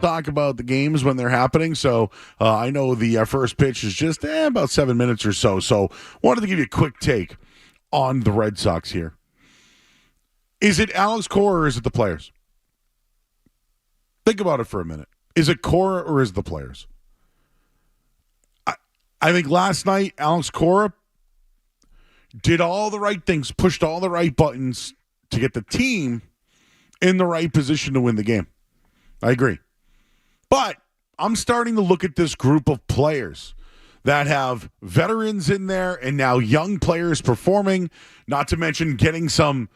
talk about the games when they're happening. So I know the first pitch is just about 7 minutes or so. So wanted to give you a quick take on the Red Sox here. Is it Alex Cora or is it the players? Think about it for a minute. Is it Cora or is it the players? I think last night Alex Cora did all the right things, pushed all the right buttons to get the team in the right position to win the game. I agree. But I'm starting to look at this group of players that have veterans in there and now young players performing, not to mention getting some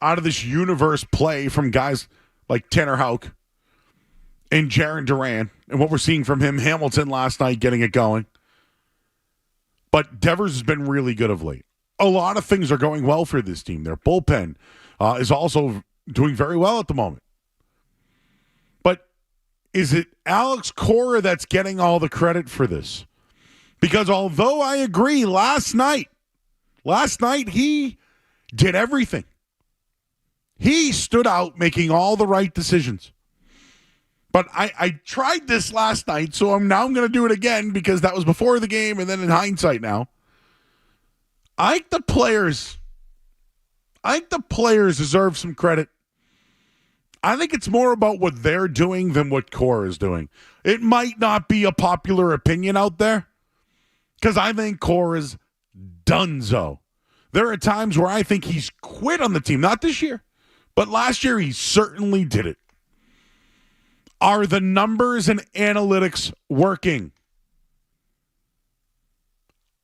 out of this universe play from guys like Tanner Houck and Jarren Duran, and what we're seeing from him, Hamilton last night getting it going. But Devers has been really good of late. A lot of things are going well for this team. Their bullpen is also doing very well at the moment. But is it Alex Cora that's getting all the credit for this? Because although I agree, last night he did everything. He stood out making all the right decisions. But I tried this last night, so I'm going to do it again because that was before the game and then in hindsight now. I think the players deserve some credit. I think it's more about what they're doing than what Cora is doing. It might not be a popular opinion out there because I think Cora's donezo. There are times where I think he's quit on the team. Not this year, but last year he certainly did it. Are the numbers and analytics working?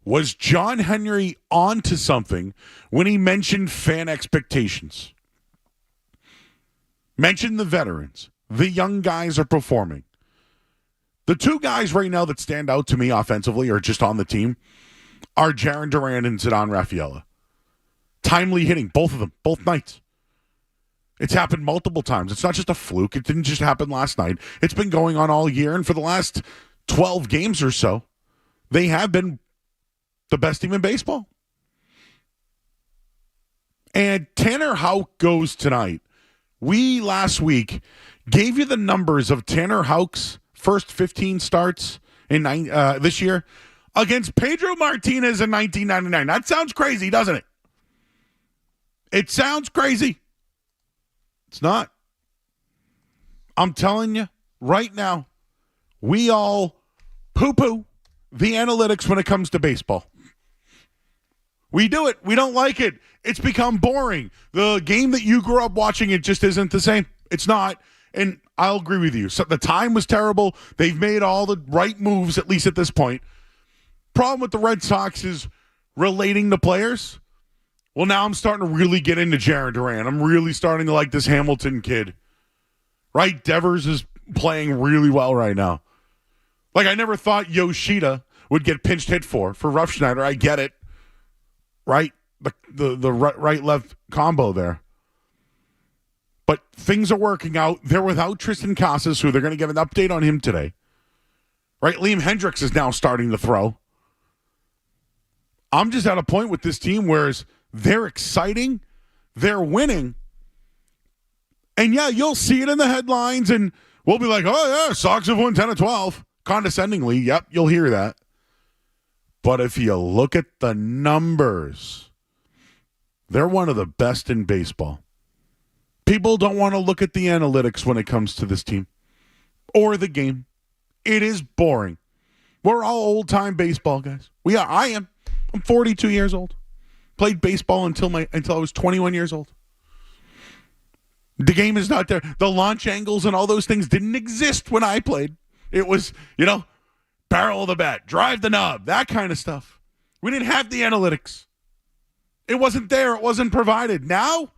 Was John Henry onto something when he mentioned fan expectations? Mentioned the veterans. The young guys are performing. The two guys right now that stand out to me offensively or just on the team are Jarren Duran and Zidane Rafaela. Timely hitting, both of them, both nights. It's happened multiple times. It's not just a fluke. It didn't just happen last night. It's been going on all year, and for the last 12 games or so, they have been the best team in baseball. And Tanner Houck goes tonight. We, last week, gave you the numbers of Tanner Houck's first 15 starts in this year against Pedro Martinez in 1999. That sounds crazy, doesn't it? It sounds crazy. It's not. I'm telling you right now, we all poo-poo the analytics when it comes to baseball. We do it. We don't like it. It's become boring. The game that you grew up watching, it just isn't the same. It's not. And I'll agree with you. So the time was terrible. They've made all the right moves, at least at this point. Problem with the Red Sox is relating to players. Well, now I'm starting to really get into Jarren Duran. I'm really starting to like this Hamilton kid. Right? Devers is playing really well right now. Like, I never thought Yoshida would get pinched hit for Ruff Schneider. I get it. Right? The right-left combo there. But things are working out. They're without Tristan Casas, who they're going to get an update on him today. Right? Liam Hendricks is now starting to throw. I'm just at a point with this team where they're exciting, they're winning, and yeah, you'll see it in the headlines, and we'll be like, oh yeah, Sox have won 10 of 12. Condescendingly, yep, you'll hear that. But if you look at the numbers, they're one of the best in baseball. People don't want to look at the analytics when it comes to this team or the game. It is boring. We're all old-time baseball guys. We are. I am. I'm 42 years old. Played baseball until I was 21 years old. The game is not there. The launch angles and all those things didn't exist when I played. It was, barrel of the bat, drive the knob, that kind of stuff. We didn't have the analytics. It wasn't there. It wasn't provided. Now,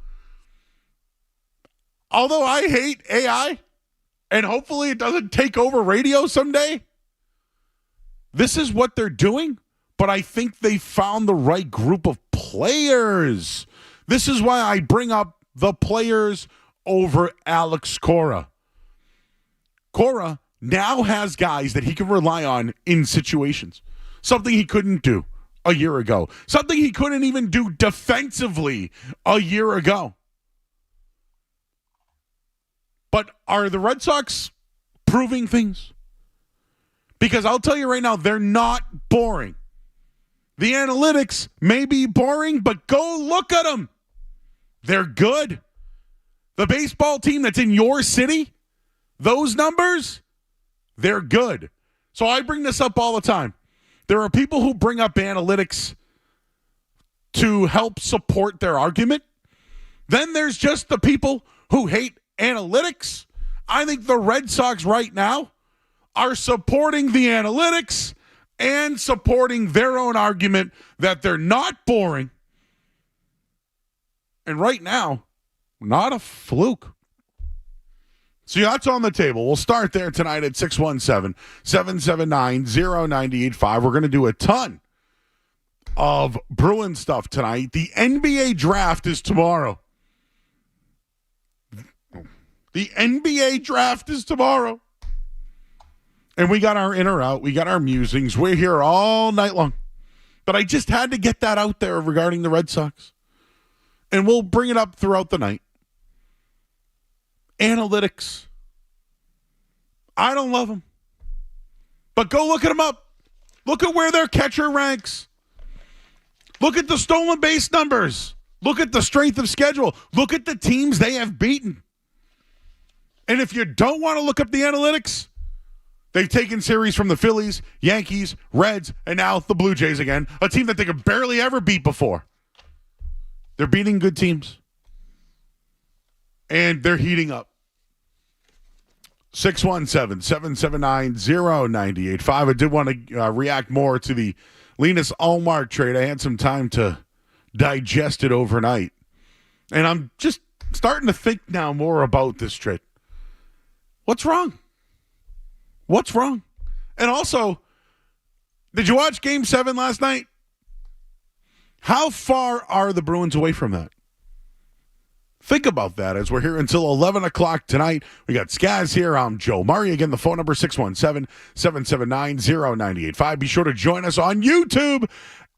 although I hate AI, and hopefully it doesn't take over radio someday, this is what they're doing. But I think they found the right group of players. This is why I bring up the players over Alex Cora. Cora now has guys that he can rely on in situations. Something he couldn't do a year ago. Something he couldn't even do defensively a year ago. But are the Red Sox proving things? Because I'll tell you right now, they're not boring. The analytics may be boring, but go look at them. They're good. The baseball team that's in your city, those numbers, they're good. So I bring this up all the time. There are people who bring up analytics to help support their argument. Then there's just the people who hate analytics. I think the Red Sox right now are supporting the analytics and supporting their own argument that they're not boring. And right now, not a fluke. So that's on the table. We'll start there tonight at 617-779-0985. We're going to do a ton of Bruin stuff tonight. The NBA draft is tomorrow. The NBA draft is tomorrow. And we got our in or out. We got our musings. We're here all night long. But I just had to get that out there regarding the Red Sox. And we'll bring it up throughout the night. Analytics. I don't love them. But go look at them up. Look at where their catcher ranks. Look at the stolen base numbers. Look at the strength of schedule. Look at the teams they have beaten. And if you don't want to look up the analytics, they've taken series from the Phillies, Yankees, Reds, and now the Blue Jays again, a team that they could barely ever beat before. They're beating good teams. And they're heating up. 617-779-0985. I did want to react more to the Linus Ullmark trade. I had some time to digest it overnight. And I'm just starting to think now more about this trade. What's wrong? What's wrong? And also, did you watch Game 7 last night? How far are the Bruins away from that? Think about that as we're here until 11 o'clock tonight. We got Skaz here. I'm Joe Murray. Again, the phone number 617-779-0985. Be sure to join us on YouTube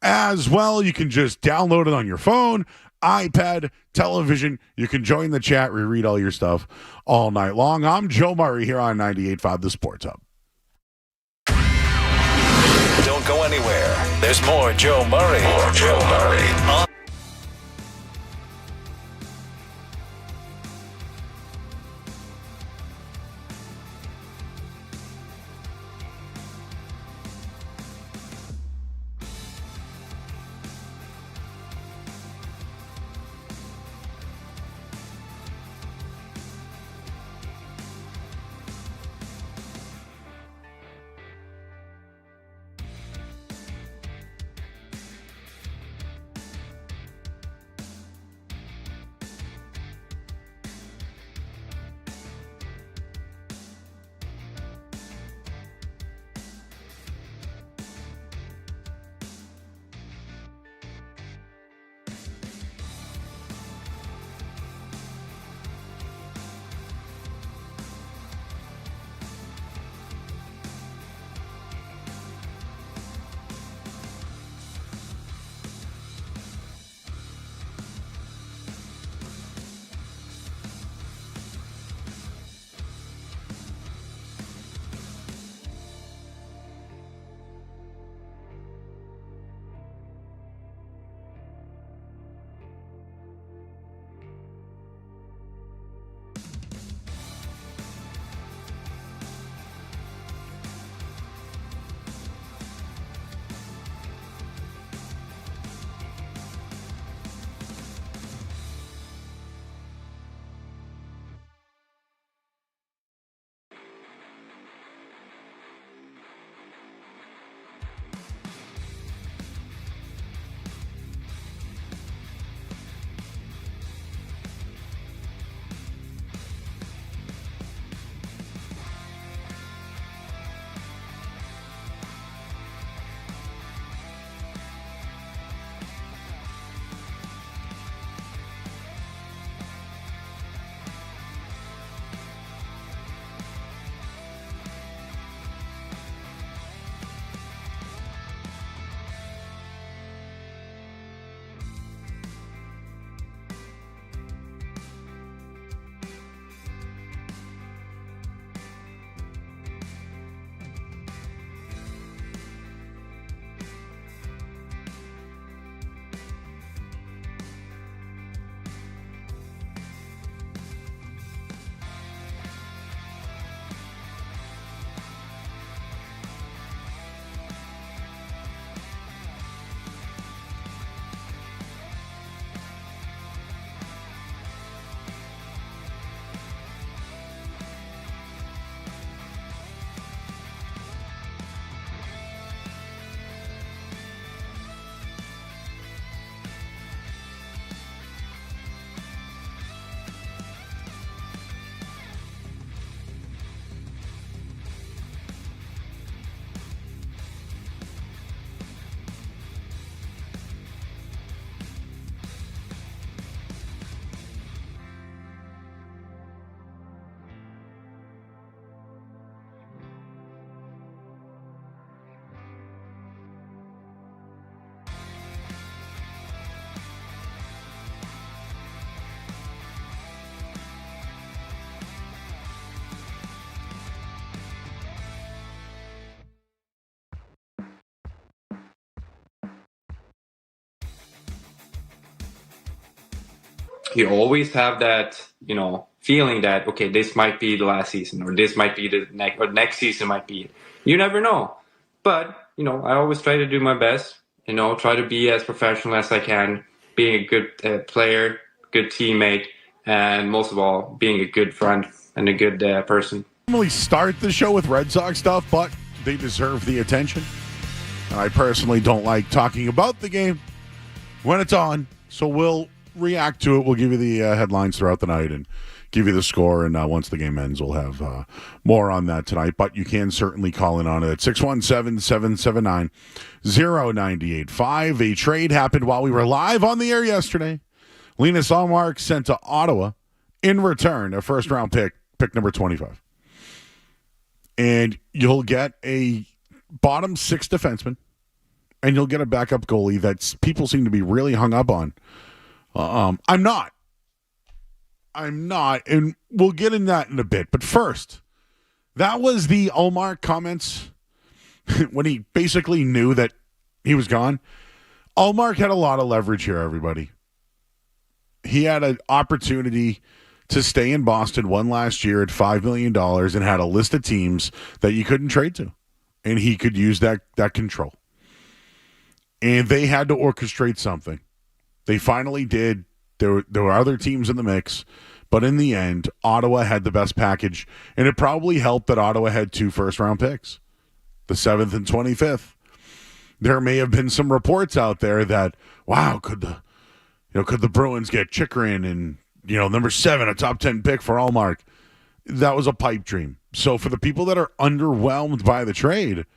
as well. You can just download it on your phone, iPad, television. You can join the chat. We read all your stuff all night long. I'm Joe Murray here on 98.5 The Sports Hub. Don't go anywhere. There's more Joe Murray. More Joe Murray. you always have that, feeling that, okay, this might be the last season, or this might be the next season might be it. You never know. But, I always try to do my best, try to be as professional as I can, being a good player, good teammate, and most of all, being a good friend and a good person. Normally start the show with Red Sox stuff, but they deserve the attention. I personally don't like talking about the game when it's on, so we'll react to it. We'll give you the headlines throughout the night and give you the score, and once the game ends, we'll have more on that tonight. But you can certainly call in on it at 617-779-0985. A trade happened while we were live on the air yesterday. Linus Ullmark sent to Ottawa in return a first-round pick number 25. And you'll get a bottom six defenseman, and you'll get a backup goalie that people seem to be really hung up on. I'm not, and we'll get in that in a bit. But first, that was the Ullmark comments when he basically knew that he was gone. Ullmark had a lot of leverage here, everybody. He had an opportunity to stay in Boston one last year at $5 million and had a list of teams that you couldn't trade to. And he could use that control. And they had to orchestrate something. They finally did. There were other teams in the mix. But in the end, Ottawa had the best package. And it probably helped that Ottawa had 2 first-round picks, the 7th and 25th. There may have been some reports out there that, wow, could the Bruins get Chychrun and, number 7, a top 10 pick for Ullmark? That was a pipe dream. So for the people that are underwhelmed by the trade,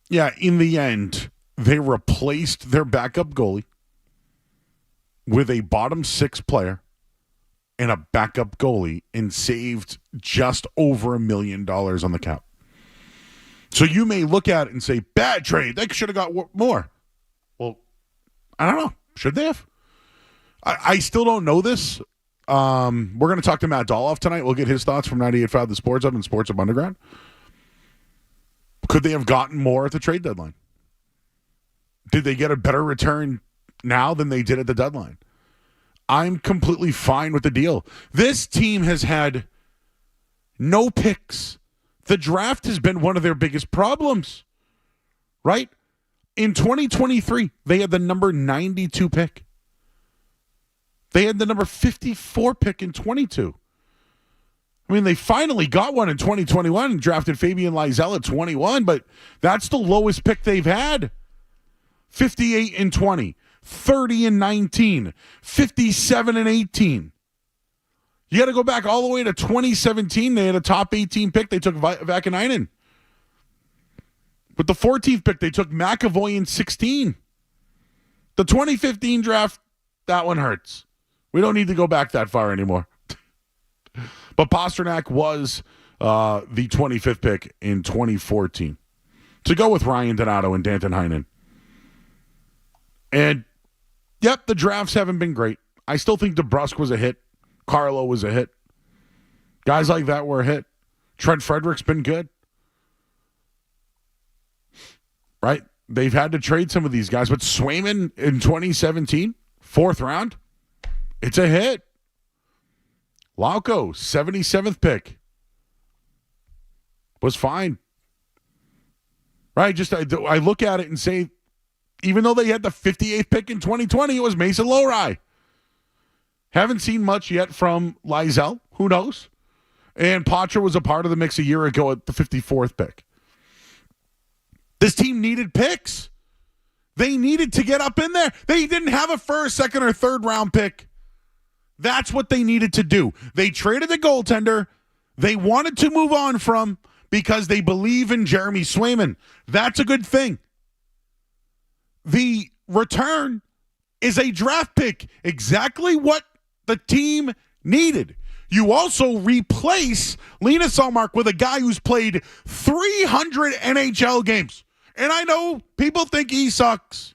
yeah, in the end, they replaced their backup goalie with a bottom 6 player and a backup goalie and saved just over $1 million on the cap. So you may look at it and say, bad trade. They should have got more. Well, I don't know. Should they have? I still don't know this. We're going to talk to Matt Dolloff tonight. We'll get his thoughts from 98.5 The Sports Hub and Sports Hub Underground. Could they have gotten more at the trade deadline? Did they get a better return now than they did at the deadline? I'm completely fine with the deal. This team has had no picks. The draft has been one of their biggest problems, right? In 2023, they had the number 92 pick. They had the number 54 pick in 22. I mean, they finally got one in 2021 and drafted Fabian Lysell at 21, but that's the lowest pick they've had. 58 and 20, 30 and 19, 57 and 18. You got to go back all the way to 2017. They had a top 18 pick. They took Vakanainen. With the 14th pick, they took McAvoy in 16. The 2015 draft, that one hurts. We don't need to go back that far anymore. But Pasternak was the 25th pick in 2014 to go with Ryan Donato and Danton Heinen. And, yep, the drafts haven't been great. I still think DeBrusk was a hit. Carlo was a hit. Guys like that were a hit. Trent Frederick's been good. Right? They've had to trade some of these guys. But Swayman in 2017, 4th round, it's a hit. Lauko, 77th pick, was fine. Right? Just I look at it and say, even though they had the 58th pick in 2020, it was Mason Lowry. Haven't seen much yet from Lysell. Who knows? And Poitras was a part of the mix a year ago at the 54th pick. This team needed picks. They needed to get up in there. They didn't have a first, second, or third round pick. That's what they needed to do. They traded the goaltender they wanted to move on from because they believe in Jeremy Swayman. That's a good thing. The return is a draft pick. Exactly what the team needed. You also replace Linus Ullmark with a guy who's played 300 NHL games. And I know people think he sucks.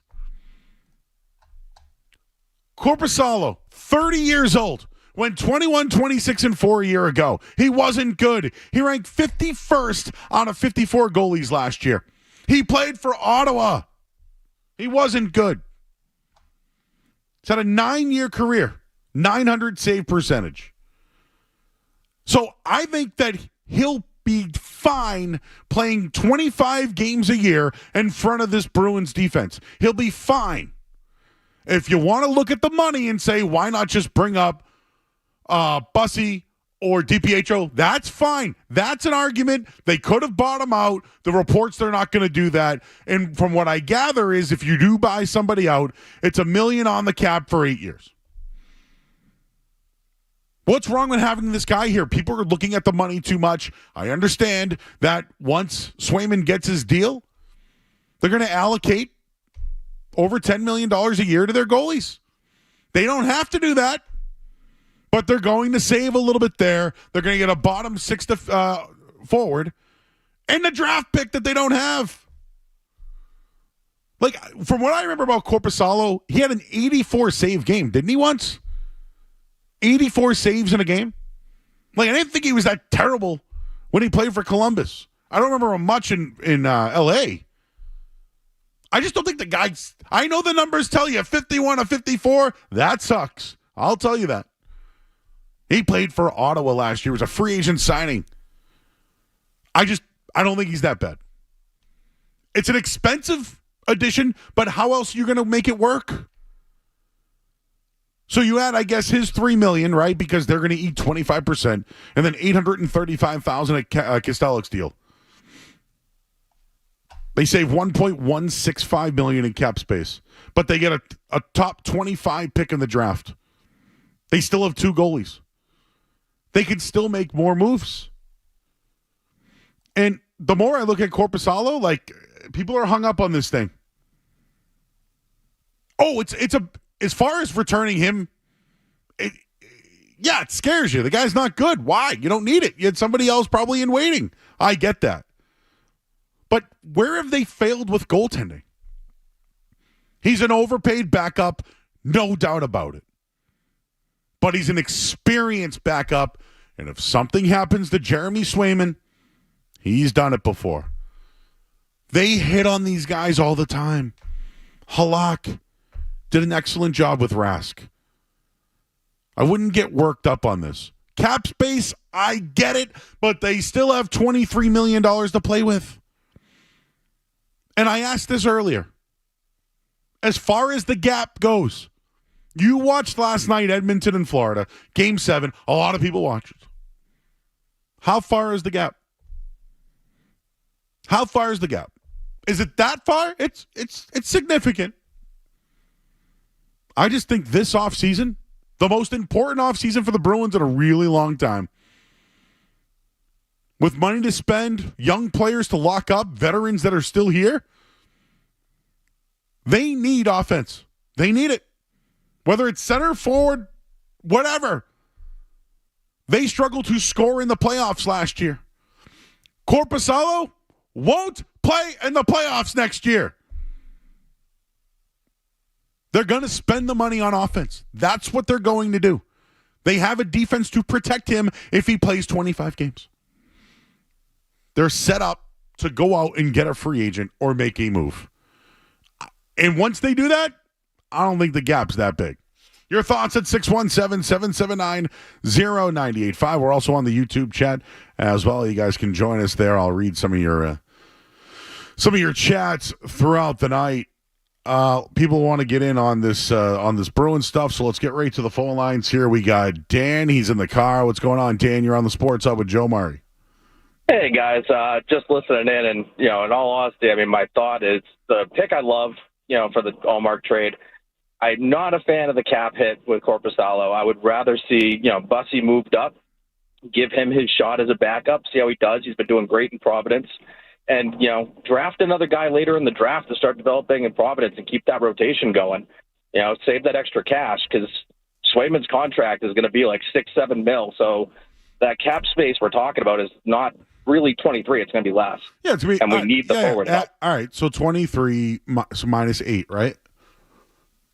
Korpisalo, 30 years old, went 21, 26, and 4 a year ago. He wasn't good. He ranked 51st out of 54 goalies last year. He played for Ottawa. He wasn't good. He's had a 9-year career. .900 save percentage. So I think that he'll be fine playing 25 games a year in front of this Bruins defense. He'll be fine. If you want to look at the money and say, why not just bring up Bussy or DiPietro, that's fine. That's an argument. They could have bought him out. The reports, they're not going to do that. And from what I gather is if you do buy somebody out, it's $1 million on the cap for 8 years. What's wrong with having this guy here? People are looking at the money too much. I understand that once Swayman gets his deal, they're going to allocate over $10 million a year to their goalies. They don't have to do that, but they're going to save a little bit there. They're going to get a bottom six forward and the draft pick that they don't have. Like, from what I remember about Korpisalo, he had an 84 save game, didn't he once? 84 saves in a game? Like, I didn't think he was that terrible when he played for Columbus. I don't remember him much in L.A. I just don't think the guys... I know the numbers tell you 51 of 54. That sucks. I'll tell you that. He played for Ottawa last year. It was a free agent signing. I don't think he's that bad. It's an expensive addition, but how else are you going to make it work? So you add, I guess, his $3 million, right? Because they're going to eat 25%, and then $835,000 at Kostelek's deal. They save $1.165 million in cap space, but they get a top 25 pick in the draft. They still have 2 goalies. They can still make more moves. And the more I look at Korpisalo, like, people are hung up on this thing. Oh, it's as far as returning him, it scares you. The guy's not good. Why? You don't need it. You had somebody else probably in waiting. I get that. But where have they failed with goaltending? He's an overpaid backup, no doubt about it. But he's an experienced backup, and if something happens to Jeremy Swayman, he's done it before. They hit on these guys all the time. Halak did an excellent job with Rask. I wouldn't get worked up on this. Cap space, I get it, but they still have $23 million to play with. And I asked this earlier. As far as the gap goes, you watched last night Edmonton and Florida, Game 7. A lot of people watched it. How far is the gap? How far is the gap? Is it that far? It's significant. I just think this offseason, the most important offseason for the Bruins in a really long time. With money to spend, young players to lock up, veterans that are still here, they need offense. They need it. Whether it's center, forward, whatever. They struggled to score in the playoffs last year. Korpisalo won't play in the playoffs next year. They're going to spend the money on offense. That's what they're going to do. They have a defense to protect him if he plays 25 games. They're set up to go out and get a free agent or make a move. And once they do that, I don't think the gap's that big. Your thoughts at 617-779-0985. We're also on the YouTube chat as well. You guys can join us there. I'll read some of your chats throughout the night. People want to get in on this Bruins stuff, so let's get right to the phone lines here. We got Dan. He's in the car. What's going on, Dan? You're on the Sports Hub with Joe Murray. Hey, guys. Just listening in, and, in all honesty, I mean, my thought is the pick I love, for the Ullmark trade. I'm not a fan of the cap hit with Korpisalo. I would rather see, Bussy moved up, give him his shot as a backup, see how he does. He's been doing great in Providence. And, draft another guy later in the draft to start developing in Providence and keep that rotation going. Save that extra cash because Swayman's contract is going to be like $6-7 mil. So that cap space we're talking about is not really 23. It's going to be less. Yeah, it's going to be. And we need the forward help. All right, so 23 minus 8, right?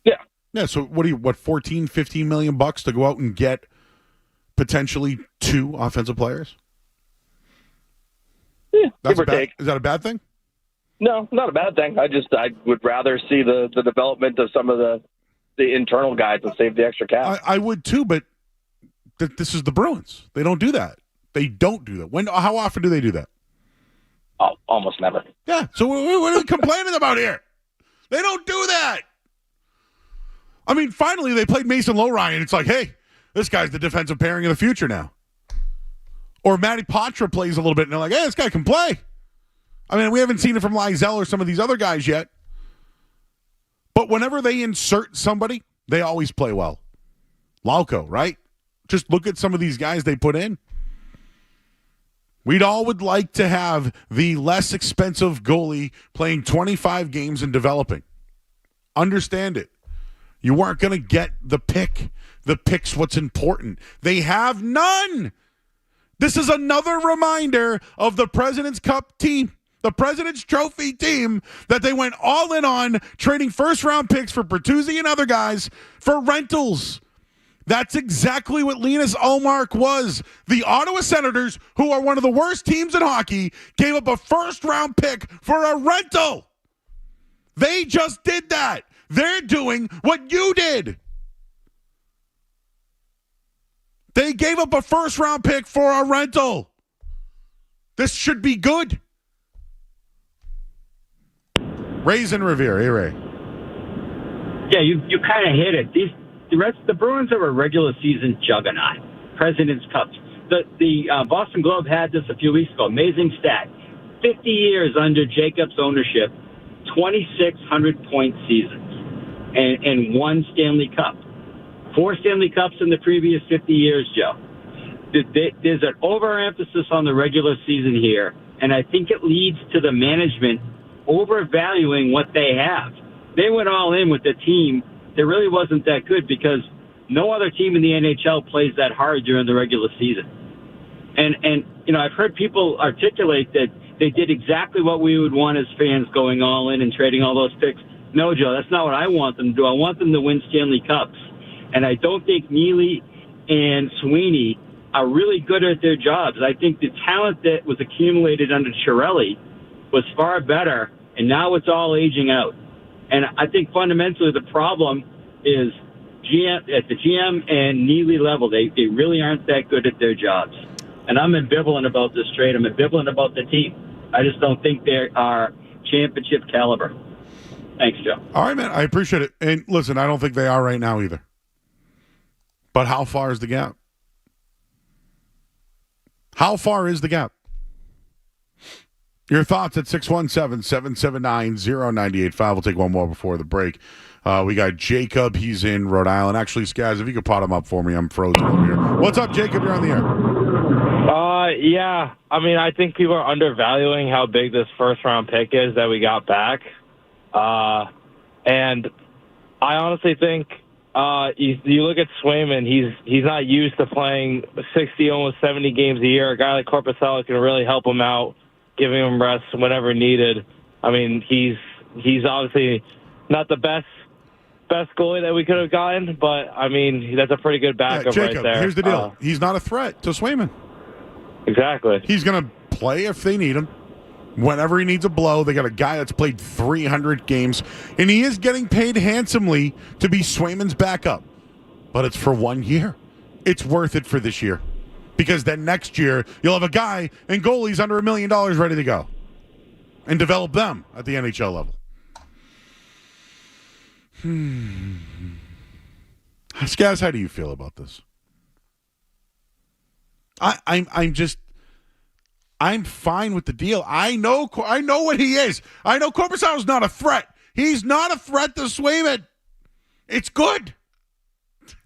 Yeah. Yeah, so what 14, 15 million bucks to go out and get potentially 2 offensive players? Yeah, give or take. Is that a bad thing? No, not a bad thing. I would rather see the development of some of the the internal guys and save the extra cap. I would too, but this is the Bruins. They don't do that. They don't do that. How often do they do that? Oh, almost never. Yeah. So what are we complaining about here? They don't do that. I mean, finally they played Mason Lowry, and it's like, hey, this guy's the defensive pairing of the future now. Or Matty Poitras plays a little bit, and they're like, hey, this guy can play. I mean, we haven't seen it from Lysell or some of these other guys yet. But whenever they insert somebody, they always play well. Lauko, right? Just look at some of these guys they put in. We'd all would like to have the less expensive goalie playing 25 games and developing. Understand it. You weren't going to get the pick. The pick's what's important. They have none. This is another reminder of the President's Cup team, the President's Trophy team that they went all in on, trading first-round picks for Bertuzzi and other guys for rentals. That's exactly what Linus Ullmark was. The Ottawa Senators, who are one of the worst teams in hockey, gave up a first-round pick for a rental. They just did that. They're doing what you did. They gave up a first-round pick for a rental. This should be good. Ray's in Revere. Hey, Ray. Yeah, you kind of hit it. The Bruins are a regular season juggernaut. President's Cup. The Boston Globe had this a few weeks ago. Amazing stat. 50 years under Jacobs' ownership, 2,600-point seasons, and one Stanley Cup. 4 Stanley Cups in the previous 50 years, Joe. There's an overemphasis on the regular season here, and I think it leads to the management overvaluing what they have. They went all in with a team that really wasn't that good because no other team in the NHL plays that hard during the regular season. And you know, I've heard people articulate that they did exactly what we would want as fans, going all in and trading all those picks. No, Joe, that's not what I want them to do. I want them to win Stanley Cups. And I don't think Neely and Sweeney are really good at their jobs. I think the talent that was accumulated under Chiarelli was far better, and now it's all aging out. And I think fundamentally the problem is at the GM and Neely level, they really aren't that good at their jobs. And I'm ambivalent about this trade. I'm ambivalent about the team. I just don't think they are championship caliber. Thanks, Joe. All right, man. I appreciate it. And listen, I don't think they are right now either. But how far is the gap? How far is the gap? Your thoughts at 617-779-0985. We'll take one more before the break. We got Jacob. He's in Rhode Island. Actually, Skaz, if you could pot him up for me, I'm frozen over here. What's up, Jacob? You're on the air. Yeah. I mean, I think people are undervaluing how big this first-round pick is that we got back. And I honestly think you look at Swayman, he's not used to playing 60, almost 70 games a year. A guy like Korpisalo can really help him out, giving him rest whenever needed. I mean, he's obviously not the best goalie that we could have gotten, but, I mean, that's a pretty good backup Jacob, right there. Here's the deal. He's not a threat to Swayman. Exactly. He's going to play if they need him. Whenever he needs a blow, they got a guy that's played 300 games, and he is getting paid handsomely to be Swayman's backup. But it's for 1 year. It's worth it for this year. Because then next year, you'll have a guy and goalies under $1 million ready to go. And develop them at the NHL level. Skaz, how do you feel about this? I'm fine with the deal. I know what he is. I know Korpisalo's not a threat. He's not a threat to Swayman. It's good.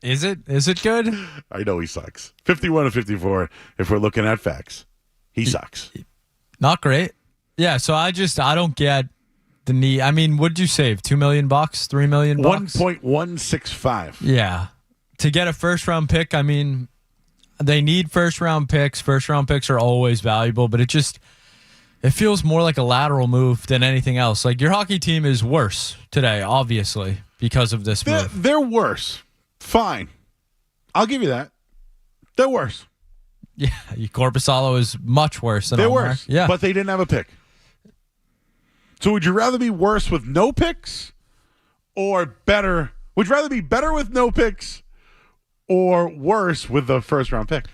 Is it? Is it good? I know he sucks. 51-54. If we're looking at facts, he sucks. Not great. Yeah. So I don't get the need. I mean, what'd you save? $2 million, $3 million, $1.165. Yeah. To get a first round pick, I mean, they need first round picks. First round picks are always valuable, but it feels more like a lateral move than anything else. Like, your hockey team is worse today, obviously, because of this move. They're worse. Fine. I'll give you that. They're worse. Yeah, Korpisalo is much worse than They're Ullmark. worse. Yeah. But they didn't have a pick. So would you rather be worse with no picks or better Would you rather be better with no picks or worse with the first round pick?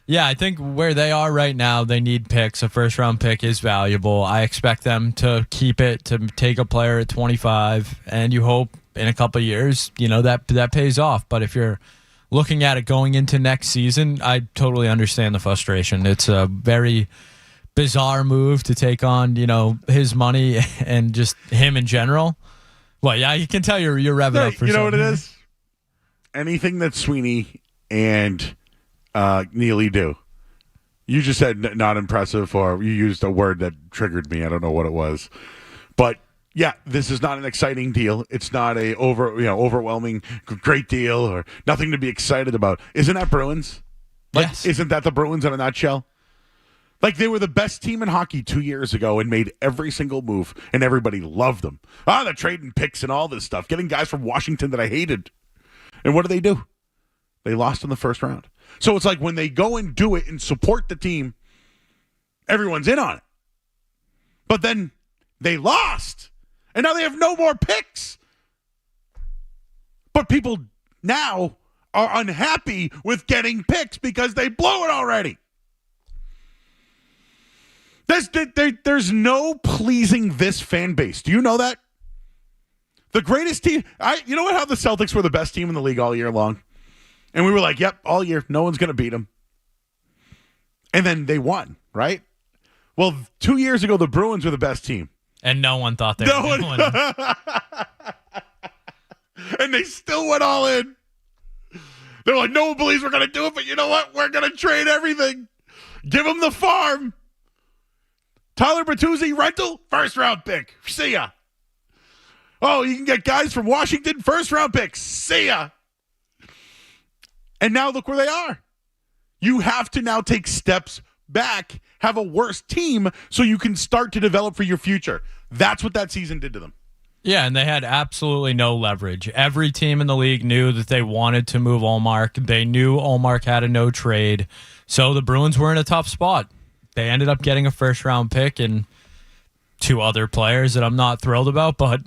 Yeah, I think where they are right now, they need picks. A first-round pick is valuable. I expect them to keep it, to take a player at 25, and you hope in a couple of years, that pays off. But if you're looking at it going into next season, I totally understand the frustration. It's a very bizarre move to take on, his money and just him in general. Well, yeah, you can tell you're revving up for something. You know what it is? Anything that Sweeney and Neely do. You just said not impressive, or you used a word that triggered me. I don't know what it was. But yeah, this is not an exciting deal. It's not a overwhelming great deal or nothing to be excited about. Isn't that Bruins? Yes. Isn't that the Bruins in a nutshell? Like, they were the best team in hockey 2 years ago and made every single move, and everybody loved them. They're trading picks and all this stuff, getting guys from Washington that I hated. And what do? They lost in the first round. So it's like when they go and do it and support the team, everyone's in on it. But then they lost, and now they have no more picks. But people now are unhappy with getting picks because they blew it already. There's no pleasing this fan base. Do you know that? The greatest team. You know how the Celtics were the best team in the league all year long? And we were like, yep, all year. No one's going to beat them. And then they won, right? Well, 2 years ago, the Bruins were the best team. And no one thought they were going to win. And they still went all in. They're like, no one believes we're going to do it, but you know what? We're going to trade everything. Give them the farm. Tyler Bertuzzi, rental, first-round pick. See ya. Oh, you can get guys from Washington, first-round picks. See ya. And now look where they are. You have to now take steps back, have a worse team, so you can start to develop for your future. That's what that season did to them. Yeah, and they had absolutely no leverage. Every team in the league knew that they wanted to move Ullmark. They knew Ullmark had a no trade. So the Bruins were in a tough spot. They ended up getting a first-round pick and two other players that I'm not thrilled about, but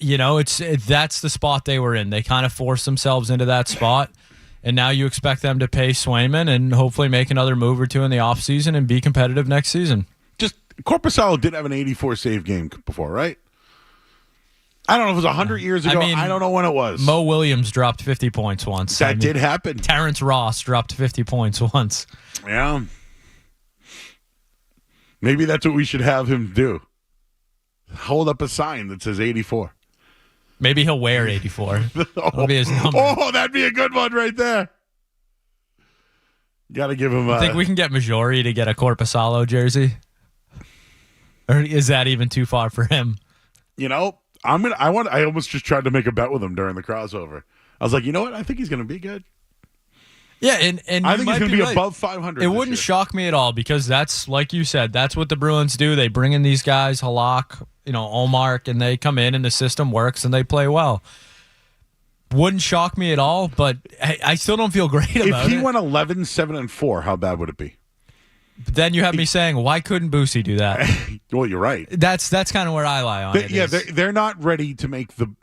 that's the spot they were in. They kind of forced themselves into that spot, and now you expect them to pay Swayman and hopefully make another move or two in the offseason and be competitive next season. Just Korpisalo did have an 84 save game before, right? I don't know if it was 100 years ago. I don't know when it was. Mo Williams dropped 50 points once. That did happen. Terrence Ross dropped 50 points once. Yeah. Maybe that's what we should have him do. Hold up a sign that says 84. Maybe he'll wear 84. That'll be his number. Oh, that'd be a good one right there. Got to give him I think we can get Majori to get a Korpisalo jersey. Or is that even too far for him? I almost just tried to make a bet with him during the crossover. I was like, you know what? I think he's going to be good. Yeah, and I think he's going to be above 500. It wouldn't shock me at all because that's, like you said, that's what the Bruins do. They bring in these guys, Halak, Ullmark, and they come in and the system works and they play well. Wouldn't shock me at all, but I still don't feel great about it. If he went 11-7-4, how bad would it be? But then you have me saying, why couldn't Boosie do that? Well, you're right. That's kind of where I lie on it. Yeah, they're not ready to make the.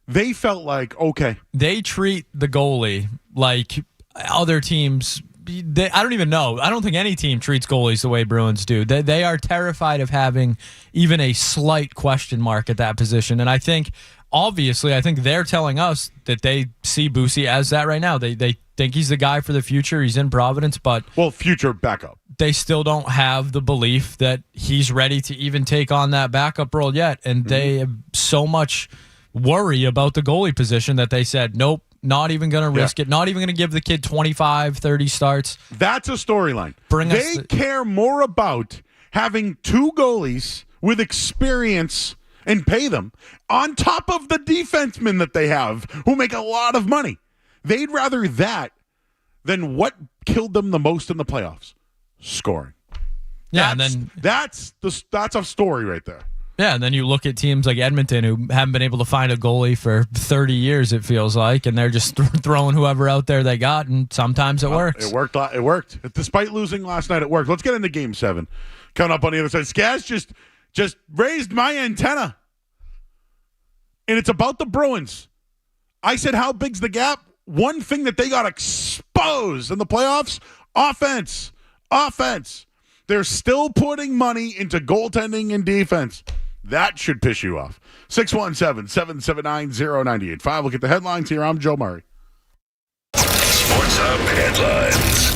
They felt like, okay. They treat the goalie like other teams. I don't even know. I don't think any team treats goalies the way Bruins do. They are terrified of having even a slight question mark at that position. And I think, obviously, they're telling us that they see Boosie as that right now. They think he's the guy for the future. He's in Providence, but future backup. They still don't have the belief that he's ready to even take on that backup role yet. And they have so much worry about the goalie position that they said, nope, not even going to risk it. Not even going to give the kid 25, 30 starts. That's a storyline. They care more about having two goalies with experience and pay them on top of the defensemen that they have who make a lot of money. They'd rather that than what killed them the most in the playoffs. Scoring. Yeah, that's a story right there. Yeah, and then you look at teams like Edmonton who haven't been able to find a goalie for 30 years, it feels like, and they're just throwing whoever out there they got, and sometimes it works. It worked. Despite losing last night, it worked. Let's get into Game 7. Coming up on the other side. Skaz just raised my antenna. And it's about the Bruins. I said, how big's the gap? One thing that they got exposed in the playoffs, offense. They're still putting money into goaltending and defense. That should piss you off. 617-779-0985. We'll get the headlines here. I'm Joe Murray. Sports Hub headlines.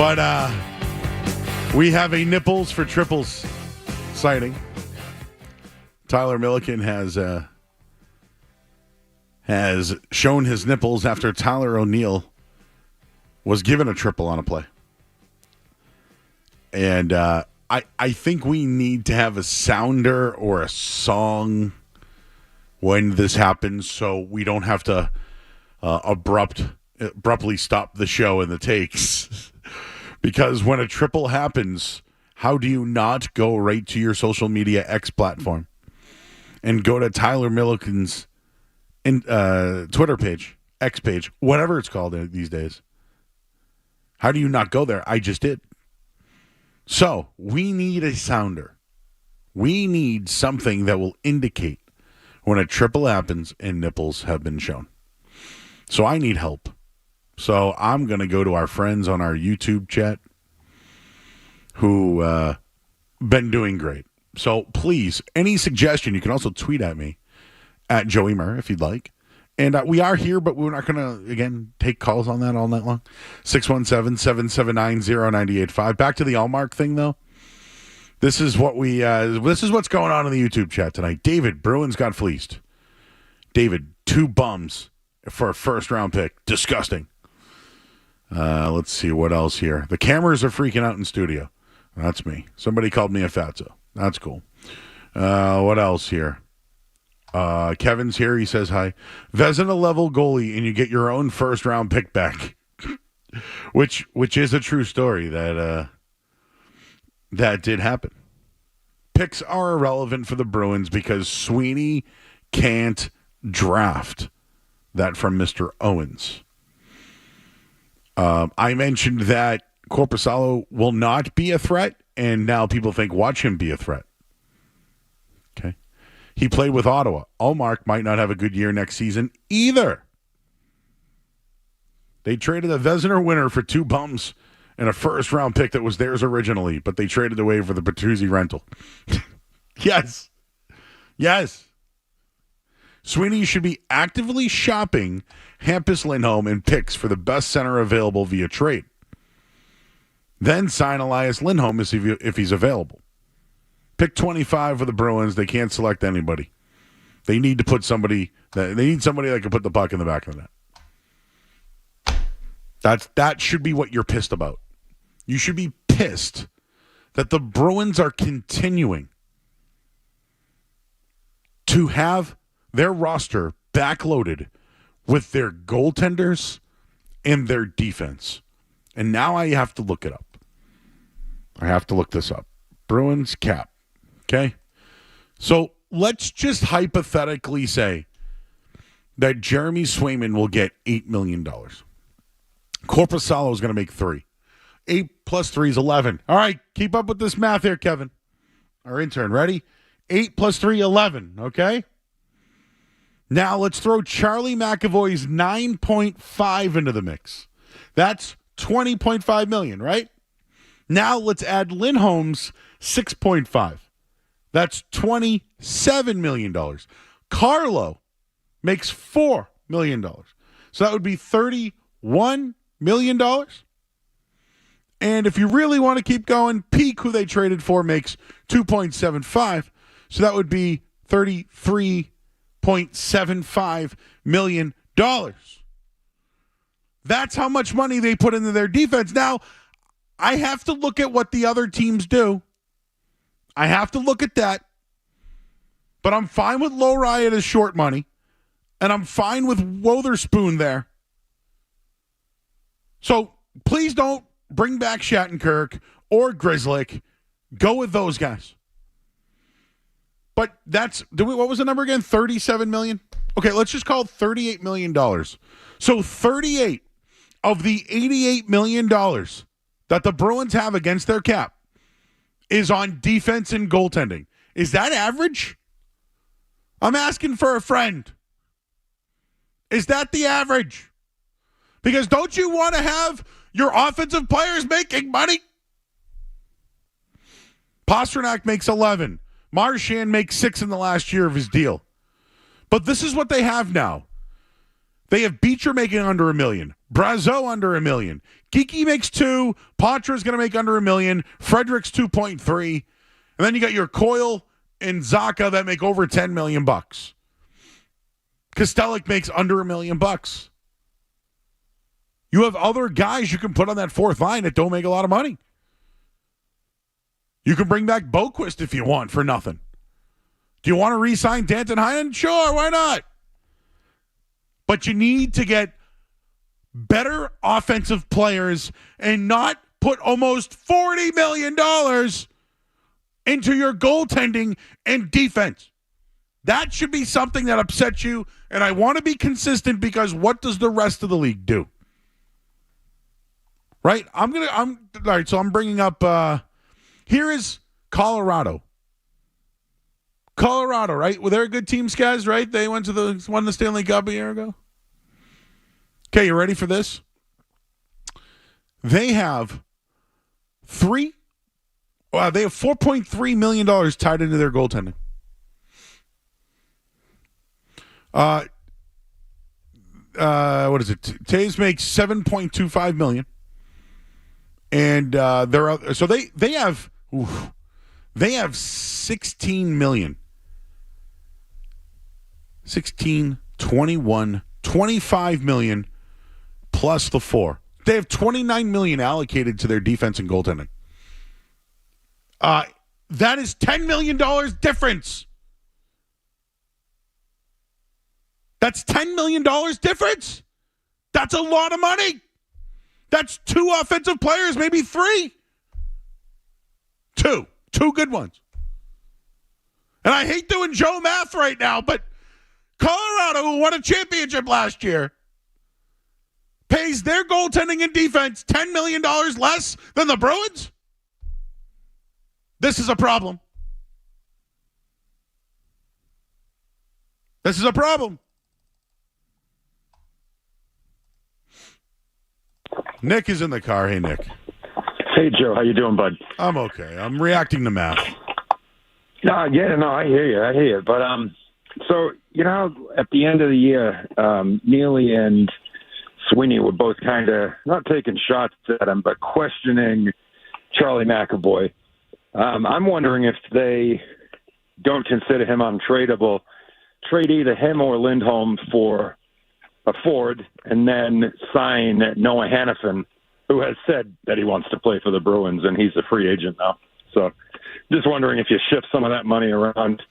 But we have a Nipples for triples sighting. Tyler Milliken has shown his nipples after Tyler O'Neill was given a triple on a play. And I think we need to have a sounder or a song when this happens so we don't have to abruptly stop the show and the takes. Because when a triple happens, how do you not go right to your social media X platform and go to Tyler Milliken's Twitter page, X page, whatever it's called these days? How do you not go there? I just did. So we need a sounder. We need something that will indicate when a triple happens and nipples have been shown. So I need help. So I'm going to go to our friends on our YouTube chat who been doing great. So please, any suggestion, you can also tweet at me at Joey Murr if you'd like. And we are here, but we're not going to, again, take calls on that all night long. 617-779-0985. Back to the Ullmark thing, though. This is what this is what's going on in the YouTube chat tonight. David, Bruins got fleeced. David, 2 bums for a first-round pick. Disgusting. Let's see what else here. The cameras are freaking out in studio. That's me. Somebody called me a fatso. That's cool. What else here? Kevin's here. He says hi. Vezina level goalie, and you get your own first-round pick back, which is a true story that did happen. Picks are irrelevant for the Bruins because Sweeney can't draft. That from Mr. Owens. I mentioned that Korpisalo will not be a threat, and now people think watch him be a threat. Okay. He played with Ottawa. Ullmark might not have a good year next season either. They traded a Vezina winner for 2 bums and a first-round pick that was theirs originally, but they traded away for the Bertuzzi rental. Yes. Yes. Sweeney should be actively shopping Hampus Lindholm and picks for the best center available via trade. Then sign Elias Lindholm if he's available. Pick 25 for the Bruins. They can't select anybody. They need to put somebody that can put the puck in the back of the net. That should be what you're pissed about. You should be pissed that the Bruins are continuing to have their roster backloaded with their goaltenders and their defense. And now I have to look it up. I have to look this up. Bruins cap. Okay? So let's just hypothetically say that Jeremy Swayman will get $8 million. Korpisalo is going to make 3. 8 plus 3 is 11. All right, keep up with this math here, Kevin. Our intern, ready? 8 plus 3, 11, okay? Now let's throw Charlie McAvoy's 9.5 into the mix. That's $20.5 million, right? Now let's add Lindholm's 6.5. That's $27 million. Carlo makes $4 million. So that would be $31 million. And if you really want to keep going, Peak, who they traded for, makes $2.75. So that would be $33.75 million. That's how much money they put into their defense. Now, I have to look at what the other teams do. I have to look at that. But I'm fine with Low Riot as short money. And I'm fine with Wotherspoon there. So please don't bring back Shattenkirk or Grzelcyk. Go with those guys. But what was the number again? 37 million? Okay, let's just call it $38 million. So 38 of the $88 million that the Bruins have against their cap is on defense and goaltending. Is that average? I'm asking for a friend. Is that the average? Because don't you want to have your offensive players making money? Pasternak makes 11. Marchand makes 6 in the last year of his deal. But this is what they have now. They have Beecher making under $1 million. Brazeau under $1 million. Geeky makes $2 million. Pontra's going to make under $1 million. Frederick's 2.3. And then you got your Coyle and Zaka that make over $10 million. Kostelic makes under $1 million. You have other guys you can put on that fourth line that don't make a lot of money. You can bring back Boquist if you want for nothing. Do you want to re-sign Danton Heinen? Sure, why not? But you need to get better offensive players and not put almost $40 million into your goaltending and defense. That should be something that upsets you, and I want to be consistent because what does the rest of the league do? Right? All right, so I'm bringing up, here is Colorado. Colorado, right? Well, they're a good team, Skaz, right? They won the Stanley Cup a year ago. Okay, you ready for this? They have $4.3 million tied into their goaltending. What is it? Taves makes $7.25 million. And they have 16 million. 16, 21, 25 million plus the 4. They have 29 million allocated to their defense and goaltending. That is $10 million difference. That's $10 million difference. That's a lot of money. That's 2 offensive players, maybe 3. 2 good ones. And I hate doing Joe math right now, but Colorado, who won a championship last year, pays their goaltending and defense $10 million less than the Bruins? This is a problem. This is a problem. Nick is in the car. Hey, Nick. Hey, Joe. How you doing, bud? I'm okay. I'm reacting to math. I hear you. But, so, at the end of the year, Neely and Sweeney were both kind of not taking shots at him, but questioning Charlie McAvoy. I'm wondering if they don't consider him untradeable, trade either him or Lindholm for a Ford and then sign Noah Hannafin, who has said that he wants to play for the Bruins, and he's a free agent now. So just wondering if you shift some of that money around,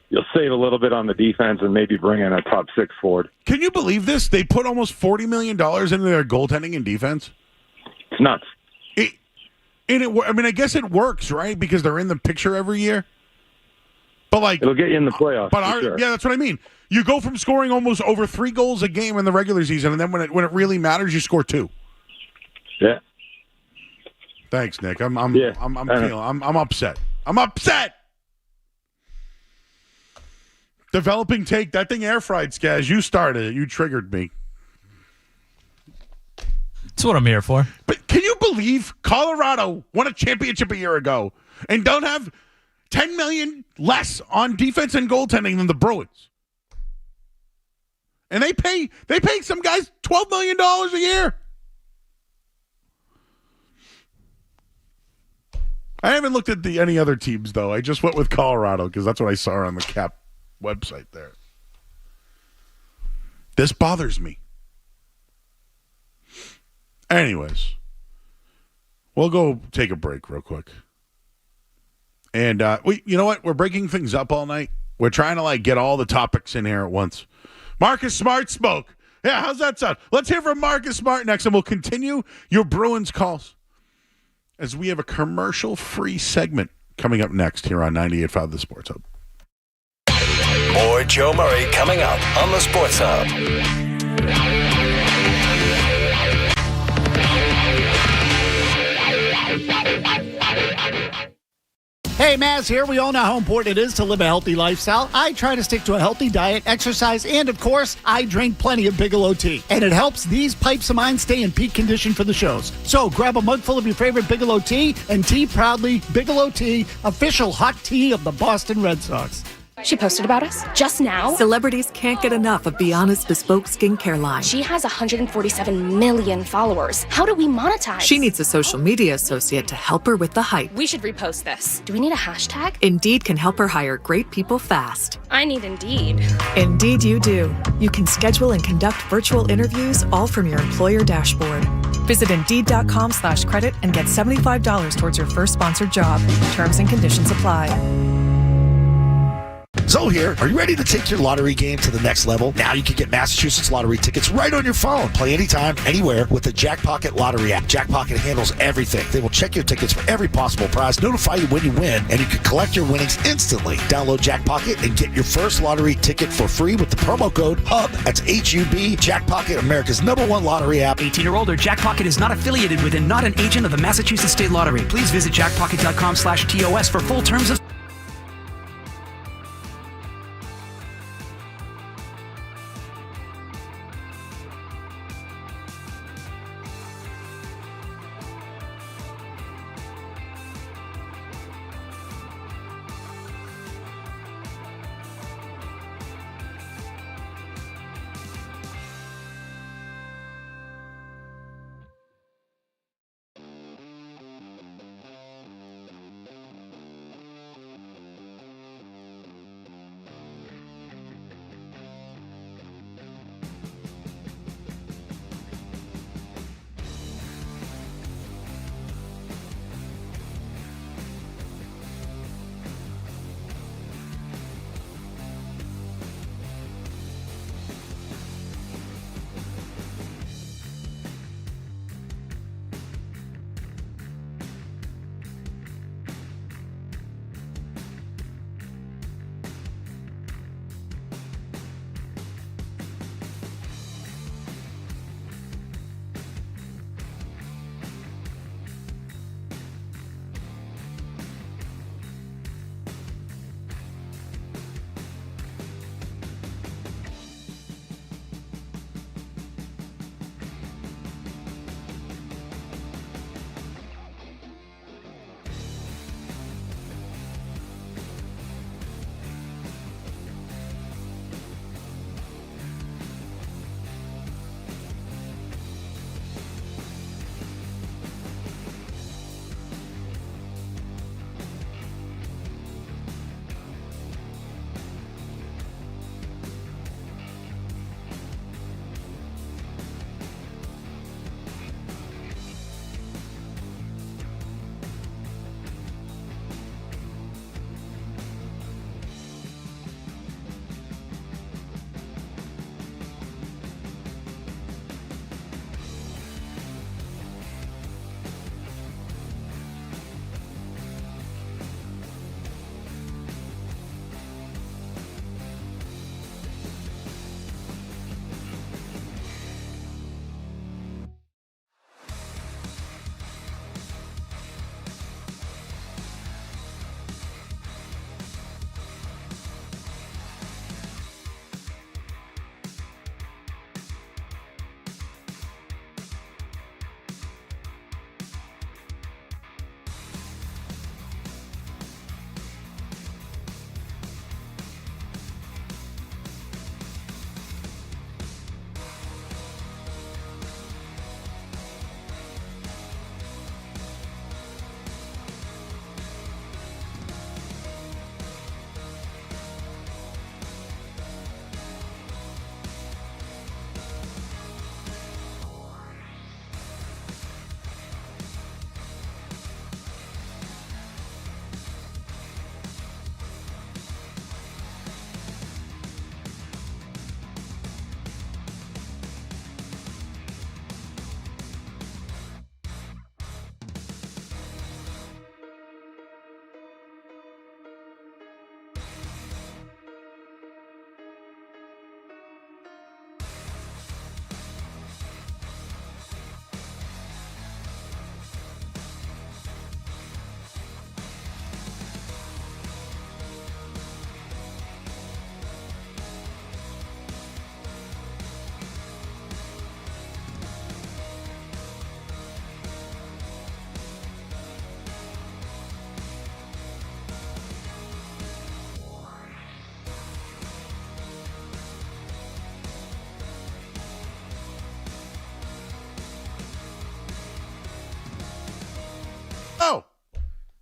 you'll save a little bit on the defense and maybe bring in a top 6 forward. Can you believe this? They put almost $40 million into their goaltending and defense. It's nuts. I guess it works, right? Because they're in the picture every year. But it'll get you in the playoffs. Sure. Yeah, that's what I mean. You go from scoring almost over 3 goals a game in the regular season, and then when it really matters, you score 2. Yeah. Thanks, Nick. I'm upset. I'm upset. Developing take. That thing air fried, Skaz. You started it. You triggered me. That's what I'm here for. But can you believe Colorado won a championship a year ago and don't have $10 million less on defense and goaltending than the Bruins? And they pay some guys $12 million a year. I haven't looked at any other teams, though. I just went with Colorado because that's what I saw on the Cap website there. This bothers me. Anyways, we'll go take a break real quick. And you know what? We're breaking things up all night. We're trying to get all the topics in here at once. Marcus Smart spoke. Yeah, how's that sound? Let's hear from Marcus Smart next, and we'll continue your Bruins calls as we have a commercial-free segment coming up next here on 98.5 The Sports Hub. More Joe Murray coming up on The Sports Hub. Hey, Maz here. We all know how important it is to live a healthy lifestyle. I try to stick to a healthy diet, exercise, and of course, I drink plenty of Bigelow tea. And it helps these pipes of mine stay in peak condition for the shows. So grab a mug full of your favorite Bigelow tea and tea proudly Bigelow tea, official hot tea of the Boston Red Sox. She posted about us just now. Celebrities can't get enough of Bianna's bespoke skincare line. She has 147 million followers. How do we monetize? She needs a social media associate to help her with the hype. We should repost this. Do we need a hashtag? Indeed can help her hire great people fast. I need Indeed. Indeed you do. You can schedule and conduct virtual interviews all from your employer dashboard. Visit Indeed.com/credit and get $75 towards your first sponsored job. Terms and conditions apply. Zoe here. Are you ready to take your lottery game to the next level? Now you can get Massachusetts lottery tickets right on your phone. Play anytime, anywhere with the Jackpocket lottery app. Jackpocket handles everything. They will check your tickets for every possible prize, notify you when you win, and you can collect your winnings instantly. Download Jackpocket and get your first lottery ticket for free with the promo code HUB. That's HUB. Jackpocket, America's #1 lottery app. 18 or older, Jackpocket is not affiliated with and not an agent of the Massachusetts State Lottery. Please visit jackpocket.com/TOS for full terms of...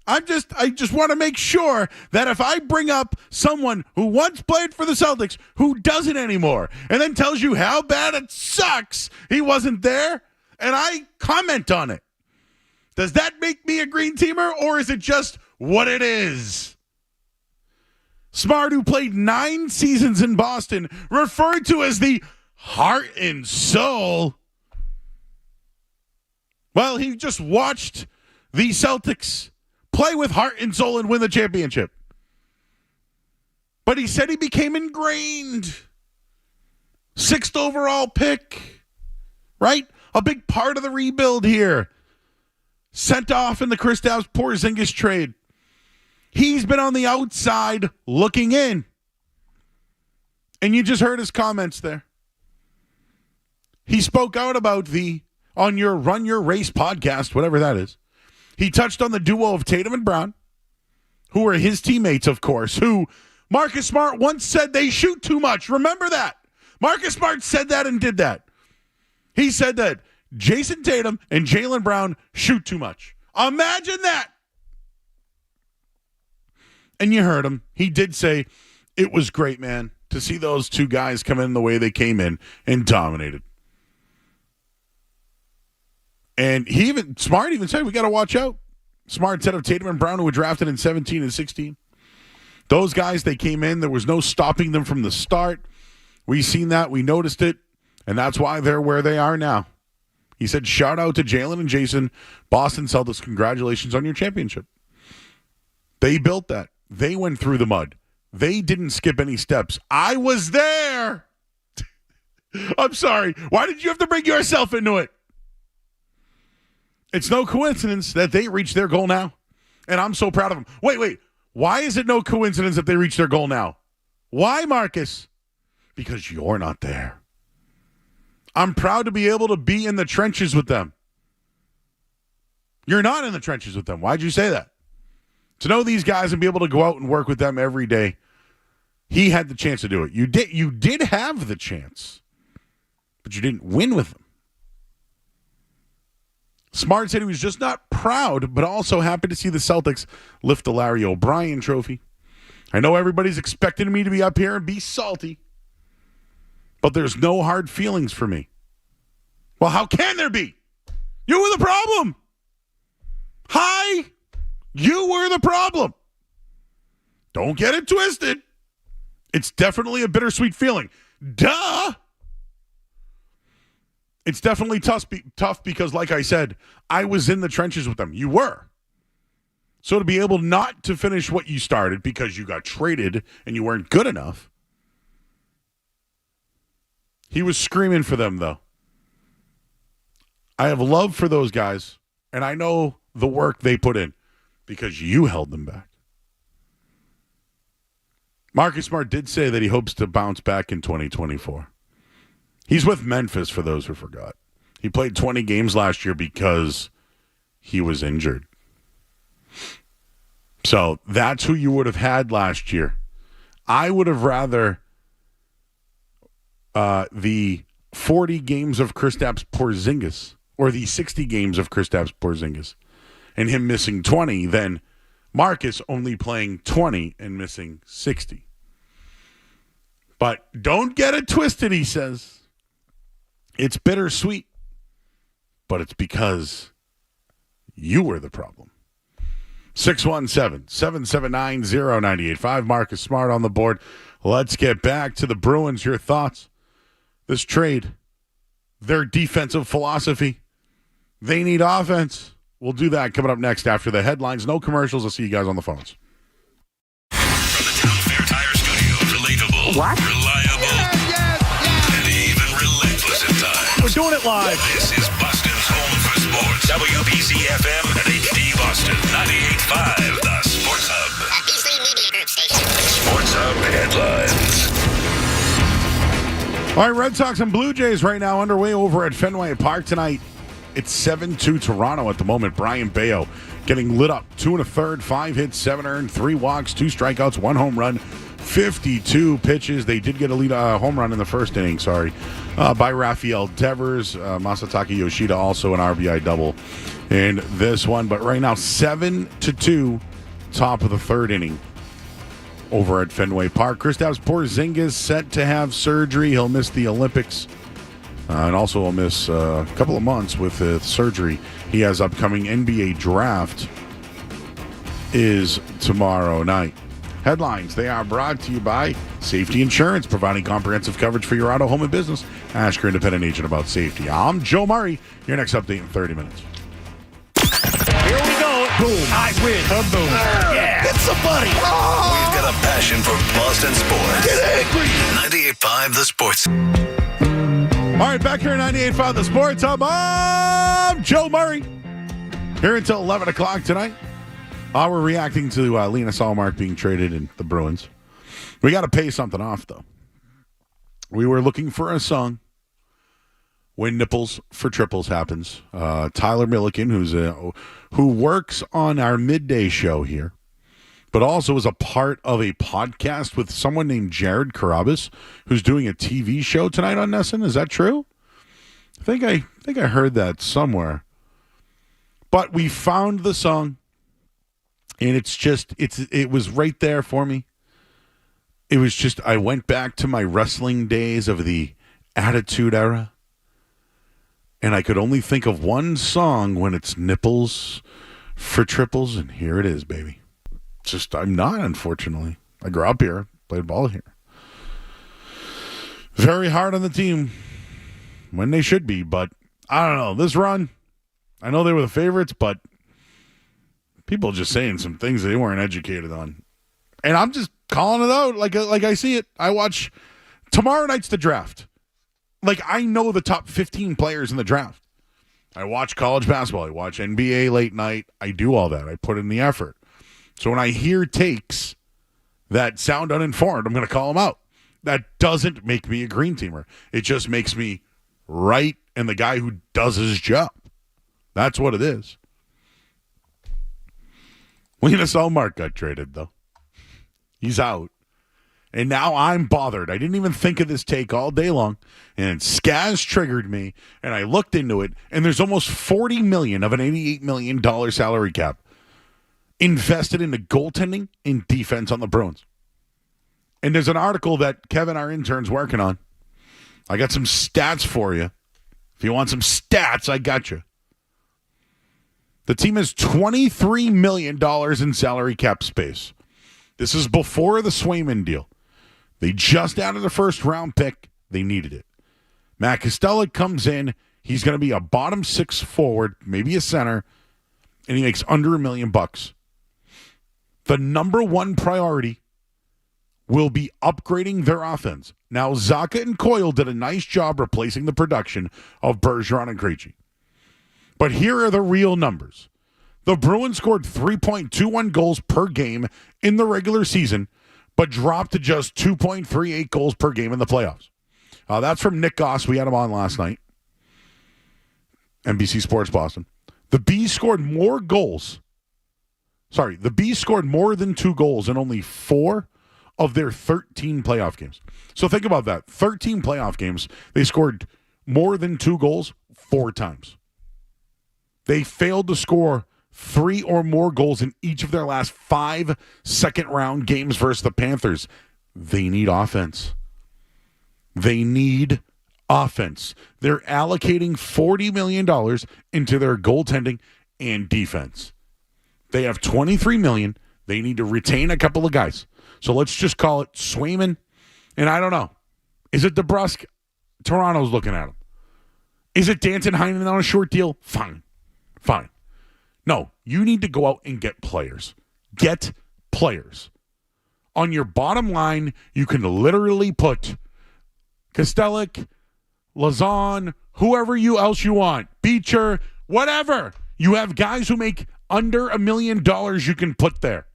I just want to make sure that if I bring up someone who once played for the Celtics who doesn't anymore and then tells you how bad it sucks he wasn't there and I comment on it, does that make me a green teamer or is it just what it is? Smart, who played 9 seasons in Boston, referred to as the heart and soul. Well, he just watched the Celtics play with heart and soul and win the championship. But he said he became ingrained. 6th overall pick, right? A big part of the rebuild here. Sent off in the Kristaps Porzingis trade. He's been on the outside looking in. And you just heard his comments there. He spoke out about on your Run Your Race podcast, whatever that is. He touched on the duo of Tatum and Brown, who were his teammates, of course, who Marcus Smart once said they shoot too much. Remember that. Marcus Smart said that and did that. He said that Jason Tatum and Jaylen Brown shoot too much. Imagine that. And you heard him. He did say it was great, man, to see those two guys come in the way they came in and dominated. And Smart even said, we got to watch out. Smart said of Tatum and Brown, who were drafted in 17 and 16. Those guys, they came in. There was no stopping them from the start. We seen that. We noticed it. And that's why they're where they are now. He said, shout out to Jalen and Jason. Boston Celtics, congratulations on your championship. They built that. They went through the mud. They didn't skip any steps. I was there. I'm sorry. Why did you have to bring yourself into it? It's no coincidence that they reached their goal now. And I'm so proud of them. Wait. Why is it no coincidence that they reached their goal now? Why, Marcus? Because you're not there. I'm proud to be able to be in the trenches with them. You're not in the trenches with them. Why'd you say that? To know these guys and be able to go out and work with them every day. He had the chance to do it. You did have the chance, but you didn't win with them. Smart said he was just not proud, but also happy to see the Celtics lift the Larry O'Brien trophy. I know everybody's expecting me to be up here and be salty, but there's no hard feelings for me. Well, how can there be? You were the problem. Hi. You were the problem. Don't get it twisted. It's definitely a bittersweet feeling. Duh. It's definitely tough because, like I said, I was in the trenches with them. You were. So to be able not to finish what you started because you got traded and you weren't good enough. He was screaming for them, though. I have love for those guys, and I know the work they put in because you held them back. Marcus Smart did say that he hopes to bounce back in 2024. He's with Memphis, for those who forgot. He played 20 games last year because he was injured. So that's who you would have had last year. I would have rather the 40 games of Kristaps Porzingis or the 60 games of Kristaps Porzingis and him missing 20 than Marcus only playing 20 and missing 60. But don't get it twisted, he says. It's bittersweet, but it's because you were the problem. 617-779-0985. Marcus Smart on the board. Let's get back to the Bruins. Your thoughts? This trade, their defensive philosophy. They need offense. We'll do that coming up next after the headlines. No commercials. I'll see you guys on the phones. From the Town Fair Tire Studios, relatable, reliable, and even relentless at times. We're doing it live. This is Boston's home for sports. WBC-FM and HD Boston 98.5, the Sports Hub. Sports Hub headlines. All right, Red Sox and Blue Jays right now underway over at Fenway Park tonight. It's 7-2 Toronto at the moment. Brian Bayo getting lit up. 2 1/3, 5 hits, 7 earned, 3 walks, 2 strikeouts, 1 home run, 52 pitches. They did get a lead home run in the first inning, by Rafael Devers. Masataka Yoshida also an RBI double in this one. But right now, 7-2, top of the third inning over at Fenway Park. Kristaps Porzingis set to have surgery. He'll miss the Olympics. And also will miss a couple of months with the surgery he has upcoming. NBA draft is tomorrow night. Headlines, they are brought to you by Safety Insurance, providing comprehensive coverage for your auto, home, and business. Ask your independent agent about safety. I'm Joe Murray. Your next update in 30 minutes. Here we go. Boom. I win. Boom. Yeah. Hit somebody. Oh. We've got a passion for Boston sports. Get angry. 98.5 The Sports. All right, back here at 98.5 The Sports Hub. I'm Joe Murray. Here until 11 o'clock tonight. We're reacting to Linus Ullmark being traded in the Bruins. We got to pay something off, though. We were looking for a song when Nipples for Triples happens. Tyler Milliken, who works on our midday show here, but also is a part of a podcast with someone named Jared Carabas, who's doing a TV show tonight on Nesson. Is that true? I think I heard that somewhere. But we found the song, and it was right there for me. It was just, I went back to my wrestling days of the Attitude Era, and I could only think of one song when it's Nipples for Triples, and here it is, baby. Just, I'm not, unfortunately. I grew up here, played ball here. Very hard on the team when they should be, but I don't know. This run, I know they were the favorites, but people just saying some things they weren't educated on. And I'm just calling it out like I see it. I watch tomorrow night's the draft. Like, I know the top 15 players in the draft. I watch college basketball. I watch NBA late night. I do all that. I put in the effort. So when I hear takes that sound uninformed, I'm going to call them out. That doesn't make me a green teamer. It just makes me right and the guy who does his job. That's what it is. Linus Ullmark got traded, though. He's out. And now I'm bothered. I didn't even think of this take all day long. And Skaz triggered me, and I looked into it, and there's almost $40 million of an $88 million salary cap invested into goaltending and defense on the Bruins. And there's an article that Kevin, our intern's working on. I got some stats for you. If you want some stats, I got you. The team has $23 million in salary cap space. This is before the Swayman deal. They just added a first-round pick. They needed it. Matt Costello comes in. He's going to be a bottom six forward, maybe a center, and he makes under $1 million. The number one priority will be upgrading their offense. Now, Zaka and Coyle did a nice job replacing the production of Bergeron and Krejci. But here are the real numbers. The Bruins scored 3.21 goals per game in the regular season, but dropped to just 2.38 goals per game in the playoffs. That's from Nick Goss. We had him on last night. NBC Sports Boston. The Bees scored more goals. The Bees scored more than 2 goals in only 4 of their 13 playoff games. So think about that. 13 playoff games, they scored more than 2 goals 4 times. They failed to score 3 or more goals in each of their last 5 second-round games versus the Panthers. They need offense. They need offense. They're allocating $40 million into their goaltending and defense. They have $23 million. They need to retain a couple of guys. So let's just call it Swayman. And I don't know. Is it DeBrusque? Toronto's looking at him. Is it Danton Heinen on a short deal? Fine. No, you need to go out and get players. Get players. On your bottom line, you can literally put Kostelic, Lazan, whoever else you want, Beecher, whatever. You have guys who make under $1 million you can put there.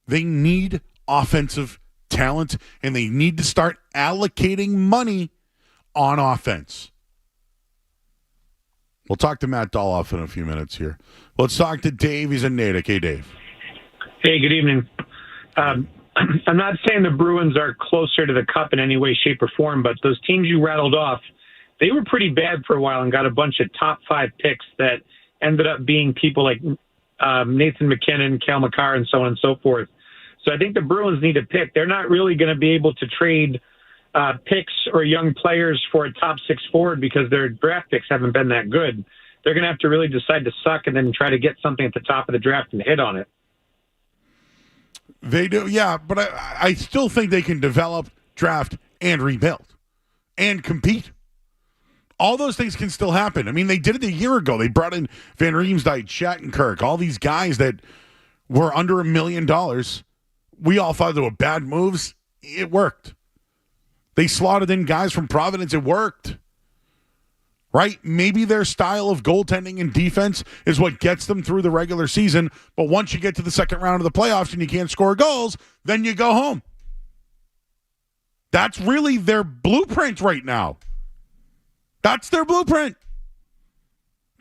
They need offensive talent, and they need to start allocating money on offense. We'll talk to Matt Dolloff in a few minutes here. Let's talk to Dave. He's in Natick. Hey, Dave. Hey, good evening. I'm not saying the Bruins are closer to the Cup in any way, shape, or form, but those teams you rattled off, they were pretty bad for a while and got a bunch of top 5 picks that ended up being people like Nathan McKinnon, Cale Makar, and so on and so forth. So I think the Bruins need a pick. They're not really going to be able to trade picks or young players for a top 6 forward because their draft picks haven't been that good. They're going to have to really decide to suck and then try to get something at the top of the draft and hit on it. They do, yeah, but I still think they can develop, draft, and rebuild and compete. All those things can still happen. I mean, they did it a year ago. They brought in Van Riemsdyk, Shattenkirk, all these guys that were under $1 million. We all thought they were bad moves. It worked. They slotted in guys from Providence. It worked. Right? Maybe their style of goaltending and defense is what gets them through the regular season. But once you get to the second round of the playoffs and you can't score goals, then you go home. That's really their blueprint right now. That's their blueprint.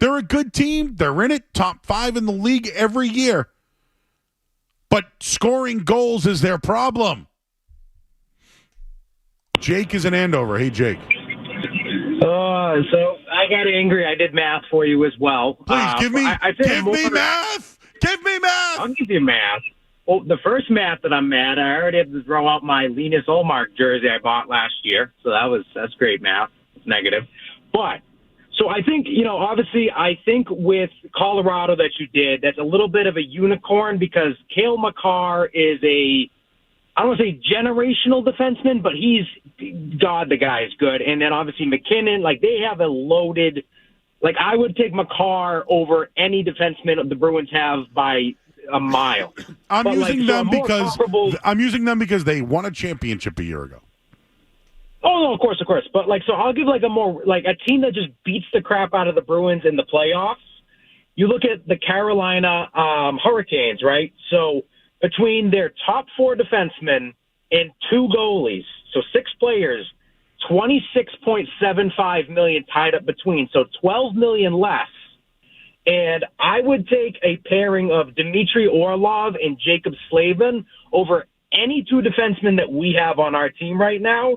They're a good team. They're in it, top 5 in the league every year. But scoring goals is their problem. Jake is in Andover. Hey, Jake. So I got angry. I did math for you as well. Please give me math. Give me math. I'll give you math. Well, the first math that I'm mad, I already had to throw out my Linus Ullmark jersey I bought last year. So that's great math. It's negative. But so I think, obviously I think with Colorado that you did, that's a little bit of a unicorn because Cale Makar is I don't want to say generational defenseman, but the guy is good. And then obviously McKinnon, they have a loaded, I would take Makar over any defenseman the Bruins have by a mile. I'm using them because they won a championship a year ago. Oh, no, of course. But, so I'll give, a more, a team that just beats the crap out of the Bruins in the playoffs. You look at the Carolina Hurricanes, right? So between their top 4 defensemen and 2 goalies, so 6 players, $26.75 million tied up between, so $12 million less. And I would take a pairing of Dmitry Orlov and Jacob Slavin over any 2 defensemen that we have on our team right now.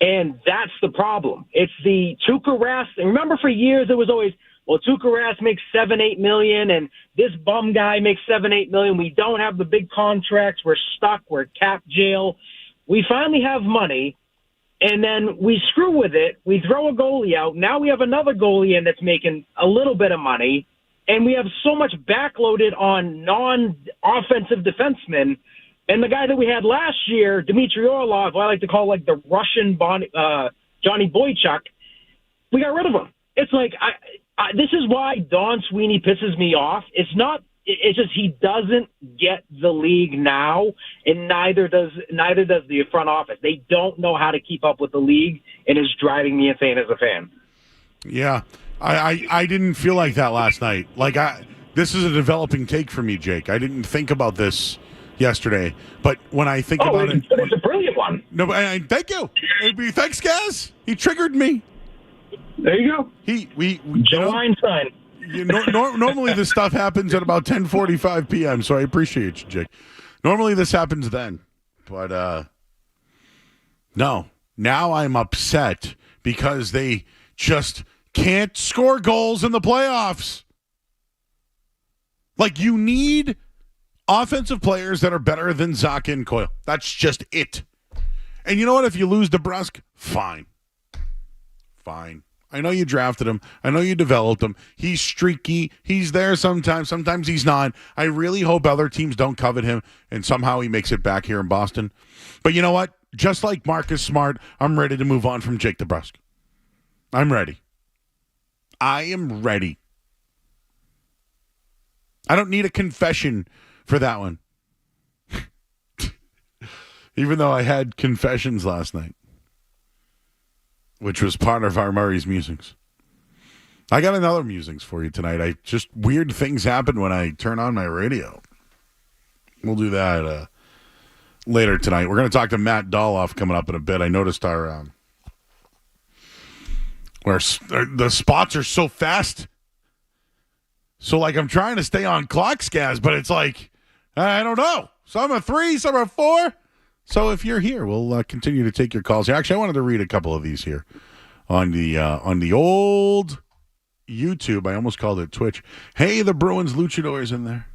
And that's the problem. It's the Tuukka Rask. And remember, for years it was always, Tuukka Rask makes $7-8 million, and this bum guy makes $7-8 million. We don't have the big contracts. We're stuck. We're cap jail. We finally have money, and then we screw with it. We throw a goalie out. Now we have another goalie in that's making a little bit of money, and we have so much backloaded on non-offensive defensemen. And the guy that we had last year, Dmitry Orlov, who I like to call the Russian Johnny Boychuk, we got rid of him. It's this is why Don Sweeney pisses me off. It's just he doesn't get the league now, and neither does the front office. They don't know how to keep up with the league, and it's driving me insane as a fan. Yeah, I didn't feel like that last night. This is a developing take for me, Jake. I didn't think about this yesterday, but when I think about it, it's a brilliant one. No, but thank you. Thanks, guys. He triggered me. There you go. Joe Einstein. Normally this stuff happens at about 10:45 p.m., so I appreciate you, Jake. Normally this happens then, but no. Now I'm upset because they just can't score goals in the playoffs. You need offensive players that are better than Zacha and Coyle. That's just it. And you know what? If you lose DeBrusk, fine. I know you drafted him. I know you developed him. He's streaky. He's there sometimes. Sometimes he's not. I really hope other teams don't covet him and somehow he makes it back here in Boston. But you know what? Just like Marcus Smart, I'm ready to move on from Jake DeBrusk. I'm ready. I am ready. I don't need a confession for that one. Even though I had confessions last night, which was part of our Murray's musings. I got another musings for you tonight. Weird things happen when I turn on my radio. We'll do that later tonight. We're going to talk to Matt Dolloff coming up in a bit. I noticed our the spots are so fast. So I'm trying to stay on clock, Scaz, but it's I don't know. Some are 3, some are 4. So if you're here, we'll continue to take your calls. Actually, I wanted to read a couple of these here on the old YouTube. I almost called it Twitch. Hey, the Bruins luchadors in there.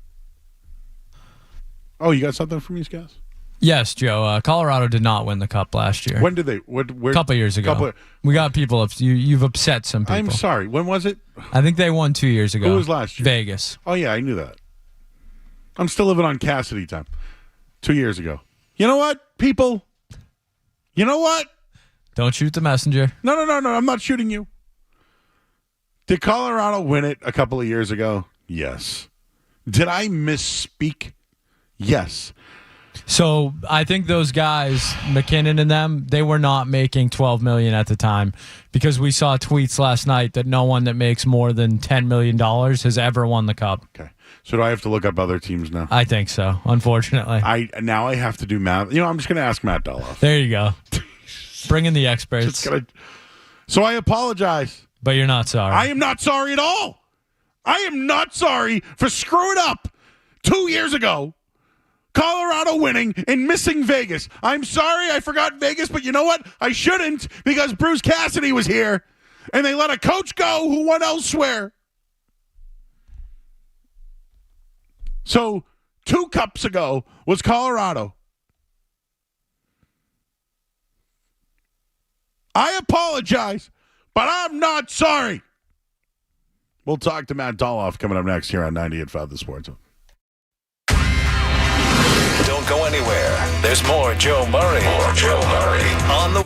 Oh, you got something from these guys? Yes, Joe. Colorado did not win the cup last year. When did they? A couple years ago. We got people. You've upset some people. I'm sorry. When was it? I think they won 2 years ago. Who was last year? Vegas. Oh, yeah, I knew that. I'm still living on Cassidy time. 2 years ago. You know what, people? You know what? Don't shoot the messenger. No. I'm not shooting you. Did Colorado win it a couple of years ago? Yes. Did I misspeak? Yes. So I think those guys, McKinnon and them, they were not making $12 million at the time because we saw tweets last night that no one that makes more than $10 million has ever won the cup. Okay. So do I have to look up other teams now? I think so, unfortunately. I have to do math. I'm just going to ask Matt Dolloff. There you go. Bring in the experts. So I apologize. But you're not sorry. I am not sorry at all. I am not sorry for screwing up 2 years ago. Colorado winning and missing Vegas. I'm sorry I forgot Vegas, but you know what? I shouldn't because Bruce Cassidy was here and they let a coach go who won elsewhere. So 2 cups ago was Colorado. I apologize, but I'm not sorry. We'll talk to Matt Dolloff coming up next here on 98.5 The Sports Zone. Don't go anywhere. There's more Joe Murray. On the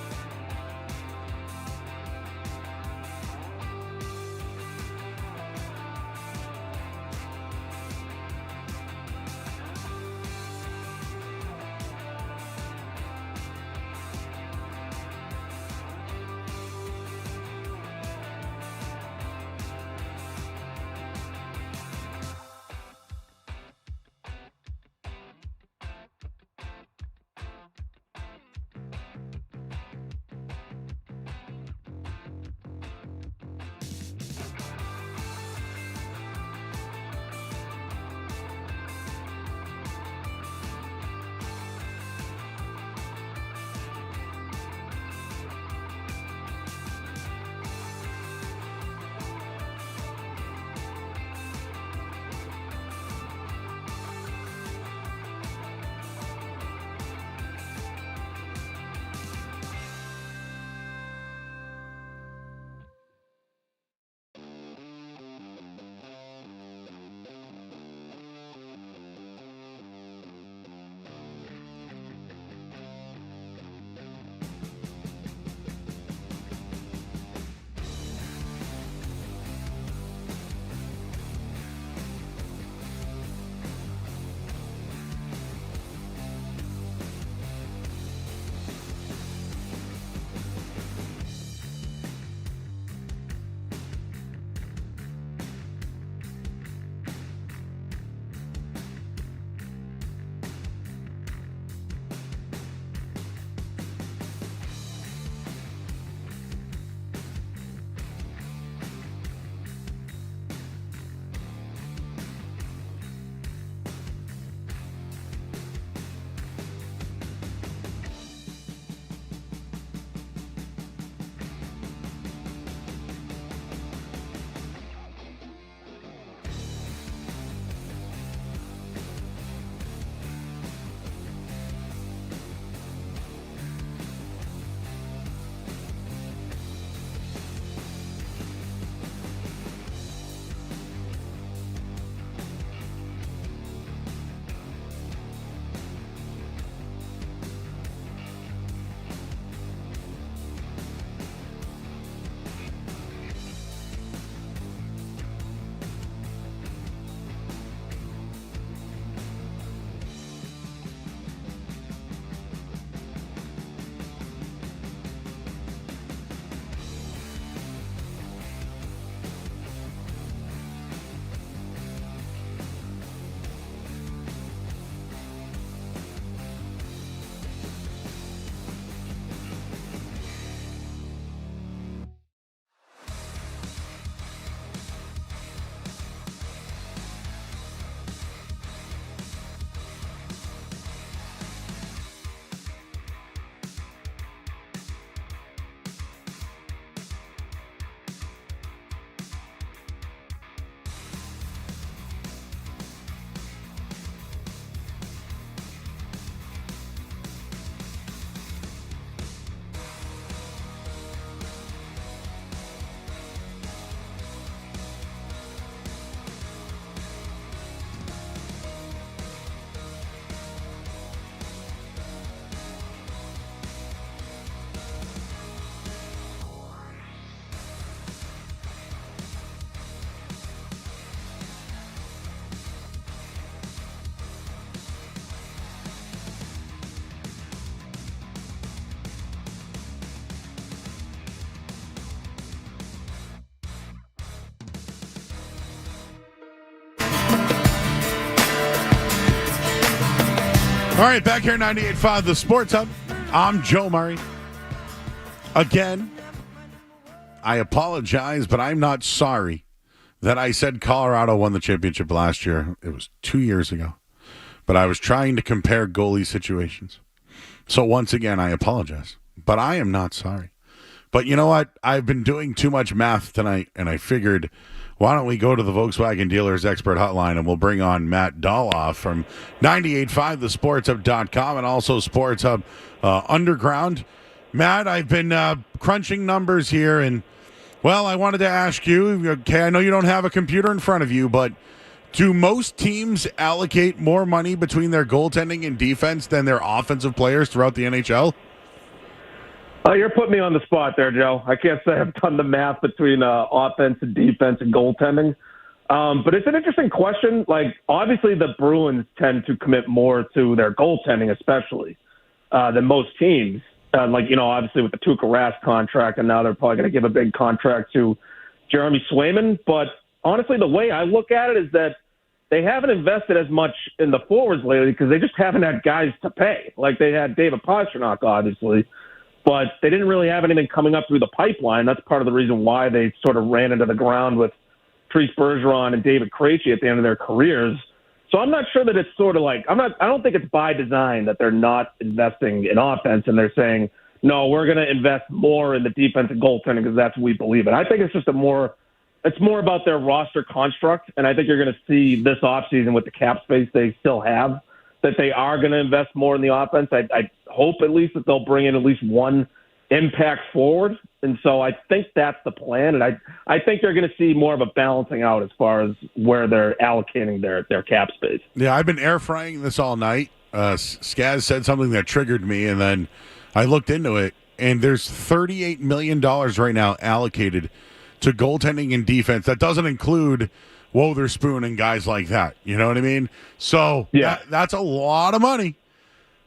All right, back here 98.5 The Sports Hub. I'm Joe Murray. Again, I apologize, but I'm not sorry that I said Colorado won the championship last year. It was 2 years ago. But I was trying to compare goalie situations. So once again, I apologize. But I am not sorry. But you know what? I've been doing too much math tonight, and I figured, why don't we go to the Volkswagen Dealers Expert Hotline, and we'll bring on Matt Dolloff from 98.5, thesportshub.com, and also Sports Hub Underground. Matt, I've been crunching numbers here, and, well, I wanted to ask you, okay, I know you don't have a computer in front of you, but do most teams allocate more money between their goaltending and defense than their offensive players throughout the NHL? You're putting me on the spot there, Joe. I can't say I've done the math between offense and defense and goaltending. But it's an interesting question. Like, obviously, the Bruins tend to commit more to their goaltending, especially, than most teams. Obviously with the Tuukka Rask contract, and now they're probably going to give a big contract to Jeremy Swayman. But honestly, the way I look at it is that they haven't invested as much in the forwards lately because they just haven't had guys to pay. Like, they had David Pastrnak, obviously, but they didn't really have anything coming up through the pipeline. That's part of the reason why they sort of ran into the ground with Therese Bergeron and David Krejci at the end of their careers. So I'm not sure that it's sort of like, I don't think it's by design that they're not investing in offense and they're saying, no, we're going to invest more in the defense and goaltending because that's what we believe in. I think it's just it's more about their roster construct. And I think you're going to see this offseason with the cap space they still have, that they are going to invest more in the offense. I hope at least that they'll bring in at least one impact forward. And so I think that's the plan. And I think they're going to see more of a balancing out as far as where they're allocating their cap space. Yeah, I've been air frying this all night. Skaz said something that triggered me, and then I looked into it, and there's $38 million right now allocated to goaltending and defense. That doesn't include Wotherspoon and guys like that. You know what I mean? So yeah, that's a lot of money.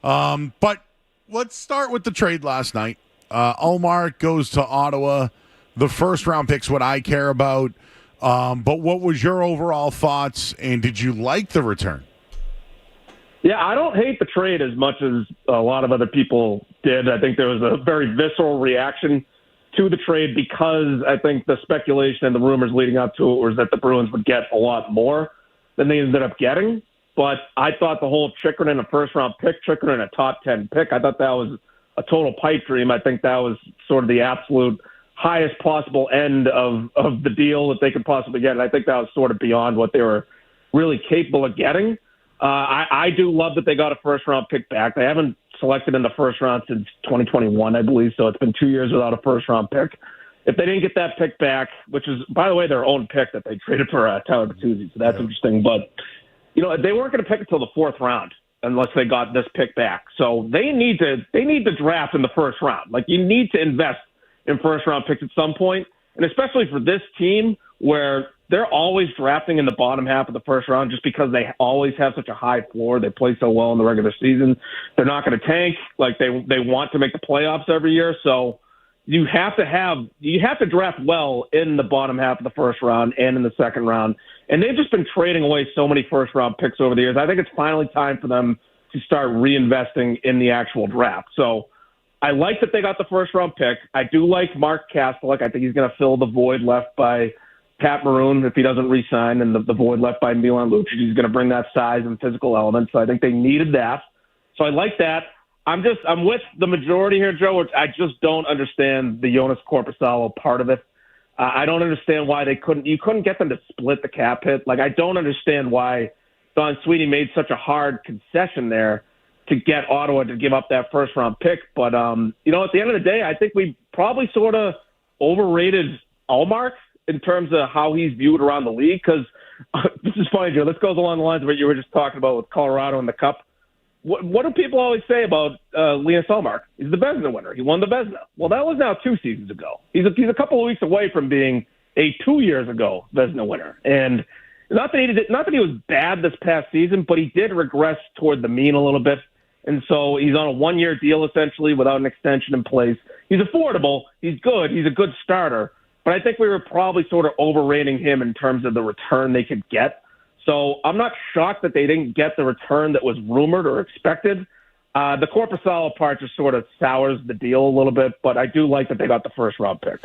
But let's start with the trade last night. Ullmark goes to Ottawa. The first-round pick's what I care about. But what was your overall thoughts, and did you like the return? Yeah, I don't hate the trade as much as a lot of other people did. I think there was a very visceral reaction to the trade because I think the speculation and the rumors leading up to it was that the Bruins would get a lot more than they ended up getting. But I thought the whole Chychrun a first-round pick, Chychrun a top 10 pick, I thought that was a total pipe dream. I think that was sort of the absolute highest possible end of the deal that they could possibly get. And I think that was sort of beyond what they were really capable of getting. I do love that they got a first-round pick back. They haven't selected in the first round since 2021, I believe, so it's been 2 years without a first-round pick. If they didn't get that pick back, which is, by the way, their own pick that they traded for Tyler Bertuzzi, so that's interesting. But, they weren't going to pick until the fourth round unless they got this pick back. So they need to draft in the first round. Like, you need to invest in first-round picks at some point, and especially for this team where they're always drafting in the bottom half of the first round just because they always have such a high floor. They play so well in the regular season. They're not going to tank. Like, they want to make the playoffs every year. So you have to draft well in the bottom half of the first round and in the second round. And they've just been trading away so many first-round picks over the years. I think it's finally time for them to start reinvesting in the actual draft. So I like that they got the first-round pick. I do like Mark Kastelik. I think he's going to fill the void left by Pat Maroon if he doesn't re-sign, and the void left by Milan Lucic. He's going to bring that size and physical element. So I think they needed that. So I like that. I'm with the majority here, Joe. I just don't understand the Jonas Korpisalo part of it. I don't understand why you couldn't get them to split the cap hit. Like, I don't understand why Don Sweeney made such a hard concession there to get Ottawa to give up that first round pick. But, at the end of the day, I think we probably sort of overrated Ullmark in terms of how he's viewed around the league. Because this is funny, Joe. This goes along the lines of what you were just talking about with Colorado and the Cup. What do people always say about Linus Ullmark? He's the Vezina winner. He won the Vezina. Well, that was now 2 seasons ago. He's a couple of weeks away from being a 2 years ago Vezina winner. And not that he was bad this past season, but he did regress toward the mean a little bit. And so he's on a 1-year deal essentially without an extension in place. He's affordable. He's good. He's a good starter. But I think we were probably sort of overrating him in terms of the return they could get. So I'm not shocked that they didn't get the return that was rumored or expected. The Korpisalo part just sort of sours the deal a little bit, but I do like that they got the first-round pick.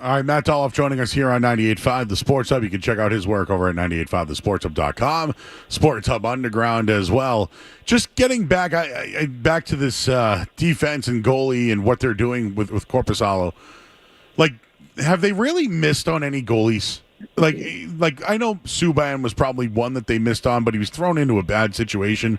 All right, Matt Dolloff joining us here on 98.5 The Sports Hub. You can check out his work over at 98.5thesportshub.com, Sports Hub Underground as well. Just getting back back to this defense and goalie and what they're doing with Korpisalo. Like, have they really missed on any goalies? Like I know Subban was probably one that they missed on, but he was thrown into a bad situation.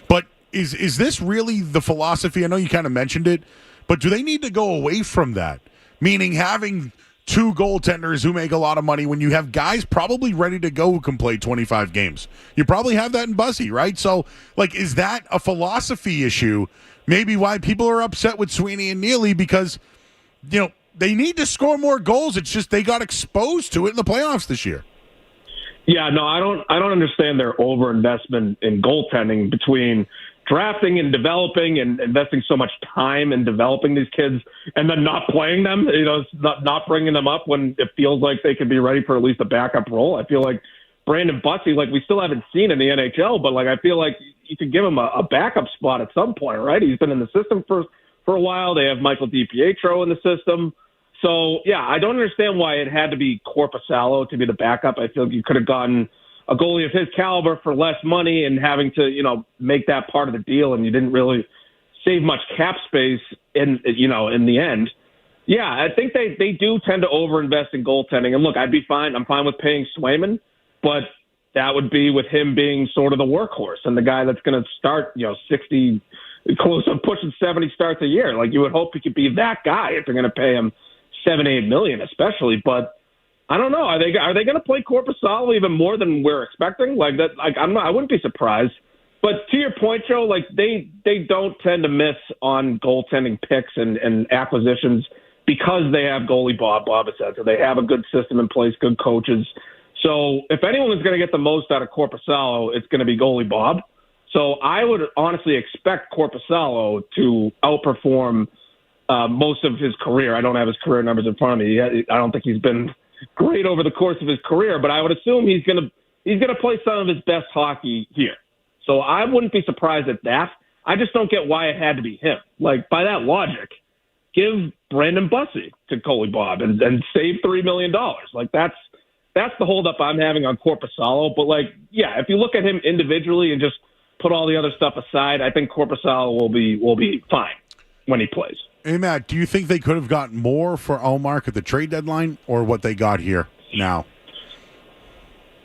But is this really the philosophy? I know you kind of mentioned it, but do they need to go away from that? Meaning having two goaltenders who make a lot of money when you have guys probably ready to go who can play 25 games. You probably have that in Bussy, right? So, like, is that a philosophy issue? Maybe why people are upset with Sweeney and Neely because, you know, they need to score more goals. It's just they got exposed to it in the playoffs this year. Yeah, no, I don't understand their overinvestment in goaltending between drafting and developing and investing so much time in developing these kids and then not playing them, you know, not bringing them up when it feels like they could be ready for at least a backup role. I feel like Brandon Bussy, like we still haven't seen in the NHL, but like I feel like you could give him a backup spot at some point, right? He's been in the system for a while. They have Michael DiPietro in the system. So, yeah, I don't understand why it had to be Korpisalo to be the backup. I feel like you could have gotten a goalie of his caliber for less money and having to, you know, make that part of the deal, and you didn't really save much cap space in the end. Yeah, I think they do tend to overinvest in goaltending. And look, I'd be fine. I'm fine with paying Swayman, but that would be with him being sort of the workhorse and the guy that's going to start, 60, close to pushing 70 starts a year. Like you would hope he could be that guy if they're going to pay him $7-8 million, especially. But I don't know. Are they going to play Korpisalo even more than we're expecting? Like that. Like I wouldn't be surprised. But to your point, Joe, like they don't tend to miss on goaltending picks and acquisitions because they have goalie Bob Bobicetta. They have a good system in place, good coaches. So if anyone is going to get the most out of Korpisalo, it's going to be goalie Bob. So I would honestly expect Korpisalo to outperform most of his career. I don't have his career numbers in front of me. I don't think he's been great over the course of his career, but I would assume he's going to play some of his best hockey here. So I wouldn't be surprised at that. I just don't get why it had to be him. Like by that logic, give Brandon Bussy to goalie Bob and save $3 million. Like that's the holdup I'm having on Korpisalo. But like, yeah, if you look at him individually and just put all the other stuff aside, I think Korpisalo will be fine when he plays. Hey, Matt, do you think they could have gotten more for Ullmark at the trade deadline or what they got here now?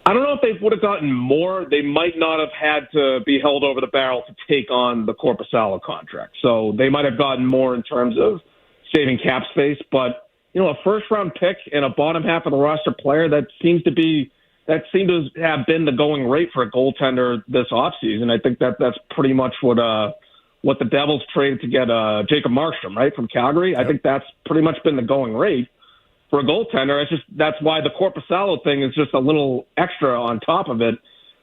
I don't know if they would have gotten more. They might not have had to be held over the barrel to take on the Korpisalo contract. So they might have gotten more in terms of saving cap space. But, a first-round pick and a bottom half of the roster player, that seemed to have been the going rate for a goaltender this offseason. I think that's pretty much what the Devils traded to get Jacob Markstrom, right, from Calgary. Yep. I think that's pretty much been the going rate for a goaltender. That's why the Korpisalo thing is just a little extra on top of it,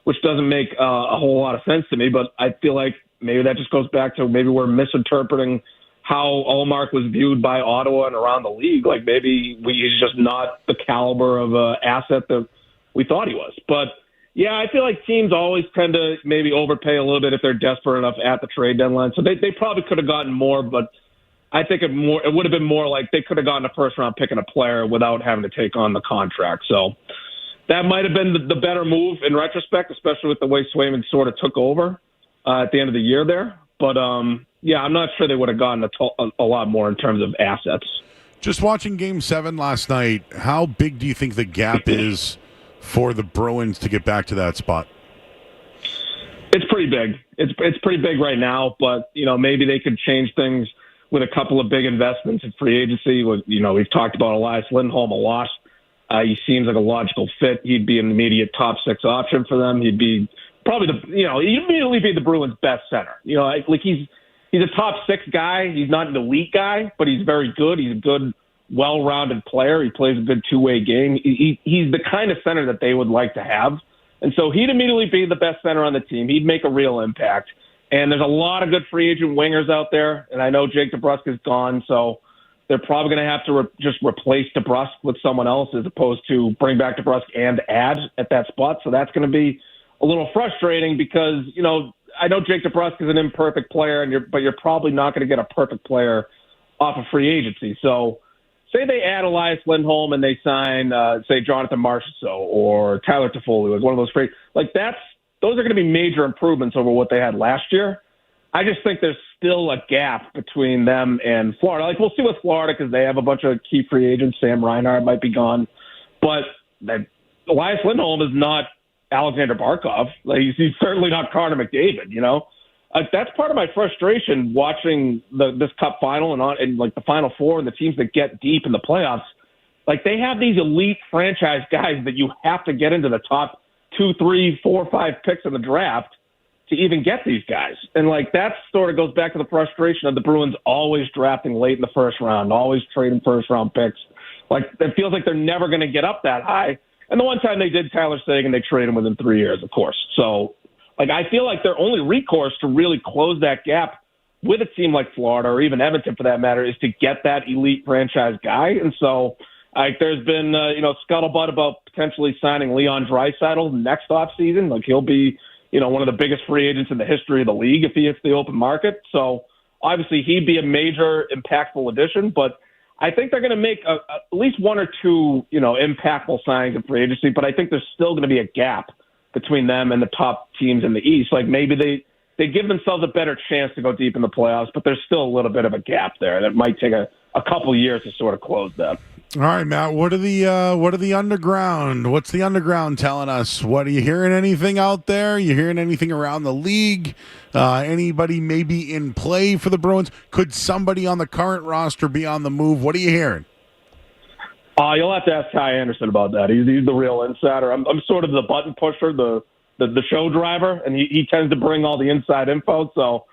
which doesn't make a whole lot of sense to me. But I feel like maybe that just goes back to maybe we're misinterpreting how Ullmark was viewed by Ottawa and around the league. Like maybe he's just not the caliber of asset that we thought he was. But yeah, I feel like teams always tend to maybe overpay a little bit if they're desperate enough at the trade deadline. So they probably could have gotten more, but I think it would have been more like they could have gotten a first-round pick and a player without having to take on the contract. So that might have been the better move in retrospect, especially with the way Swayman sort of took over at the end of the year there. But, yeah, I'm not sure they would have gotten a lot more in terms of assets. Just watching Game 7 last night, how big do you think the gap is for the Bruins to get back to that spot? It's pretty big. It's pretty big right now, but, maybe they could change things with a couple of big investments in free agency. We've talked about Elias Lindholm a lot. He seems like a logical fit. He'd be an immediate top 6 option for them. He'd be probably he'd immediately be the Bruins' best center. Like he's a top 6 guy. He's not an elite guy, but he's very good. He's a good, well-rounded player. He plays a good two-way game. He's the kind of center that they would like to have. And so he'd immediately be the best center on the team. He'd make a real impact. And there's a lot of good free agent wingers out there. And I know Jake DeBrusk is gone, so they're probably going to have to just replace DeBrusque with someone else as opposed to bring back DeBrusque and add at that spot. So that's going to be a little frustrating because, I know Jake DeBrusque is an imperfect player, but you're probably not going to get a perfect player off of free agency. So say they add Elias Lindholm and they sign, say, Jonathan Marchessault or Tyler Toffoli as one of those free. Those are going to be major improvements over what they had last year. I just think there's still a gap between them and Florida. We'll see with Florida because they have a bunch of key free agents. Sam Reinhart might be gone. But Elias Lindholm is not Alexander Barkov. He's certainly not Connor McDavid, That's part of my frustration watching this Cup final and the Final Four and the teams that get deep in the playoffs. They have these elite franchise guys that you have to get into the top 2, 3, 4, 5 picks in the draft to even get these guys. And that sort of goes back to the frustration of the Bruins always drafting late in the first round, always trading first round picks. It feels like they're never going to get up that high. And the one time they did Tyler Seguin, they traded him within 3 years, of course. So I feel like their only recourse to really close that gap with a team like Florida or even Edmonton for that matter is to get that elite franchise guy. And so there's been, scuttlebutt about potentially signing Leon Draisaitl next offseason. He'll be, one of the biggest free agents in the history of the league if he hits the open market. So obviously he'd be a major impactful addition, but I think they're going to make at least one or two, impactful signings in free agency. But I think there's still going to be a gap between them and the top teams in the East. Maybe they give themselves a better chance to go deep in the playoffs, but there's still a little bit of a gap there that might take a couple years to sort of close that. All right, Matt. What are the underground? What's the underground telling us? What are you hearing? Anything out there? You hearing anything around the league? Anybody maybe in play for the Bruins? Could somebody on the current roster be on the move? What are you hearing? You'll have to ask Ty Anderson about that. He's the real insider. I'm sort of the button pusher, the show driver, and he tends to bring all the inside info. So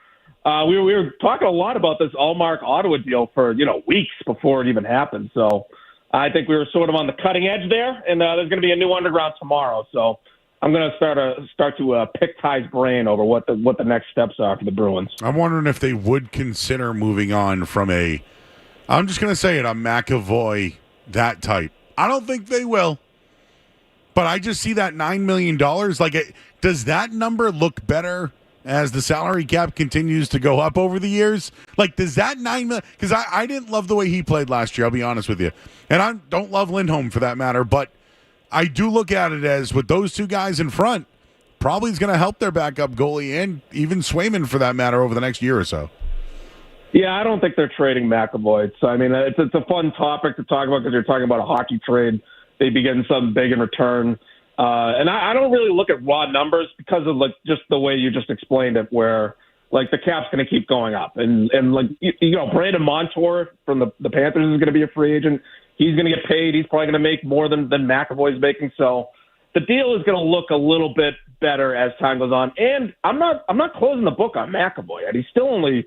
we were talking a lot about this Ullmark Ottawa deal for weeks before it even happened. So I think we were sort of on the cutting edge there, and there's going to be a new underground tomorrow. So I'm going to start to pick Ty's brain over what the next steps are for the Bruins. I'm wondering if they would consider moving on from I'm just going to say it, a McAvoy, that type. I don't think they will, but I just see that $9 million. Does that number look better as the salary cap continues to go up over the years? Does that $9 million? Because I didn't love the way he played last year, I'll be honest with you. And I don't love Lindholm for that matter, but I do look at it as with those two guys in front, probably is going to help their backup goalie and even Swayman for that matter over the next year or so. Yeah, I don't think they're trading McAvoy. So, it's a fun topic to talk about because you're talking about a hockey trade. They'd be getting something big in return. And I don't really look at raw numbers because of just the way you just explained it, where the cap's going to keep going up. And Brandon Montour from the Panthers is going to be a free agent. He's going to get paid. He's probably going to make more than McAvoy's making. So the deal is going to look a little bit better as time goes on. And I'm not closing the book on McAvoy yet. He's still only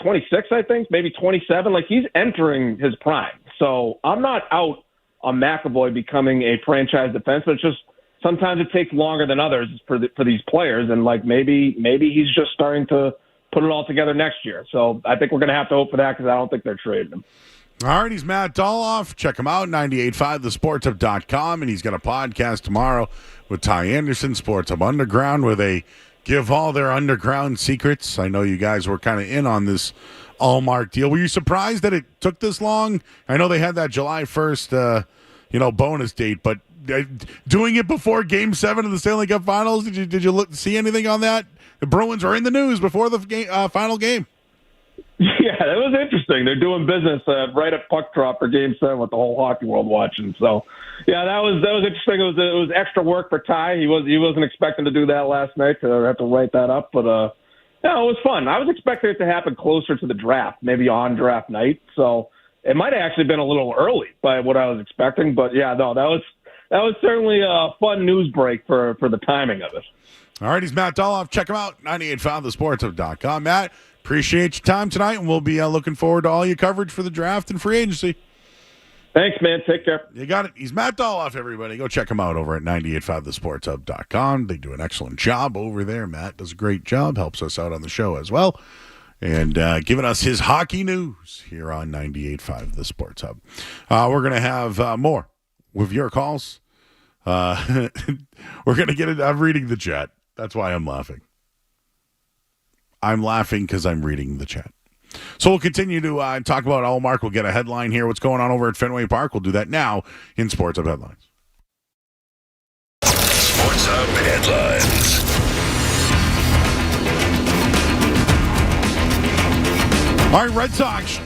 26, I think, maybe 27. He's entering his prime. So I'm not out on McAvoy becoming a franchise defenseman. It's just sometimes it takes longer than others for these players, and maybe he's just starting to put it all together next year. So I think we're going to have to hope for that because I don't think they're trading him. All right, he's Matt Dolloff. Check him out, 98.5thesportshub.com, and he's got a podcast tomorrow with Ty Anderson, Sports Hub Underground, where they give all their underground secrets. I know you guys were kind of in on this Ullmark deal. Were you surprised that it took this long? I know they had that July 1st, bonus date, but doing it before Game 7 of the Stanley Cup Finals, did you see anything on that? The Bruins were in the news before the final game. Yeah, that was interesting. They're doing business right at puck drop for Game 7 with the whole hockey world watching. So, yeah, that was interesting. It was extra work for Ty. He wasn't expecting to do that last night. To have to write that up, but it was fun. I was expecting it to happen closer to the draft, maybe on draft night. So it might have actually been a little early by what I was expecting. But yeah, no, that was certainly a fun news break for the timing of it. All right, he's Matt Dolloff. Check him out, 98.5thesportshub.com. Matt, appreciate your time tonight, and we'll be looking forward to all your coverage for the draft and free agency. Thanks, man. Take care. You got it. He's Matt Dolloff, everybody. Go check him out over at 98.5thesportshub.com. They do an excellent job over there. Matt does a great job, helps us out on the show as well. and giving us his hockey news here on 98.5, the Sports Hub. We're going to have more with your calls. We're going to get it. I'm reading the chat. That's why I'm laughing. I'm laughing because I'm reading the chat. So we'll continue to talk about Ullmark. We'll get a headline here. What's going on over at Fenway Park? We'll do that now in Sports Hub Headlines. Sports Hub Headlines. All right, Red Sox.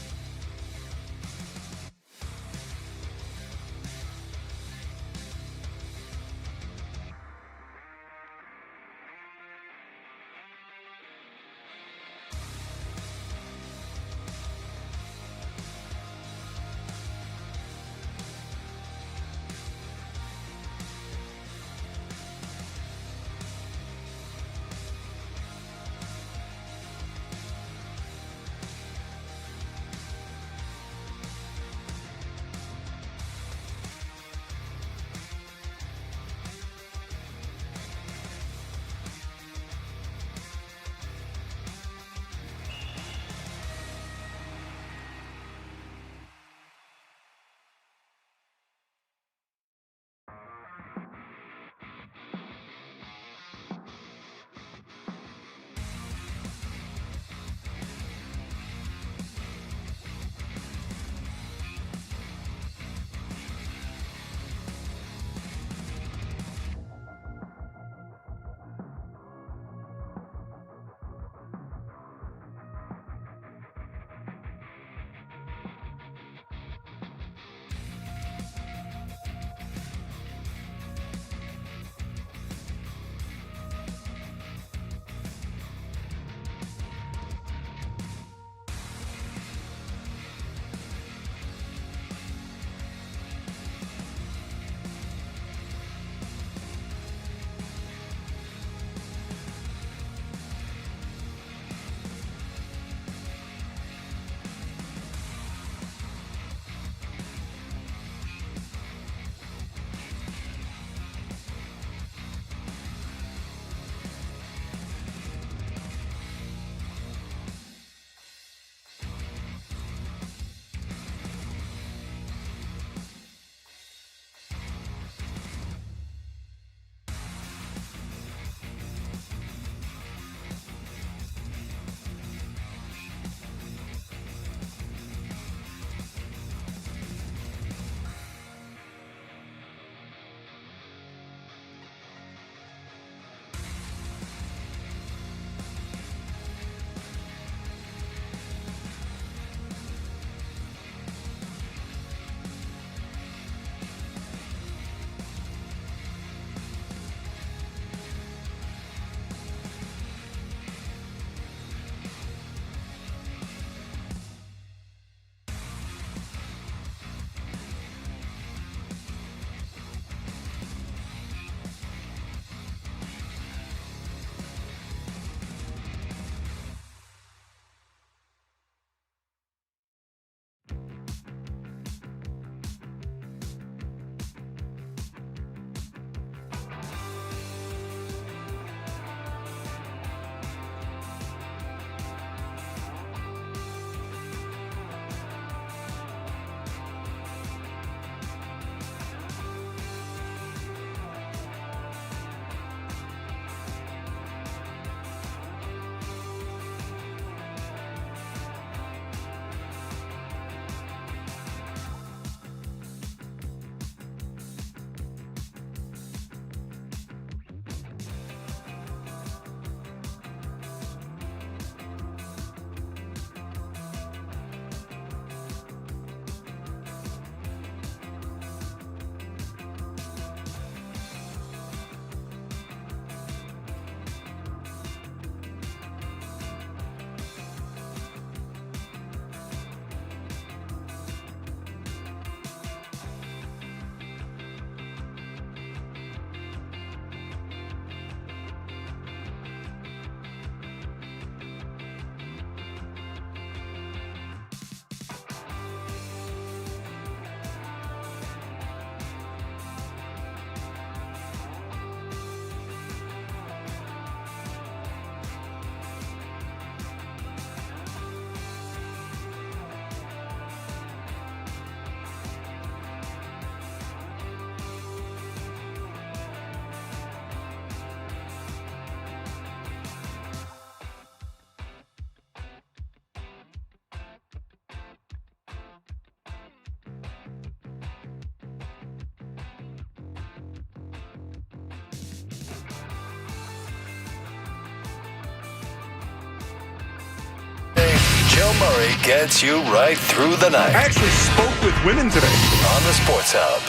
Bill Murray gets you right through the night. I actually spoke with women today on the Sports Hub.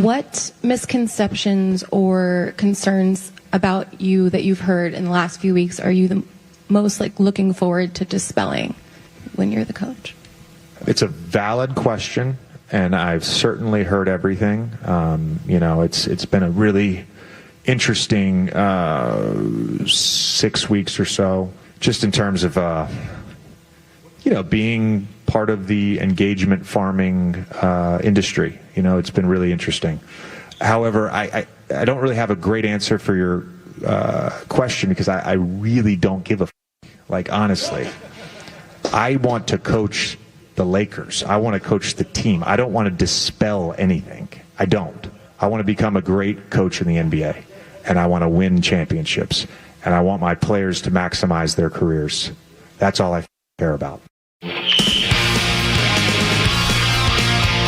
What misconceptions or concerns about you that you've heard in the last few weeks are you the most looking forward to dispelling when you're the coach? It's a valid question, and I've certainly heard everything. It's been a really interesting 6 weeks or so, just in terms of being part of the engagement farming industry. It's been really interesting. However, I don't really have a great answer for your question because I really don't give a honestly. I want to coach the Lakers. I want to coach the team. I don't want to dispel anything. I don't. I want to become a great coach in the NBA, and I want to win championships, and I want my players to maximize their careers. That's all I care about.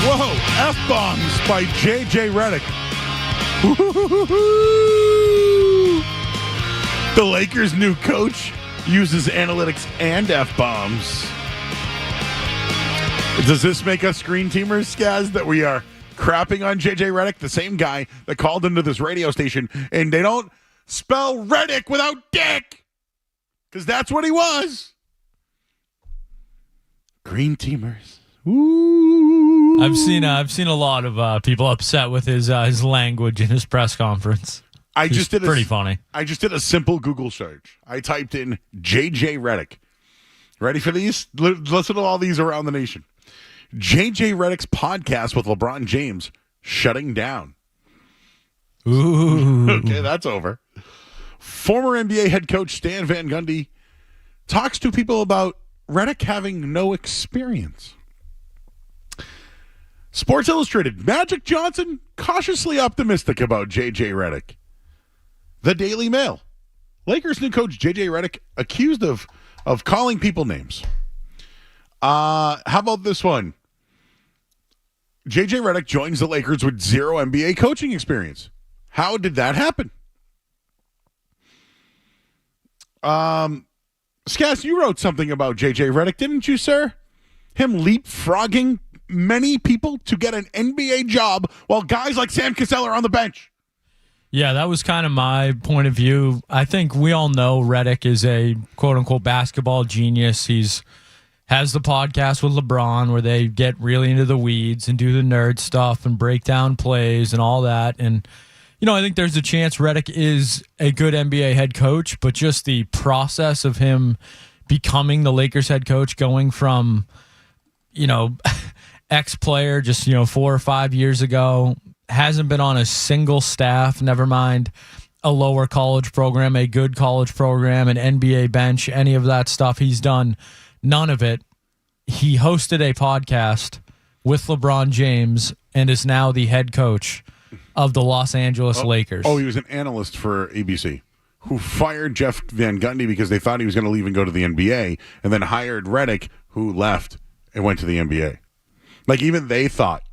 Whoa, F-bombs by J.J. Redick. The Lakers' new coach uses analytics and F-bombs. Does this make us Green Teamers, Skaz, that we are crapping on J.J. Redick, the same guy that called into this radio station, and they don't spell Redick without Dick? Because that's what he was. Green Teamers. Ooh. I've seen a lot of people upset with his language in his press conference. Pretty funny. I just did a simple Google search. I typed in J.J. Redick. Ready for these? Listen to all these around the nation. J.J. Redick's podcast with LeBron James shutting down. Ooh. Okay, that's over. Former NBA head coach Stan Van Gundy talks to people about Redick having no experience. Sports Illustrated, Magic Johnson cautiously optimistic about J.J. Redick. The Daily Mail, Lakers new coach J.J. Redick accused of calling people names. How about this one? J.J. Redick joins the Lakers with zero NBA coaching experience. How did that happen? Skaz, you wrote something about J.J. Redick, didn't you, sir? Him leapfrogging many people to get an NBA job while guys like Sam Cassell are on the bench. Yeah, that was kind of my point of view. I think we all know Redick is a quote-unquote basketball genius. Has the podcast with LeBron where they get really into the weeds and do the nerd stuff and break down plays and all that. And, I think there's a chance Redick is a good NBA head coach, but just the process of him becoming the Lakers head coach, going from, ex-player just, 4 or 5 years ago, hasn't been on a single staff, never mind a lower college program, a good college program, an NBA bench, any of that stuff. He's done none of it. He hosted a podcast with LeBron James and is now the head coach of the Los Angeles Lakers. Oh, he was an analyst for ABC who fired Jeff Van Gundy because they thought he was going to leave and go to the NBA, and then hired Redick, who left and went to the NBA. Even they thought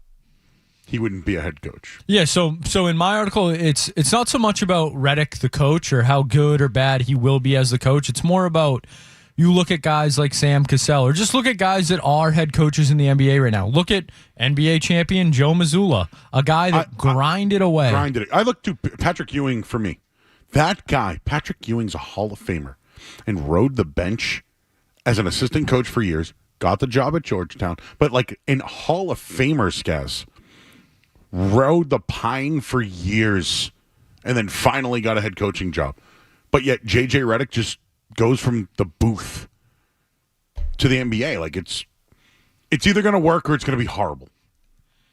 he wouldn't be a head coach. Yeah, so in my article, it's not so much about Redick, the coach, or how good or bad he will be as the coach. It's more about you look at guys like Sam Cassell, or just look at guys that are head coaches in the NBA right now. Look at NBA champion Joe Mazzulla, a guy that grinded away. I look to Patrick Ewing for me. That guy, Patrick Ewing's a Hall of Famer and rode the bench as an assistant coach for years, got the job at Georgetown, but in Hall of Famer, Skaz, rode the pine for years and then finally got a head coaching job. But yet J.J. Redick just goes from the booth to the NBA. It's either going to work or it's going to be horrible.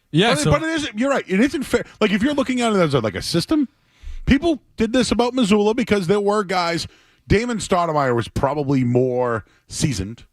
Yeah, but it isn't. You're right. It isn't fair. If you're looking at it as a system, people did this about Mazzulla because there were guys. Damon Stoudemire was probably more seasoned.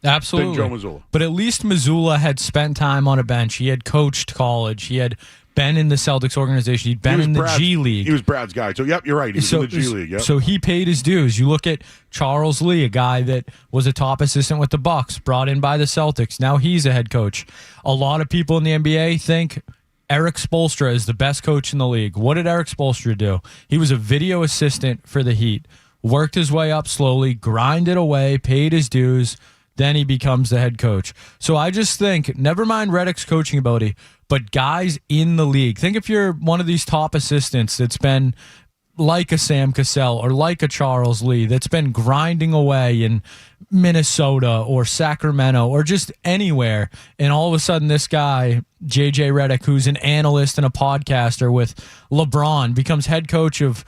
Absolutely. Than Joe Mazzulla. But at least Mazzulla had spent time on a bench. He had coached college. He had been in the Celtics organization. He'd been in the G League. He was Brad's guy. So, yep, you're right. He was in the G League. Yep. So he paid his dues. You look at Charles Lee, a guy that was a top assistant with the Bucks, brought in by the Celtics. Now he's a head coach. A lot of people in the NBA think Eric Spoelstra is the best coach in the league. What did Eric Spoelstra do? He was a video assistant for the Heat, worked his way up slowly, grinded away, paid his dues. then he becomes the head coach. So I just think, never mind Redick's coaching ability, but guys in the league. Think if you're one of these top assistants that's been like a Sam Cassell or like a Charles Lee that's been grinding away in Minnesota or Sacramento or just anywhere, and all of a sudden this guy, JJ Redick, who's an analyst and a podcaster with LeBron, becomes head coach of,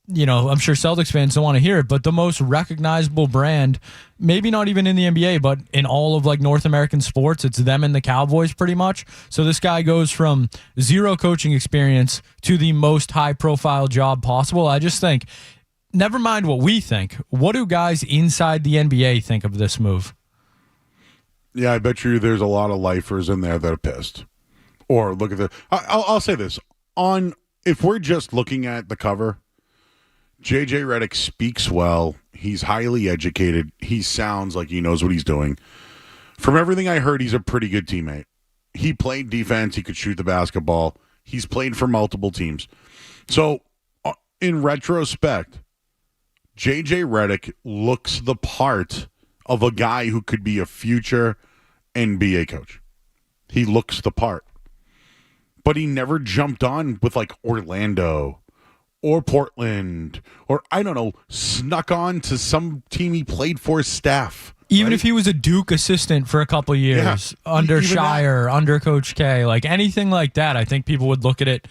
I'm sure Celtics fans don't want to hear it, but the most recognizable brand, maybe not even in the NBA, but in all of like North American sports, it's them and the Cowboys pretty much. So this guy goes from zero coaching experience to the most high profile job possible. I just think, never mind what we think, what do guys inside the NBA think of this move? Yeah, I bet you there's a lot of lifers in there that are pissed. Or look at the, I'll say this, if we're just looking at the cover, JJ Redick speaks well. He's highly educated. He sounds like he knows what he's doing. From everything I heard, he's a pretty good teammate. He played defense. He could shoot the basketball. He's played for multiple teams. So, in retrospect, JJ Redick looks the part of a guy who could be a future NBA coach. He looks the part. But he never jumped on with like Orlando or Portland, or I don't know, snuck on to some team he played for staff. Even if he was a Duke assistant for a couple years, under Shire, under Coach K, like anything like that, I think people would look at it,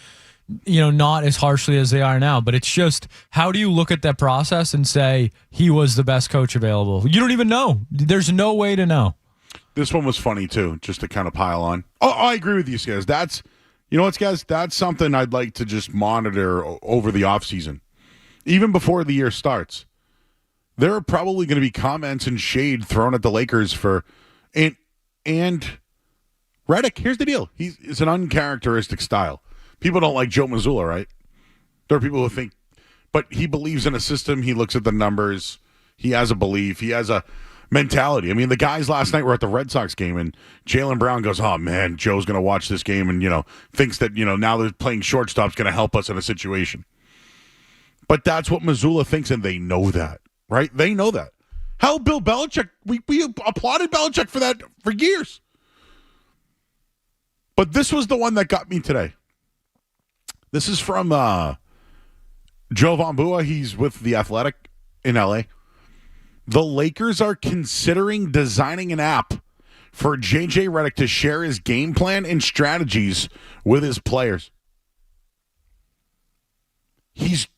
not as harshly as they are now. But it's just, how do you look at that process and say he was the best coach available? You don't even know. There's no way to know. This one was funny, too, just to kind of pile on. Oh, I agree with you guys. You know what, guys? That's something I'd like to just monitor over the offseason. Even before the year starts. There are probably going to be comments and shade thrown at the Lakers for... And Redick, here's the deal. It's an uncharacteristic style. People don't like Joe Mazzulla, right? There are people who think... But he believes in a system. He looks at the numbers. He has a belief. He has a mentality. I mean, the guys last night were at the Red Sox game, and Jaylen Brown goes, oh, man, Joe's going to watch this game and, thinks that, now they're playing shortstop's going to help us in a situation. But that's what Mazzulla thinks, and they know that, right? They know that. Hell, Bill Belichick, we applauded Belichick for that for years. But this was the one that got me today. This is from Joe Von Bua. He's with The Athletic in L.A., the Lakers are considering designing an app for JJ Redick to share his game plan and strategies with his players.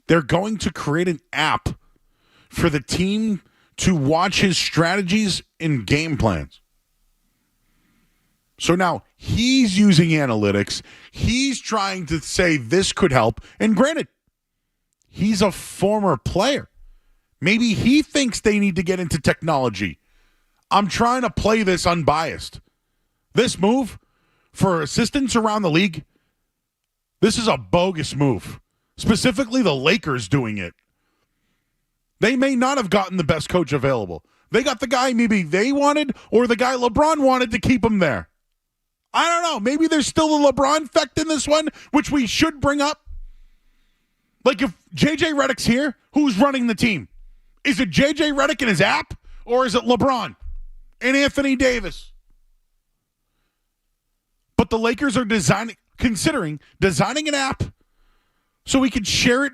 They're going to create an app for the team to watch his strategies and game plans. So now he's using analytics. He's trying to say this could help. And granted, he's a former player. Maybe he thinks they need to get into technology. I'm trying to play this unbiased. This move for assistants around the league, this is a bogus move. Specifically, the Lakers doing it. They may not have gotten the best coach available. They got the guy maybe they wanted or the guy LeBron wanted to keep him there. I don't know. Maybe there's still a LeBron effect in this one, which we should bring up. Like if JJ Redick's here, who's running the team? Is it JJ Redick and his app, or is it LeBron and Anthony Davis? But the Lakers are considering designing an app so we could share it.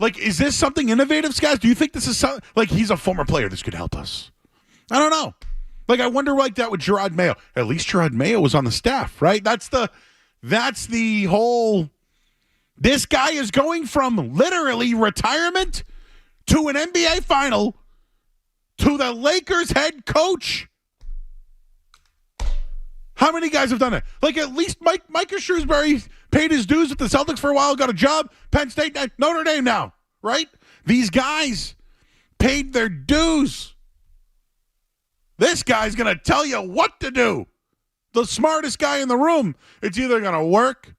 Like, is this something innovative, guys? Do you think this is something, like he's a former player, this could help us? I don't know. Like, I wonder like that with Gerard Mayo. At least Gerard Mayo was on the staff, right? That's the whole, this guy is going from literally retirement to an NBA final, to the Lakers head coach. How many guys have done it? Like at least Micah Shrewsbury paid his dues with the Celtics for a while, got a job, Penn State, Notre Dame now, right? These guys paid their dues. This guy's going to tell you what to do. The smartest guy in the room. It's either going to work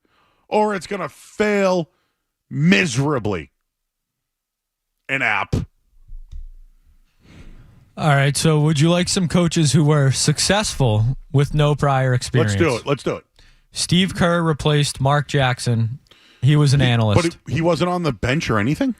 or it's going to fail miserably. An app. All right, so would you like some coaches who were successful with no prior experience? Let's do it. Steve Kerr replaced Mark Jackson. He was an analyst. But he wasn't on the bench or anything?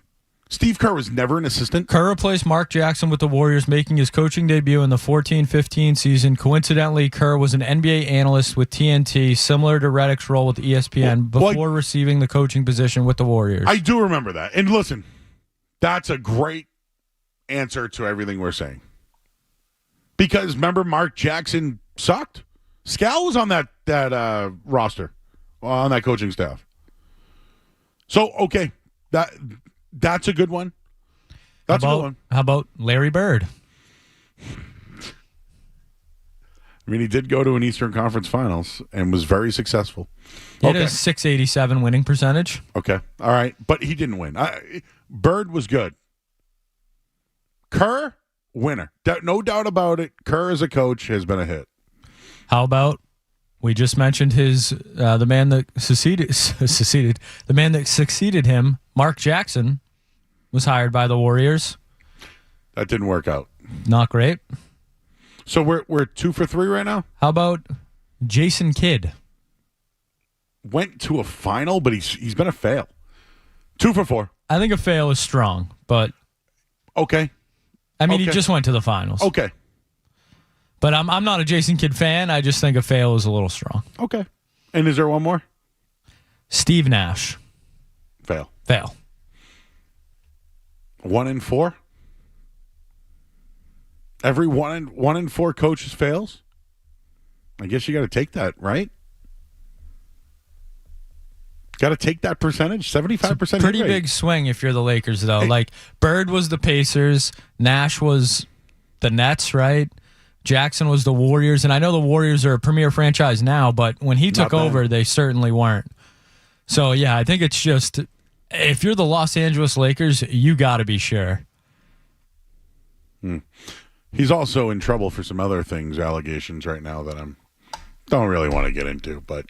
Steve Kerr was never an assistant. Kerr replaced Mark Jackson with the Warriors, making his coaching debut in the 14-15 season. Coincidentally, Kerr was an NBA analyst with TNT, similar to Redick's role with ESPN, before receiving the coaching position with the Warriors. I do remember that. And listen, that's a great answer to everything we're saying. Because remember, Mark Jackson sucked. Scal was on that roster, on that coaching staff. So, okay, that's a good one. That's a good one. How about Larry Bird? I mean, he did go to an Eastern Conference Finals and was very successful. He had a .687 winning percentage. Okay. All right. But he didn't win. Bird was good. Kerr, winner. No doubt about it. Kerr as a coach has been a hit. How about, we just mentioned the man that succeeded him, Mark Jackson, was hired by the Warriors. That didn't work out. Not great. So we're 2 for 3 right now? How about Jason Kidd? Went to a final, but he's been a fail. 2 for 4. I think a fail is strong, but okay. I mean, he just went to the finals. Okay. But I'm not a Jason Kidd fan. I just think a fail is a little strong. Okay. And is there one more? Steve Nash. Fail. 1 in 4? Every 1 in 4 coaches fails? I guess you got to take that, right? Got to take that percentage, 75%. Pretty big swing if you're the Lakers, though. Like, Bird was the Pacers, Nash was the Nets, right? Jackson was the Warriors, and I know the Warriors are a premier franchise now, but when he took over, they certainly weren't. So, yeah, I think it's just, if you're the Los Angeles Lakers, you got to be sure. He's also in trouble for some other things, allegations right now that I don't really want to get into, but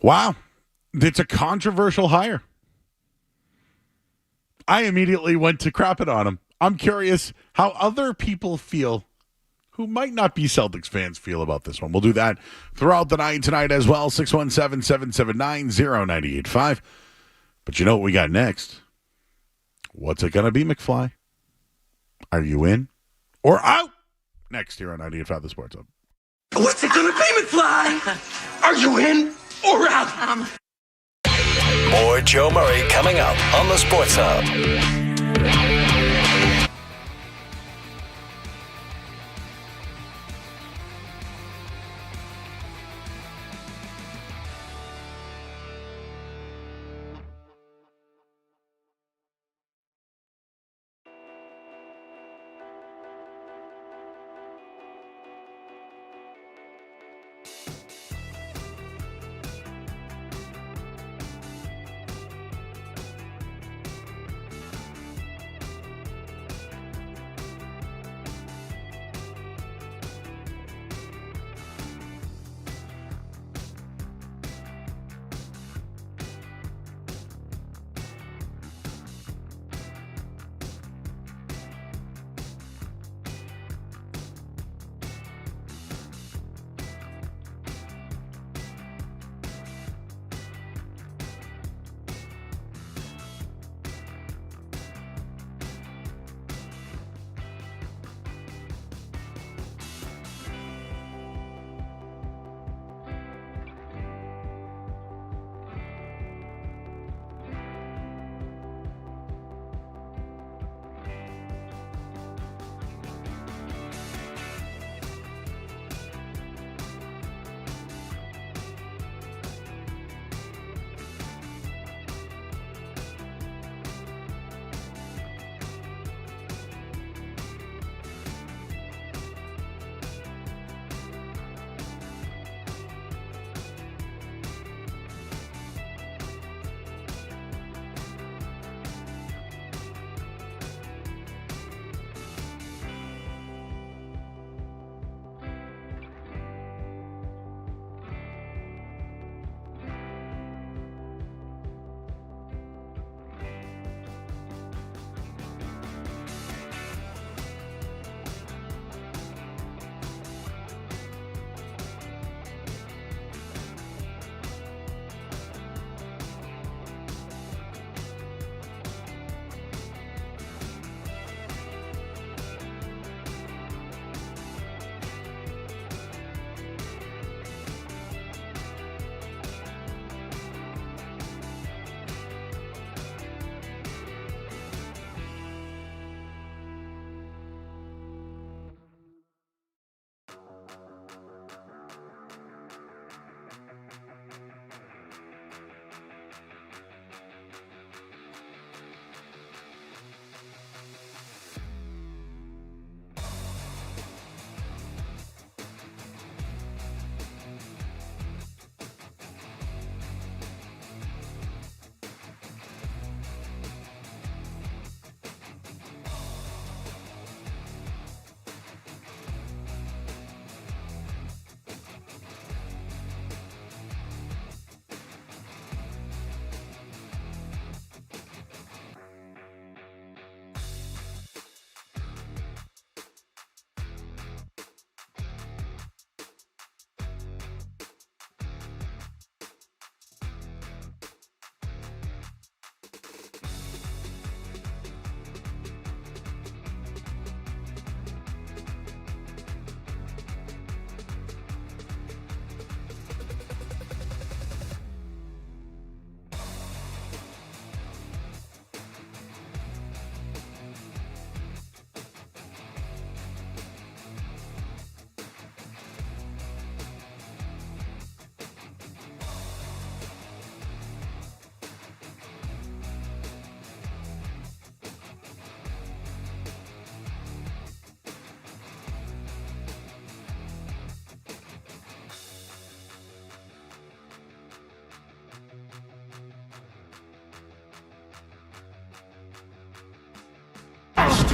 wow. It's a controversial hire. I immediately went to crap it on him. I'm curious how other people feel who might not be Celtics fans feel about this one. We'll do that throughout the night tonight as well. 617-779-0985. But you know what we got next? What's it going to be, McFly? Are you in or out? Next here on 98.5 The Sports Hub. What's it gonna be, McFly? Are you in or out? More Joe Murray coming up on the Sports Hub.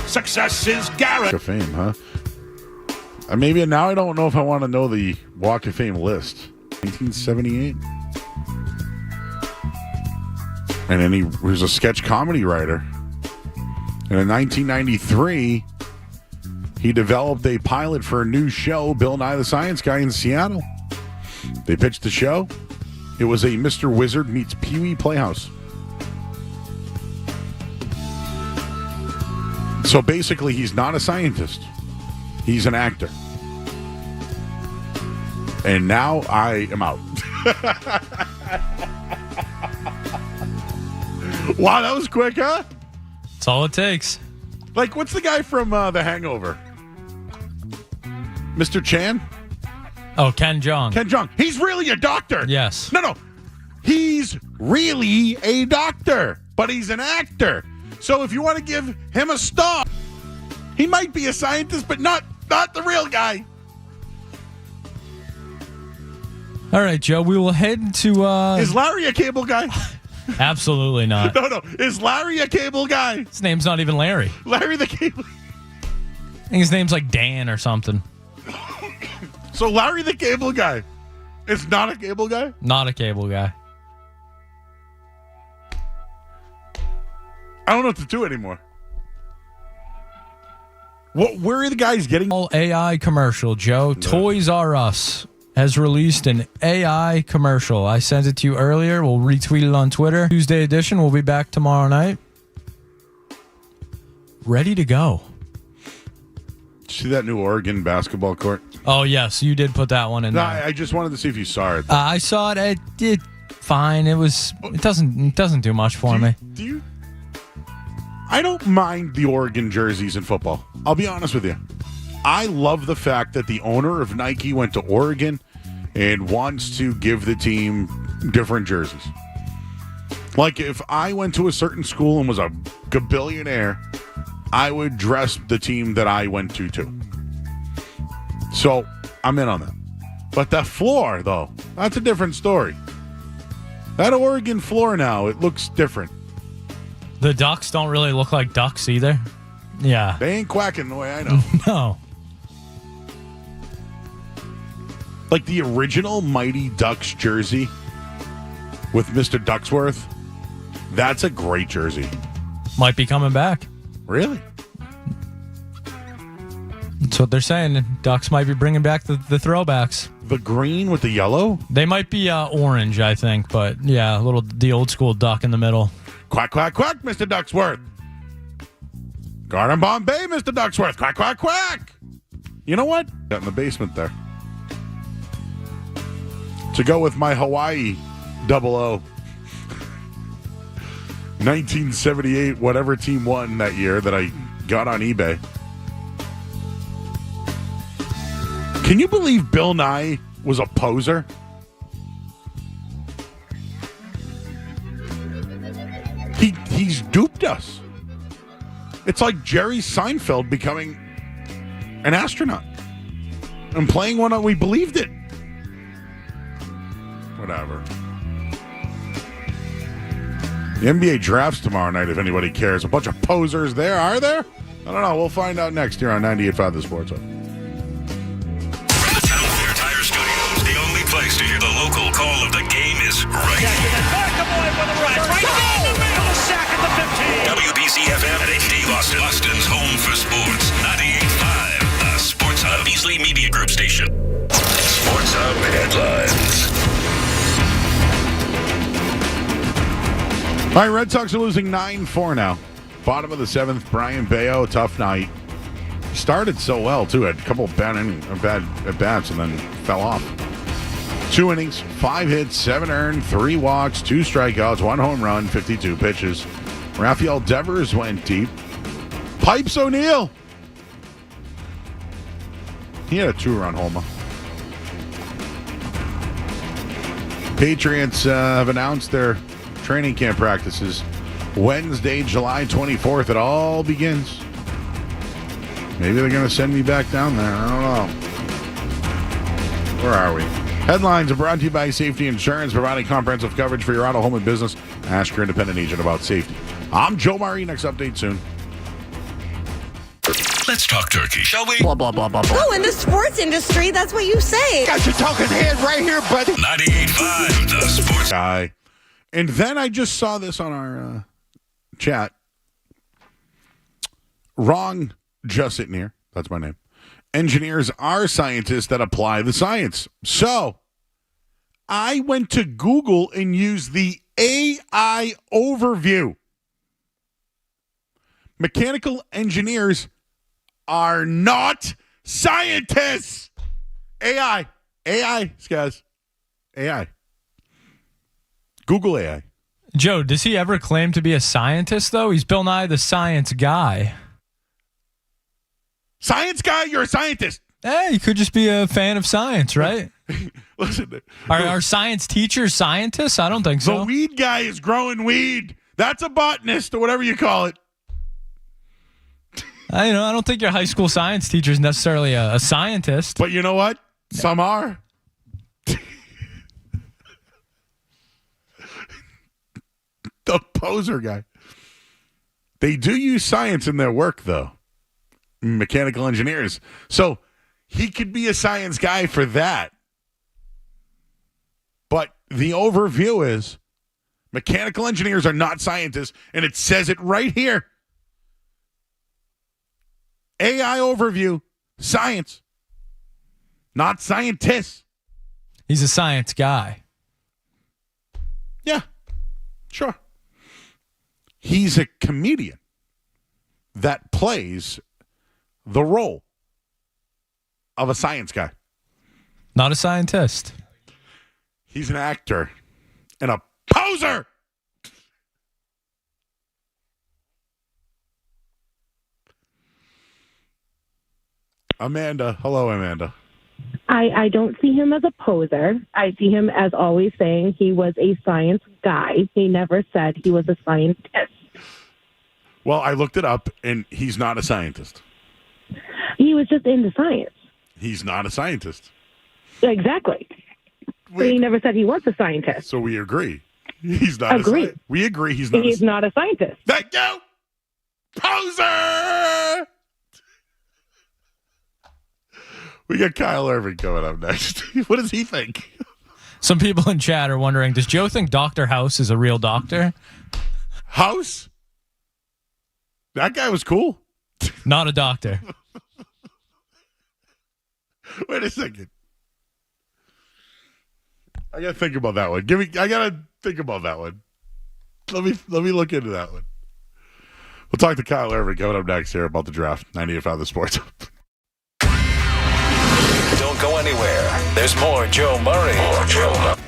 Success is Garrett. Walk of Fame, huh? Maybe now I don't know if I want to know the Walk of Fame list. 1978. And then he was a sketch comedy writer. And in 1993, he developed a pilot for a new show, Bill Nye the Science Guy, in Seattle. They pitched the show. It was a Mr. Wizard meets Pee-wee Playhouse. So basically, he's not a scientist. He's an actor. And now I am out. Wow, that was quick, huh? That's all it takes. Like, what's the guy from The Hangover? Mr. Chan? Oh, Ken Jeong. Ken Jeong. He's really a doctor. Yes. No. He's really a doctor, but he's an actor. So if you want to give him a star, he might be a scientist, but not the real guy. All right, Joe, we will head to... Is Larry a cable guy? Absolutely not. No. Is Larry a cable guy? His name's not even Larry. Larry the cable... I think his name's like Dan or something. So Larry the cable guy is not a cable guy? Not a cable guy. I don't know what to do anymore. Where are the guys getting... All AI commercial, Joe. No. Toys R Us has released an AI commercial. I sent it to you earlier. We'll retweet it on Twitter. Tuesday edition. We'll be back tomorrow night. Ready to go. See that new Oregon basketball court? Oh, yes. You did put that one in there. I just wanted to see if you saw it. I saw it. It did fine. It doesn't do much for me. Do you? I don't mind the Oregon jerseys in football. I'll be honest with you. I love the fact that the owner of Nike went to Oregon and wants to give the team different jerseys. Like, if I went to a certain school and was a gabillionaire, I would dress the team that I went to too. So, I'm in on that. But that floor, though, that's a different story. That Oregon floor now, it looks different. The Ducks don't really look like Ducks either. Yeah. They ain't quacking the way I know. No. Like the original Mighty Ducks jersey with Mr. Ducksworth, that's a great jersey. Might be coming back. Really? That's what they're saying. Ducks might be bringing back the throwbacks. The green with the yellow? They might be orange, I think. But, yeah, the old school duck in the middle. Quack, quack, quack, Mr. Ducksworth. Garden Bombay, Mr. Ducksworth. Quack, quack, quack. You know what? Got in the basement there. To go with my Hawaii 00. 1978, whatever team won that year that I got on eBay. Can you believe Bill Nye was a poser? He's duped us. It's like Jerry Seinfeld becoming an astronaut and playing one that we believed it. Whatever. The NBA draft's tomorrow night, if anybody cares. A bunch of posers there, are there? I don't know. We'll find out next year on 98.5 The Sports Hub. From the Town Fair Tire Studios, the only place to hear the local call of the game is right here. WBC-FM at 8D Boston. Boston's home for sports. 98.5 The Sports Hub. Beasley Media Group station. Sports Hub headlines. All right, Red Sox are losing 9-4 now. Bottom of the seventh, Brian Bayo, tough night. Started so well, too. Had a couple of bad at-bats and then fell off. 2 innings, 5 hits, 7 earned, 3 walks, 2 strikeouts, 1 home run, 52 pitches. Rafael Devers went deep. Pipes O'Neill. He had a 2-run homer. Patriots have announced their training camp practices. Wednesday, July 24th, it all begins. Maybe they're going to send me back down there. I don't know. Where are we? Headlines are brought to you by Safety Insurance, providing comprehensive coverage for your auto, home, and business. Ask your independent agent about safety. I'm Joe Murray. Next update soon. Let's talk turkey, shall we? Blah, blah, blah, blah, blah. Oh, in the sports industry, that's what you say. Got your talking head right here, buddy. 98.5, the sports guy. And then I just saw this on our chat. Wrong, just sitting here. That's my name. Engineers are scientists that apply the science. So I went to Google and used the AI overview. Mechanical engineers are not scientists. AI, guys. AI. Google AI. Joe, does he ever claim to be a scientist, though? He's Bill Nye the Science Guy. Science guy, you're a scientist. Hey, you could just be a fan of science, right? Listen. Are science teachers scientists? I don't think so. The weed guy is growing weed. That's a botanist or whatever you call it. I don't think your high school science teacher is necessarily a scientist. But you know what? Some are. The poser guy. They do use science in their work, though. Mechanical engineers. So he could be a science guy for that. But the overview is mechanical engineers are not scientists, and it says it right here. AI overview, science, not scientists. He's a science guy. Yeah, sure. He's a comedian that plays the role of a science guy. Not a scientist. He's an actor and a poser. Amanda. Hello, Amanda. I don't see him as a poser. I see him as always saying he was a science guy. He never said he was a scientist. Well, I looked it up, and he's not a scientist. He was just into science. He's not a scientist. Exactly. But he never said he was a scientist. So we agree. He's not Agree. a scientist. We agree he's not He's not a scientist. Thank you. Poser! We got Kyle Irving coming up next. What does he think? Some people in chat are wondering, does Joe think Dr. House is a real doctor? House? That guy was cool. Not a doctor. Wait a second. I gotta think about that one. I gotta think about that one. Let me look into that one. We'll talk to Kyle Irving coming up next here about the draft. 98.5 The Sports. Don't go anywhere. There's more Joe Murray. More Joe Murray.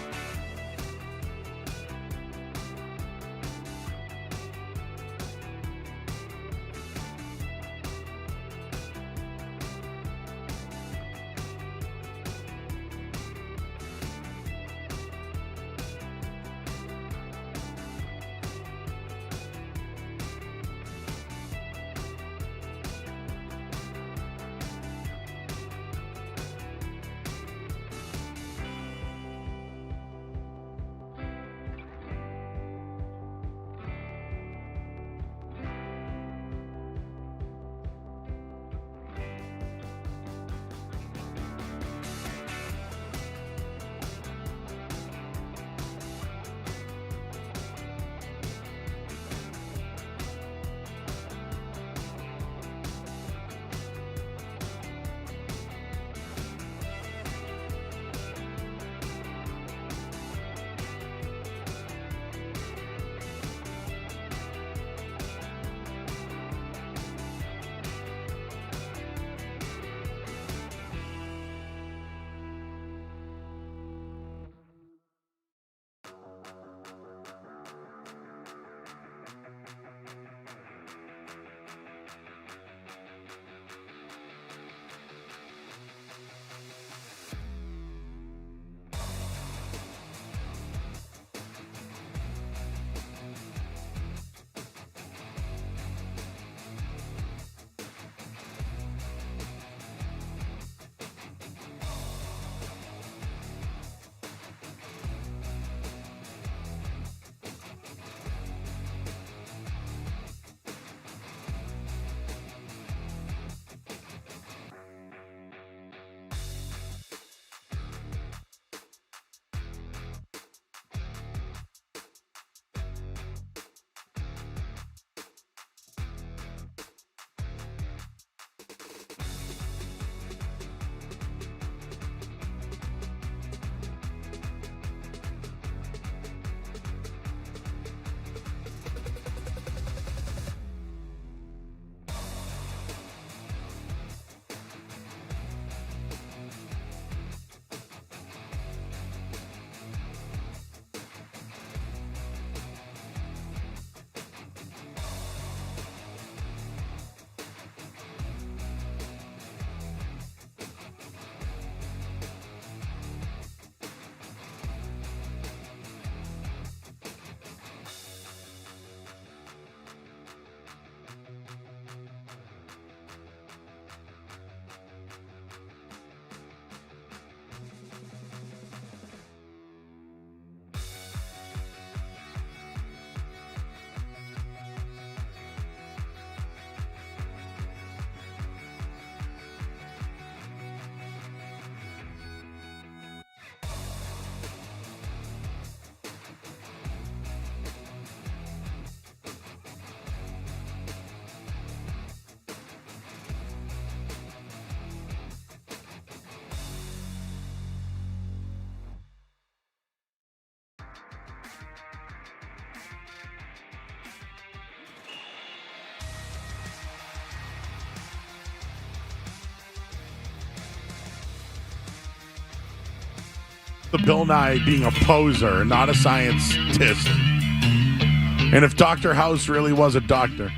the Bill Nye being a poser, not a scientist. And if Dr. House really was a doctor.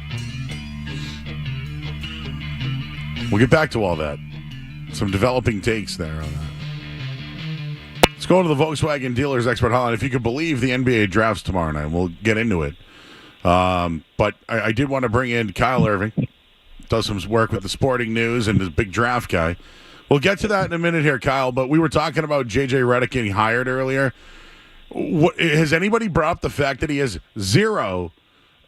We'll get back to all that. Some developing takes there on that. Let's go to the Volkswagen Dealers Expert Hotline. If you could believe the NBA drafts tomorrow night, we'll get into it. But I did want to bring in Kyle Irving. Does some work with the Sporting News and is a big draft guy. We'll get to that in a minute here, Kyle. But we were talking about J.J. Redick getting hired earlier. Has anybody brought up the fact that he has zero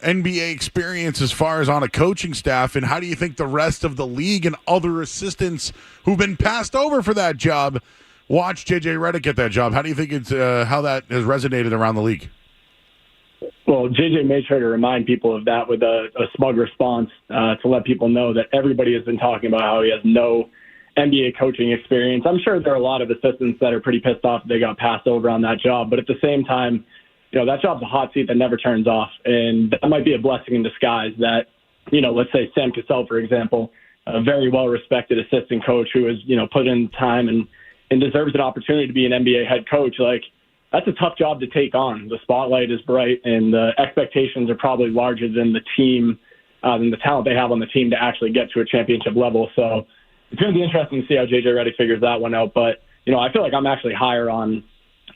NBA experience as far as on a coaching staff? And how do you think the rest of the league and other assistants who've been passed over for that job watch J.J. Redick get that job? How do you think it's how that has resonated around the league? Well, JJ made sure to remind people of that with a smug response to let people know that everybody has been talking about how he has no NBA coaching experience. I'm sure there are a lot of assistants that are pretty pissed off that they got passed over on that job. But at the same time, that job's a hot seat that never turns off. And that might be a blessing in disguise that, let's say Sam Cassell, for example, a very well-respected assistant coach who has, put in time and deserves an opportunity to be an NBA head coach. Like, that's a tough job to take on. The spotlight is bright, and the expectations are probably larger than the team, than the talent they have on the team to actually get to a championship level. So it's going to be interesting to see how J.J. Redick figures that one out. But, I feel like I'm actually higher on,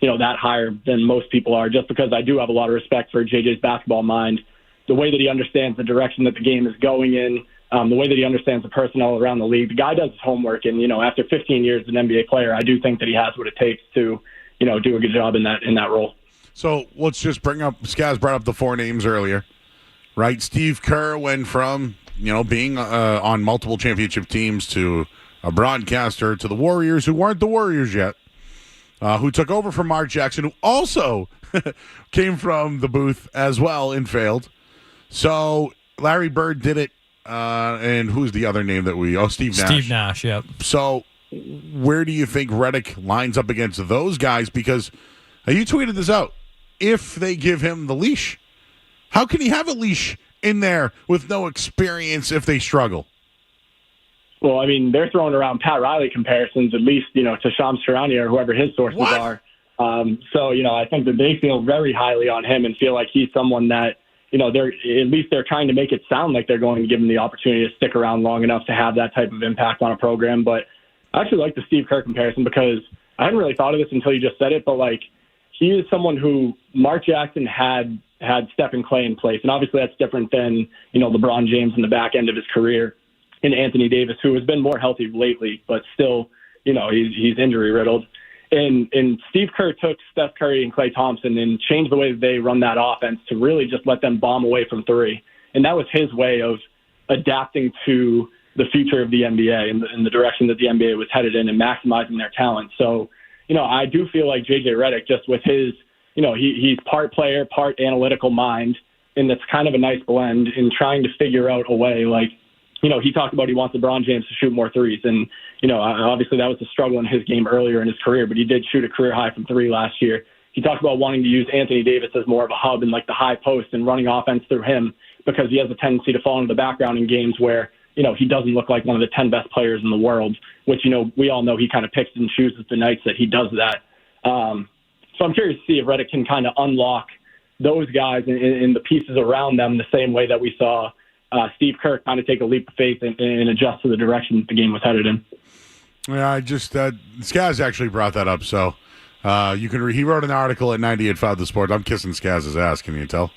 that higher than most people are, just because I do have a lot of respect for J.J.'s basketball mind, the way that he understands the direction that the game is going in, the way that he understands the personnel around the league. The guy does his homework, and, after 15 years as an NBA player, I do think that he has what it takes to do a good job in that role. So let's just bring up, Skaz brought up the four names earlier, right? Steve Kerr went from, being on multiple championship teams to a broadcaster to the Warriors, who weren't the Warriors yet, who took over from Mark Jackson, who also came from the booth as well and failed. So Larry Bird did it, and who's the other name that Steve Nash. Steve Nash, yep. So where do you think Redick lines up against those guys? Because you tweeted this out. If they give him the leash, how can he have a leash in there with no experience if they struggle? Well, I mean, they're throwing around Pat Riley comparisons, at least, to Shams Charania or whoever his sources are. So, I think that they feel very highly on him and feel like he's someone that, they're trying to make it sound like they're going to give him the opportunity to stick around long enough to have that type of impact on a program. But I actually like the Steve Kerr comparison because I hadn't really thought of this until you just said it, but he is someone who Mark Jackson had Stephen Clay in place. And obviously that's different than, LeBron James in the back end of his career, and Anthony Davis, who has been more healthy lately, but still, he's injury riddled. And Steve Kerr took Steph Curry and Klay Thompson and changed the way that they run that offense to really just let them bomb away from three. And that was his way of adapting to the future of the NBA and the direction that the NBA was headed in and maximizing their talent. So, I do feel like J.J. Redick, just with his, he's part player, part analytical mind, and that's kind of a nice blend in trying to figure out a way. He talked about he wants LeBron James to shoot more threes. And, obviously that was a struggle in his game earlier in his career, but he did shoot a career high from three last year. He talked about wanting to use Anthony Davis as more of a hub in the high post and running offense through him because he has a tendency to fall into the background in games where, he doesn't look like one of the 10 best players in the world, which, we all know he kind of picks and chooses the nights that he does that. So I'm curious to see if Redick can kind of unlock those guys and the pieces around them the same way that we saw Steve Kerr kind of take a leap of faith and adjust to the direction that the game was headed in. Yeah, Skaz actually brought that up. So you can he wrote an article at 98.5 The Sport. I'm kissing Skaz's ass. Can you tell?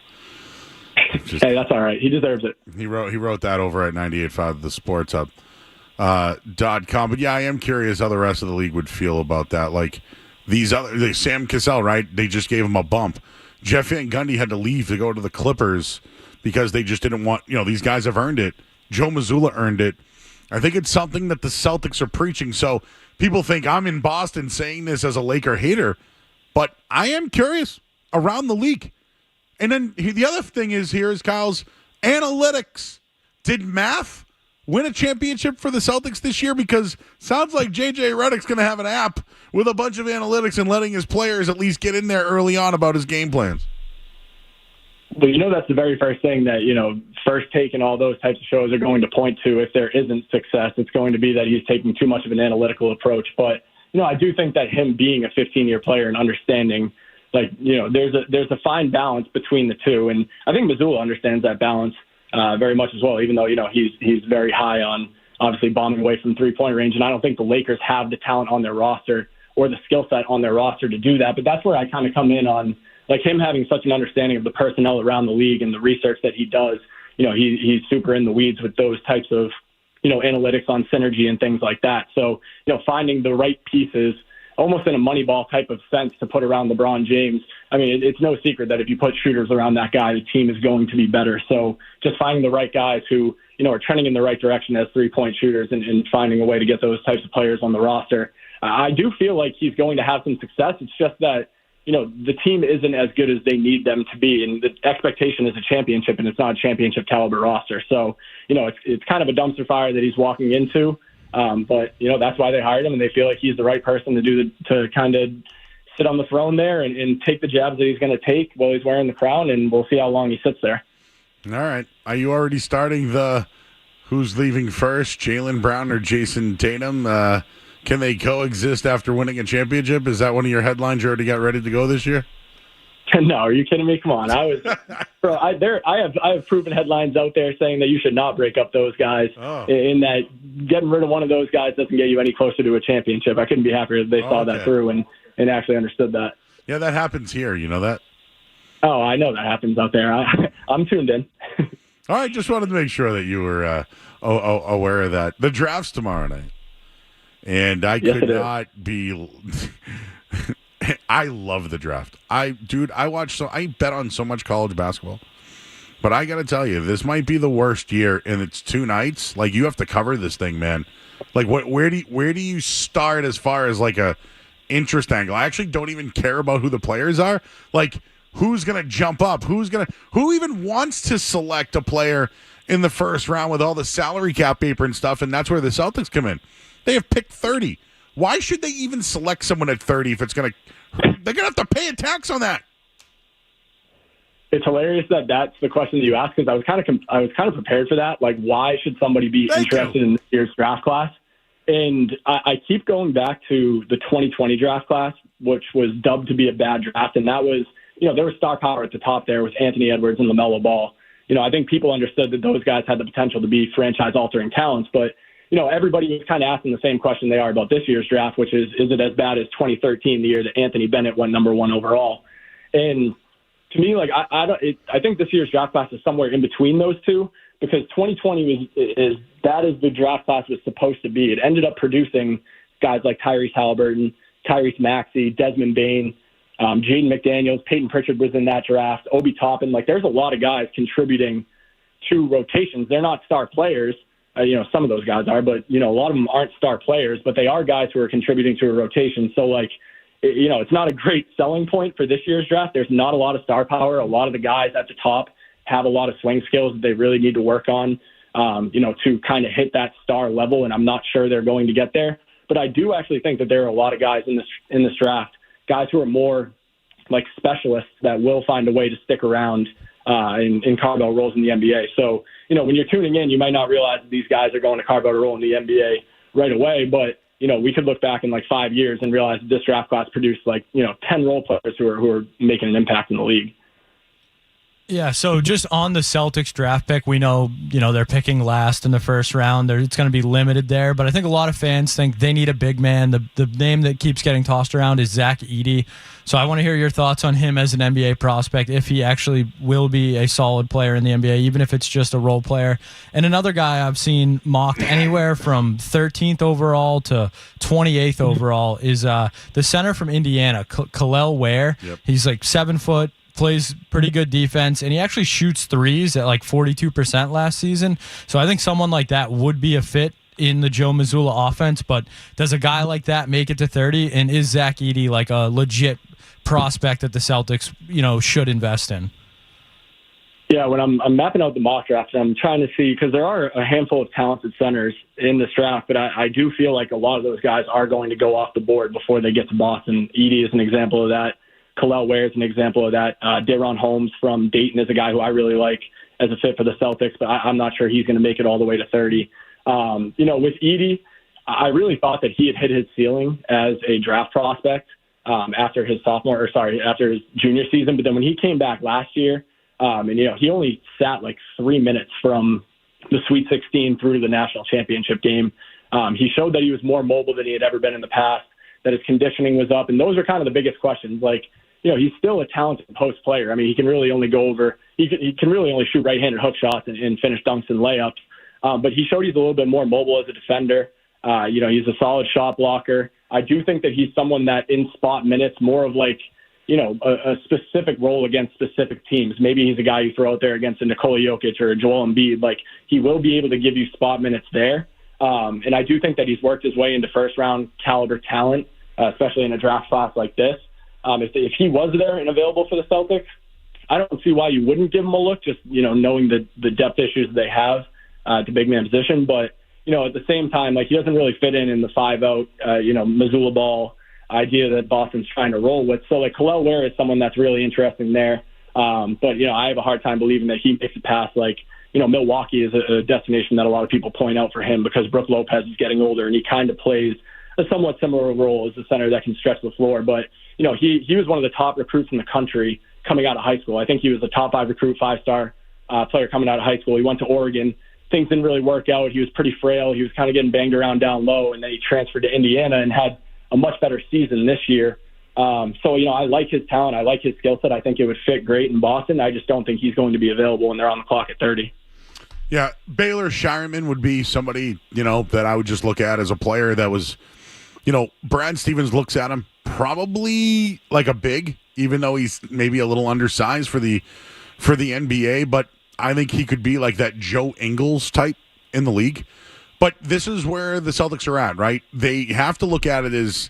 Hey, that's all right. He deserves it. He wrote that over at 98.5 The Sports Hub .com. But yeah, I am curious how the rest of the league would feel about that. Sam Cassell, right? They just gave him a bump. Jeff Van Gundy had to leave to go to the Clippers because they just didn't want, these guys have earned it. Joe Mazzulla earned it. I think it's something that the Celtics are preaching. So people think I'm in Boston saying this as a Laker hater, but I am curious around the league. And then the other thing is Kyle's analytics. Did math win a championship for the Celtics this year? Because sounds like J.J. Redick's going to have an app with a bunch of analytics and letting his players at least get in there early on about his game plans. Well, that's the very first thing that, First Take and all those types of shows are going to point to if there isn't success. It's going to be that he's taking too much of an analytical approach. But, I do think that him being a 15-year player and understanding, there's a fine balance between the two. And I think Mazzulla understands that balance very much as well, even though, he's very high on obviously bombing away from three-point range. And I don't think the Lakers have the talent on their roster or the skill set on their roster to do that. But that's where I kind of come in on, him having such an understanding of the personnel around the league and the research that he does. He's super in the weeds with those types of, analytics on synergy and things like that. So, finding the right pieces, almost in a Moneyball type of sense, to put around LeBron James. I mean, it's no secret that if you put shooters around that guy, the team is going to be better. So just finding the right guys who, are trending in the right direction as three-point shooters and finding a way to get those types of players on the roster. I do feel like he's going to have some success. It's just that, the team isn't as good as they need them to be, and the expectation is a championship, and it's not a championship caliber roster. So, it's kind of a dumpster fire that he's walking into. But that's why they hired him, and they feel like he's the right person to kind of sit on the throne there and take the jabs that he's going to take while he's wearing the crown, and we'll see how long he sits there. All right. Are you already starting the who's leaving first, Jaylen Brown or Jason Tatum? Can they coexist after winning a championship? Is that one of your headlines you already got ready to go this year? No, are you kidding me? Come on. I have proven headlines out there saying that you should not break up those guys. In that getting rid of one of those guys doesn't get you any closer to a championship. I couldn't be happier that they saw that through and actually understood that. Yeah, that happens here. You know that? Oh, I know that happens out there. I'm tuned in. All right, just wanted to make sure that you were aware of that. The draft's tomorrow night. And I could not be... I love the draft. I bet on so much college basketball. But I got to tell you, this might be the worst year, and it's 2 nights. Like, you have to cover this thing, man. Like, where do you start as far as like a interest angle? I actually don't even care about who the players are. Like, who's going to jump up? Who even wants to select a player in the first round with all the salary cap paper and stuff? And that's where the Celtics come in. They have picked 30. Why should they even select someone at 30 if they're going to have to pay a tax on that? It's hilarious that that's the question that you asked, because I was kind of prepared for that. Like, why should somebody be interested in this year's draft class? And I keep going back to the 2020 draft class, which was dubbed to be a bad draft. And that was, there was star power at the top there with Anthony Edwards and LaMelo Ball. I think people understood that those guys had the potential to be franchise-altering talents, but everybody was kind of asking the same question they are about this year's draft, which is it as bad as 2013, the year that Anthony Bennett went number 1 overall? And to me, like, I think this year's draft class is somewhere in between those two, because 2020 was as bad as the draft class was supposed to be. It ended up producing guys like Tyrese Halliburton, Tyrese Maxey, Desmond Bane, Jaden McDaniels, Peyton Pritchard was in that draft, Obi Toppin. Like, there's a lot of guys contributing to rotations. They're not star players. Some of those guys are, but, a lot of them aren't star players, but they are guys who are contributing to a rotation. So, like, it's not a great selling point for this year's draft. There's not a lot of star power. A lot of the guys at the top have a lot of swing skills that they really need to work on, to kind of hit that star level, and I'm not sure they're going to get there. But I do actually think that there are a lot of guys in this draft, guys who are more like specialists that will find a way to stick around in cargo roles in the NBA. So, when you're tuning in, you might not realize that these guys are going to cargo role in the NBA right away, but, we could look back in like 5 years and realize that this draft class produced 10 role players who are making an impact in the league. Yeah, so just on the Celtics draft pick, we know, they're picking last in the first round. It's going to be limited there, but I think a lot of fans think they need a big man. The name that keeps getting tossed around is Zach Edey. So I want to hear your thoughts on him as an NBA prospect, if he actually will be a solid player in the NBA, even if it's just a role player. And another guy I've seen mocked anywhere from 13th overall to 28th overall is the center from Indiana, Kel'el Ware. Yep. He's like 7 foot. Plays pretty good defense, and he actually shoots threes at like 42% last season. So I think someone like that would be a fit in the Joe Mazzulla offense, but does a guy like that make it to 30? And is Zach Edey like a legit prospect that the Celtics, should invest in? Yeah, when I'm mapping out the mock draft, I'm trying to see, because there are a handful of talented centers in this draft, but I do feel like a lot of those guys are going to go off the board before they get to Boston. Edey is an example of that. Kel'el Ware is an example of that. Daron Holmes from Dayton is a guy who I really like as a fit for the Celtics, but I'm not sure he's going to make it all the way to 30. With Edey, I really thought that he had hit his ceiling as a draft prospect after his junior season. But then when he came back last year, and he only sat like 3 minutes from the Sweet 16 through to the national championship game. He showed that he was more mobile than he had ever been in the past, that his conditioning was up. And those are kind of the biggest questions. Like, he's still a talented post player. I mean, he can really only he can really only shoot right-handed hook shots and finish dunks and layups. But he showed he's a little bit more mobile as a defender. He's a solid shot blocker. I do think that he's someone that in spot minutes, more of like, a specific role against specific teams. Maybe he's a guy you throw out there against a Nikola Jokic or a Joel Embiid. Like, he will be able to give you spot minutes there. And I do think that he's worked his way into first-round caliber talent, especially in a draft class like this. If he was there and available for the Celtics, I don't see why you wouldn't give him a look, just, knowing the depth issues they have at the big man position. But, at the same time, like, he doesn't really fit in the 5-out, Missoula ball idea that Boston's trying to roll with. So, like, Kel'el Ware is someone that's really interesting there. But, I have a hard time believing that he makes it past, like, Milwaukee is a destination that a lot of people point out for him because Brook Lopez is getting older and he kind of plays a somewhat similar role as a center that can stretch the floor. But, he was one of the top recruits in the country coming out of high school. I think he was a top 5 recruit, 5-star player coming out of high school. He went to Oregon. Things didn't really work out. He was pretty frail. He was kind of getting banged around down low, and then he transferred to Indiana and had a much better season this year. So, I like his talent. I like his skill set. I think it would fit great in Boston. I just don't think he's going to be available when they're on the clock at 30. Yeah, Baylor Shireman would be somebody, that I would just look at as a player that was, Brad Stevens looks at him probably like a big, even though he's maybe a little undersized for the NBA, but I think he could be like that Joe Ingles type in the league. But this is where the Celtics are at, right? They have to look at it as,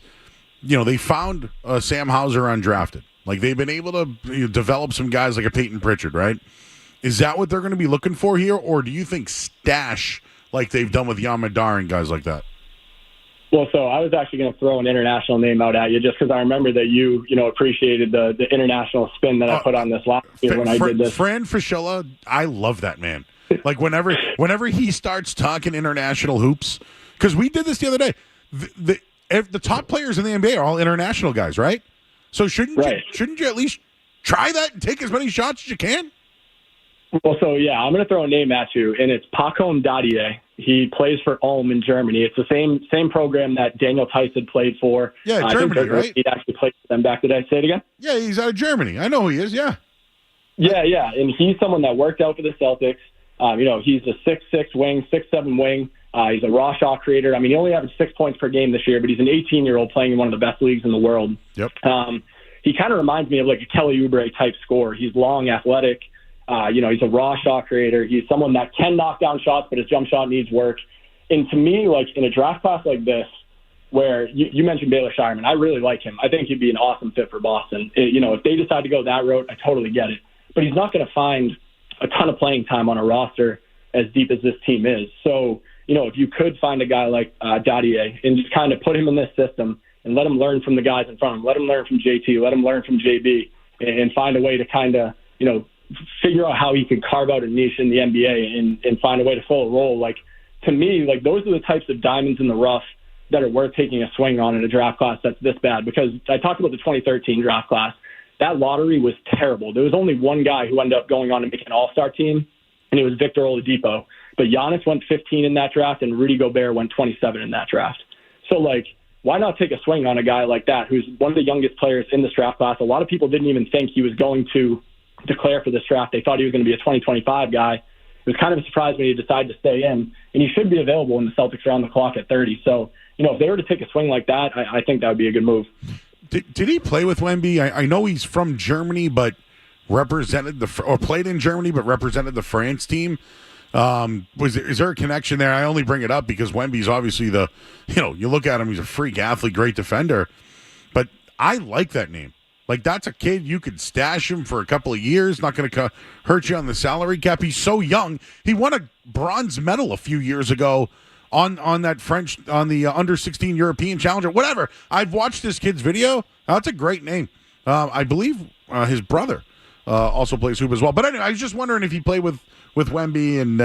they found Sam Hauser undrafted. Like, they've been able to develop some guys like a Peyton Pritchard, right? Is that what they're going to be looking for here? Or do you think stash like they've done with Yamadar and guys like that? Well, so I was actually going to throw an international name out at you just because I remember that you appreciated the international spin that I put on this last year when I did this. Fran Fraschilla, I love that man. Like, whenever he starts talking international hoops, because we did this the other day, the top players in the NBA are all international guys, right? So shouldn't you at least try that and take as many shots as you can? Well, so yeah, I'm going to throw a name at you, and it's Pacom Dadier. He plays for Ulm in Germany. It's the same program that Daniel Tice had played for. Yeah, Germany, right? He actually played for them back today. Say it again? Yeah, he's out of Germany. I know who he is, yeah. Yeah, and he's someone that worked out for the Celtics. He's a 6'6" wing, 6'7" wing. He's a raw shot creator. I mean, he only averaged 6 points per game this year, but he's an 18-year-old playing in one of the best leagues in the world. Yep. He kind of reminds me of like a Kelly Oubre type scorer. He's long, athletic. He's a raw shot creator. He's someone that can knock down shots, but his jump shot needs work. And to me, like in a draft class like this, where you mentioned Baylor Shireman, I really like him. I think he'd be an awesome fit for Boston. If they decide to go that route, I totally get it. But he's not going to find a ton of playing time on a roster as deep as this team is. So, if you could find a guy like Dadier and just kind of put him in this system and let him learn from the guys in front of him, let him learn from JT, let him learn from JB, and find a way to kind of, figure out how he could carve out a niche in the NBA and find a way to fill a role. Like, to me, like those are the types of diamonds in the rough that are worth taking a swing on in a draft class that's this bad. Because I talked about the 2013 draft class. That lottery was terrible. There was only one guy who ended up going on to make an all-star team, and it was Victor Oladipo. But Giannis went 15 in that draft, and Rudy Gobert went 27 in that draft. So, like, why not take a swing on a guy like that who's one of the youngest players in this draft class? A lot of people didn't even think he was going to declare for this draft. They thought he was going to be a 2025 guy. It was kind of a surprise when he decided to stay in, and he should be available when the Celtics are on the clock at 30. So, if they were to take a swing like that, I think that would be a good move. Did he play with Wemby? I know he's from Germany, but played in Germany, but represented the France team. Is there a connection there? I only bring it up because Wemby's obviously you look at him, he's a freak athlete, great defender. But I like that name. Like, that's a kid, you could stash him for a couple of years, not going to hurt you on the salary cap. He's so young. He won a bronze medal a few years ago on the under-16 European Challenger, whatever. I've watched this kid's video. That's a great name. I believe his brother also plays hoop as well. But anyway, I was just wondering if he played with Wemby, and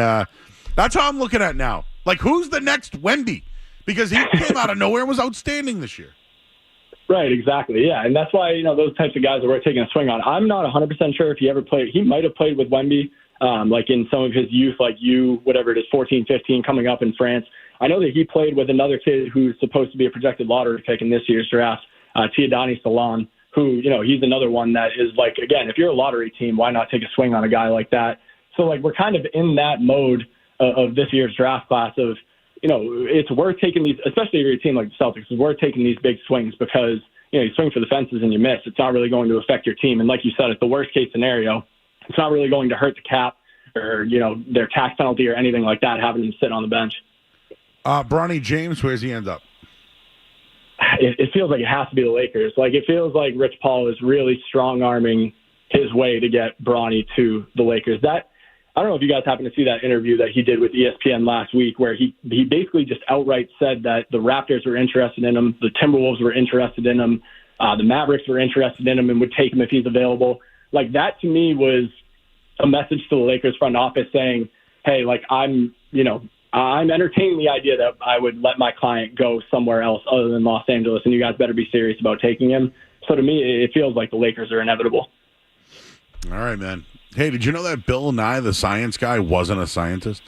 that's how I'm looking at now. Like, who's the next Wemby? because he came out of nowhere and was outstanding this year. Right, exactly. Yeah, and that's why, those types of guys are worth taking a swing on. I'm not 100% sure if he ever played. He might have played with Wemby, like in some of his youth, like whatever it is, 14, 15, coming up in France. I know that he played with another kid who's supposed to be a projected lottery pick in this year's draft, Teodani Salon, who, he's another one that is like, again, if you're a lottery team, why not take a swing on a guy like that? So, like, we're kind of in that mode of this year's draft class of, it's worth taking these, especially if you're a team like the Celtics, it's worth taking these big swings because, you swing for the fences and you miss. It's not really going to affect your team. And like you said, it's the worst case scenario. It's not really going to hurt the cap or, their tax penalty or anything like that, having him sit on the bench. Bronny James, where's he end up? It feels like it has to be the Lakers. Like, it feels like Rich Paul is really strong-arming his way to get Bronny to the Lakers. I don't know if you guys happen to see that interview that he did with ESPN last week where he basically just outright said that the Raptors were interested in him, the Timberwolves were interested in him, the Mavericks were interested in him and would take him if he's available. Like, that to me was a message to the Lakers front office saying, hey, like, I'm entertaining the idea that I would let my client go somewhere else other than Los Angeles, and you guys better be serious about taking him. So to me, it feels like the Lakers are inevitable. All right, man. Hey, did you know that Bill Nye, the science guy, wasn't a scientist?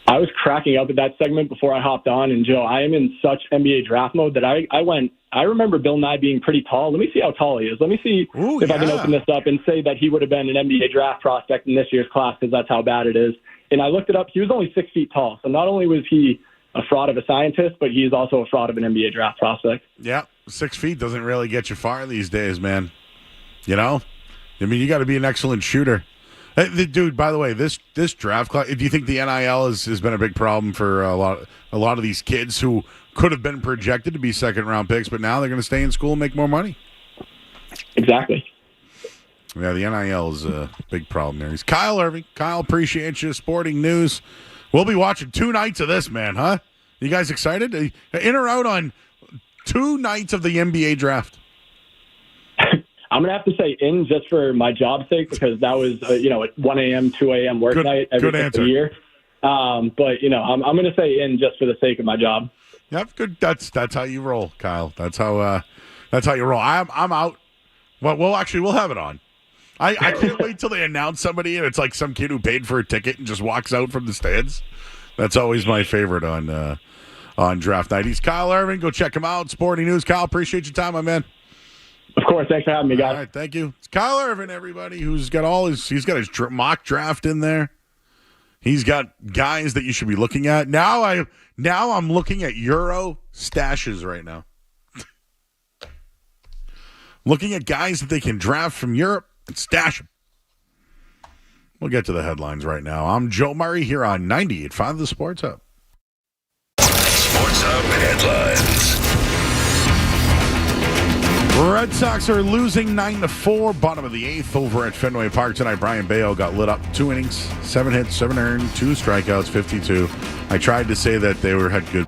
I was cracking up at that segment before I hopped on, and Joe, I am in such NBA draft mode that I remember Bill Nye being pretty tall. Let me see how tall he is. Let me see if I can open this up and say that he would have been an NBA draft prospect in this year's class because that's how bad it is. And I looked it up. He was only 6 feet tall. So not only was he a fraud of a scientist, but he's also a fraud of an NBA draft prospect. Yeah, 6 feet doesn't really get you far these days, man. I mean, you got to be an excellent shooter. Hey, dude, by the way, this draft class, do you think the NIL has been a big problem for a lot of these kids who could have been projected to be second-round picks, but now they're going to stay in school and make more money? Exactly. Yeah, the NIL is a big problem there. He's Kyle Irving. Kyle, appreciate you. Sporting News. We'll be watching 2 nights of this, man, huh? You guys excited? In or out on 2 nights of the NBA draft? I'm going to have to say in just for my job's sake because that was, at 1 a.m., 2 a.m. work night every single year. But, I'm going to say in just for the sake of my job. Yep, good. That's how you roll, Kyle. That's how you roll. I'm out. Well, we'll have it on. I can't wait till they announce somebody and it's like some kid who paid for a ticket and just walks out from the stands. That's always my favorite on draft night. He's Kyle Irving. Go check him out. Sporting News. Kyle, appreciate your time, my man. Of course. Thanks for having me, guys. All right, thank you. It's Kyle Irving, everybody, who's got his mock draft in there. He's got guys that you should be looking at. Now I'm looking at Euro stashes right now. Looking at guys that they can draft from Europe and stash them. We'll get to the headlines right now. I'm Joe Murray here on 98.5 The Sports Hub. Sports Hub headlines. Red Sox are losing 9-4, bottom of the 8th over at Fenway Park tonight. Brian Bayo got lit up. 2 innings, 7 hits, 7 earned, 2 strikeouts, 52. I tried to say that they had good.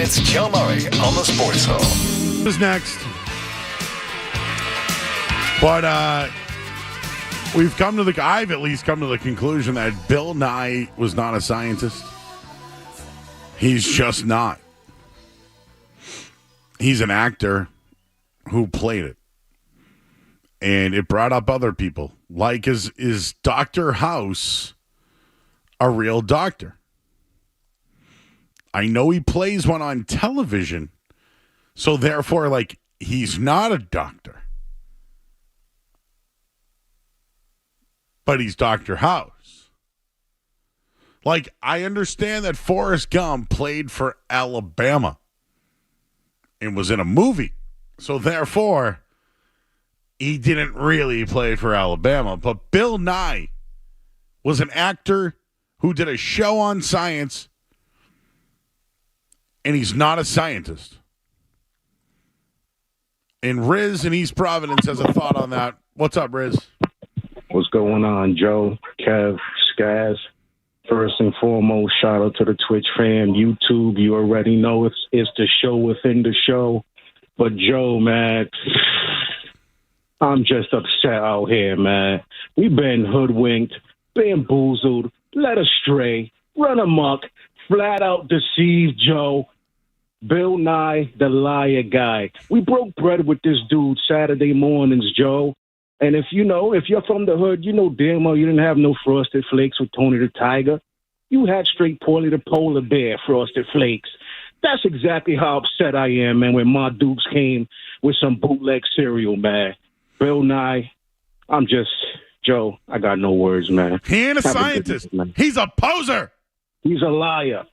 It's Joe Murray on the Sports Hall. Who's next? But I've at least come to the conclusion that Bill Nye was not a scientist. He's just not. He's an actor who played it. And it brought up other people. Like, is Dr. House a real doctor? I know he plays one on television. So therefore, like, he's not a doctor. But he's Dr. House. Like, I understand that Forrest Gump played for Alabama and was in a movie. So therefore, he didn't really play for Alabama. But Bill Nye was an actor who did a show on science, and he's not a scientist. And Riz in East Providence has a thought on that. What's up, Riz? What's going on, Joe, Kev, Skaz? First and foremost, shout out to the Twitch fam, YouTube. You already know it's the show within the show. But Joe, man, I'm just upset out here, man. We've been hoodwinked, bamboozled, led astray, run amok, flat out deceived, Joe. Bill Nye, the liar guy. We broke bread with this dude Saturday mornings, Joe. And if you're from the hood, you know damn well you didn't have no Frosted Flakes with Tony the Tiger. You had straight Paulie the Polar Bear Frosted Flakes. That's exactly how upset I am, man, when Ma Dukes came with some bootleg cereal, man. Bill Nye, Joe, I got no words, man. He ain't a scientist. He's a poser. He's a liar.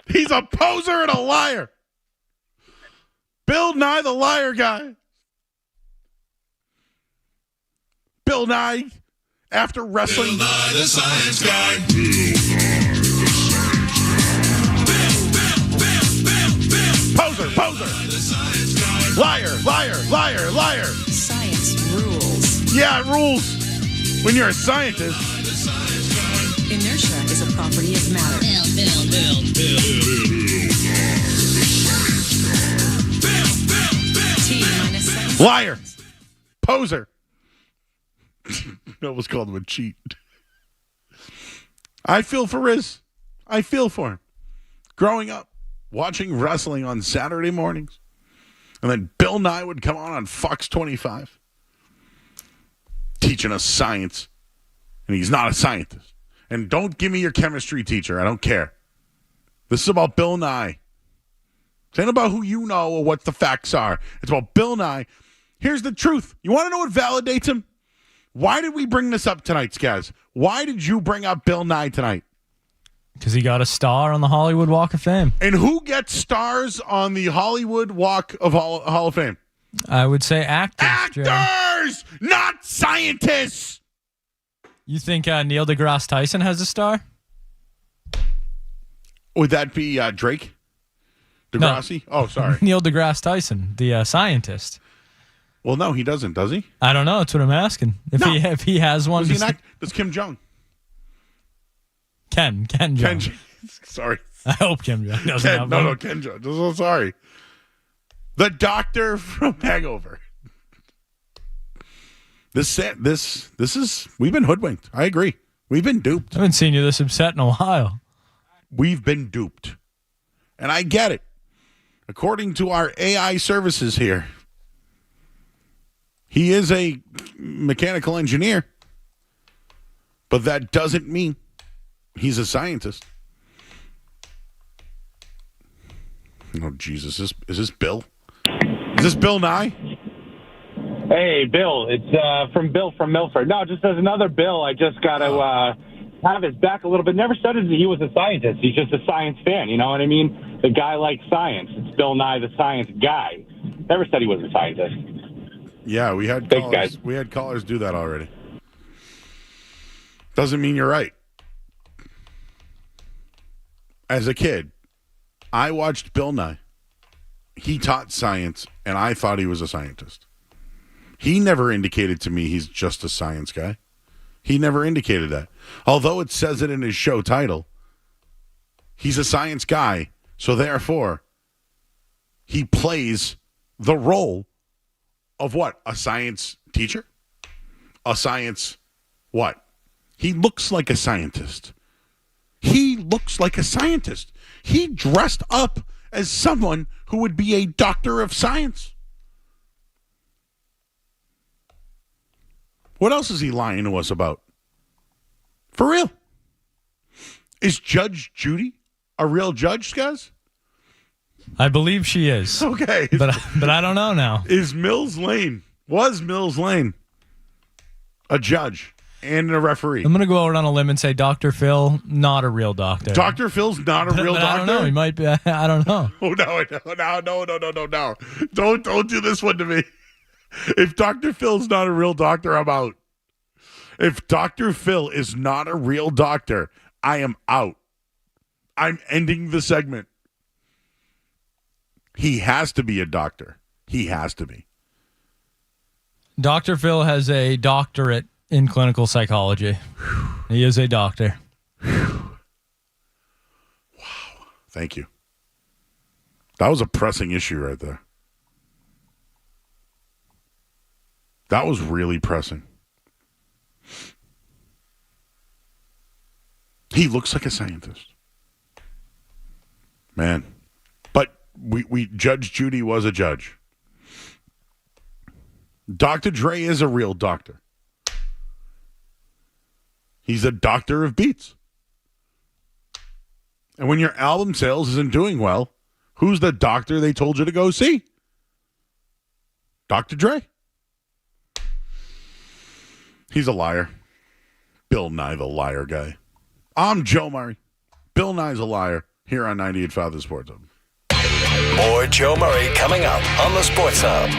He's a poser and a liar. Bill Nye, the liar guy. Bill Nye, after wrestling. Bill Nye, the science guy. Poser. Liar. Science rules. Yeah, it rules when you're a scientist. Inertia is a property of matter. T-7. Liar. Poser. That was called him a cheat. I feel for Riz. I feel for him. Growing up, watching wrestling on Saturday mornings, and then Bill Nye would come on Fox 25, teaching us science, and he's not a scientist. And don't give me your chemistry teacher. I don't care. This is about Bill Nye. This ain't about who you know or what the facts are. It's about Bill Nye. Here's the truth. You want to know what validates him? Why did we bring this up tonight, Skaz? Why did you bring up Bill Nye tonight? Because he got a star on the Hollywood Walk of Fame. And who gets stars on the Hollywood Walk of Hall of Fame? I would say actors. Actors, not scientists. You think Neil deGrasse Tyson has a star? Would that be Drake? Degrassi? No. Oh, sorry. Neil deGrasse Tyson, the scientist. Well, no, he doesn't, does he? I don't know. That's what I'm asking. If he has one. Does Kim Jong? Ken Jong. Sorry. I hope Kim Jong doesn't have one. No, Ken Jong. So sorry. The doctor from Hangover. This is, we've been hoodwinked. I agree. We've been duped. I haven't seen you this upset in a while. We've been duped. And I get it. According to our AI services here, he is a mechanical engineer, but that doesn't mean he's a scientist. Oh, Jesus. Is this Bill? Is this Bill Nye? Hey, Bill. It's from Bill from Milford. No, just as another Bill, I just got to have his back a little bit. Never said that he was a scientist. He's just a science fan. You know what I mean? The guy likes science. It's Bill Nye, the science guy. Never said he was a scientist. Yeah, we had callers do that already. Doesn't mean you're right. As a kid, I watched Bill Nye. He taught science, and I thought he was a scientist. He never indicated to me he's just a science guy. He never indicated that. Although it says it in his show title, he's a science guy, so therefore, he plays the role of what? A science teacher? A science what? He looks like a scientist. He looks like a scientist. He dressed up as someone who would be a doctor of science. What else is he lying to us about? For real. Is Judge Judy a real judge, guys? I believe she is. Okay. But I don't know now. Was Mills Lane a judge and a referee? I'm going to go out on a limb and say Dr. Phil, not a real doctor. Dr. Phil's not a real doctor? I don't know. He might be. I don't know. Oh, no. Don't do this one to me. If Dr. Phil's not a real doctor, I'm out. If Dr. Phil is not a real doctor, I am out. I'm ending the segment. He has to be a doctor. He has to be. Dr. Phil has a doctorate in clinical psychology. He is a doctor. Wow. Thank you. That was a pressing issue right there. That was really pressing. He looks like a scientist. Man. But we Judge Judy was a judge. Dr. Dre is a real doctor. He's a doctor of beats. And when your album sales isn't doing well, who's the doctor they told you to go see? Dr. Dre. He's a liar. Bill Nye the liar guy. I'm Joe Murray. Bill Nye's a liar here on 98.5 The Sports Hub. More Joe Murray coming up on the Sports Hub.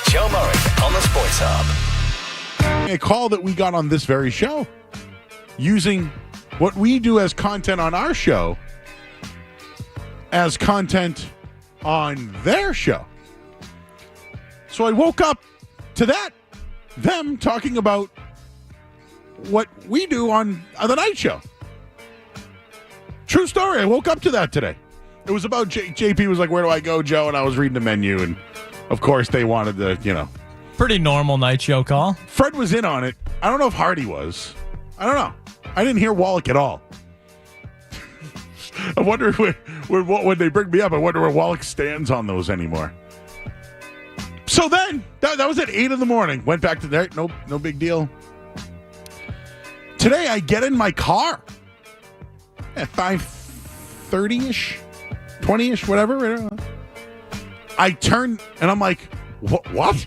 It's Joe Murray on the Sports Hub. A call that we got on this very show using what we do as content on our show as content on their show. So I woke up to them talking about what we do on the night show. True story. I woke up to that today. It was about JP was like, where do I go, Joe? And I was reading the menu, and of course they wanted to, Pretty normal night show call. Fred was in on it. I don't know if Hardy was. I don't know. I didn't hear Wallach at all. I wonder when they bring me up, I wonder where Wallach stands on those anymore. So then, that was at 8 in the morning. Went back to there. Nope, no big deal. Today, I get in my car at 5:30-ish, 20-ish, whatever. I turn, and I'm like, what?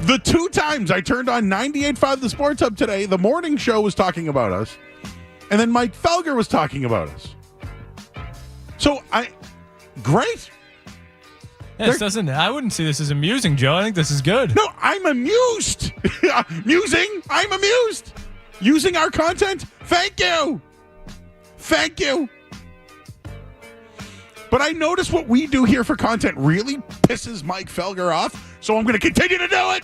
The two times I turned on 98.5 The Sports Hub today, the morning show was talking about us, and then Mike Felger was talking about us. So, great. I wouldn't see this as amusing, Joe. I think this is good. No, I'm amused. I'm amused. Using our content. Thank you. But I notice what we do here for content really pisses Mike Felger off, so I'm going to continue to do it.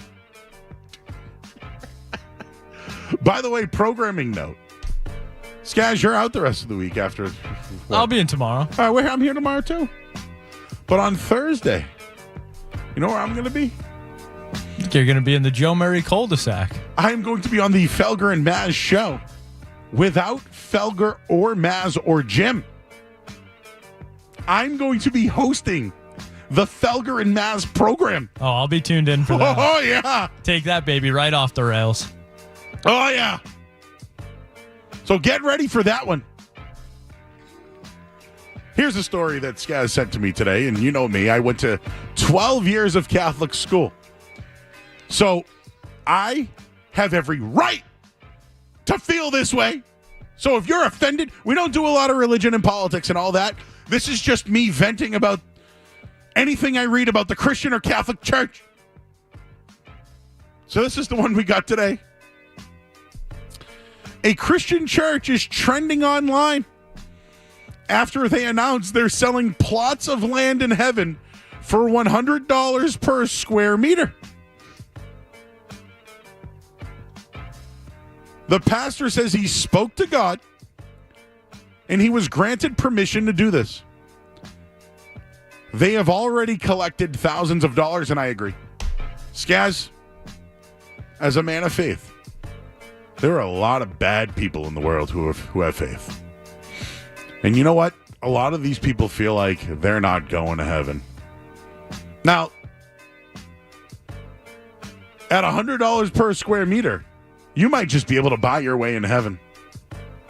By the way, programming note. Skaz, you're out the rest of the week after. What? I'll be in tomorrow. I'm here tomorrow, too. But on Thursday, you know where I'm going to be? You're going to be in the Joe Murray cul-de-sac. I'm going to be on the Felger and Maz show without Felger or Maz or Jim. I'm going to be hosting the Felger and Maz program. Oh, I'll be tuned in for that. Oh, yeah. Take that, baby, right off the rails. Oh, yeah. So get ready for that one. Here's a story that Skaz sent to me today, and you know me. I went to 12 years of Catholic school. So I have every right to feel this way. So if you're offended, we don't do a lot of religion and politics and all that. This is just me venting about anything I read about the Christian or Catholic Church. So this is the one we got today. A Christian church is trending online after they announced they're selling plots of land in heaven for $100 per square meter. The pastor says he spoke to God and he was granted permission to do this. They have already collected thousands of dollars, and I agree. Skaz, as a man of faith, there are a lot of bad people in the world who have faith. And you know what? A lot of these people feel like they're not going to heaven. Now, at $100 per square meter, you might just be able to buy your way into heaven.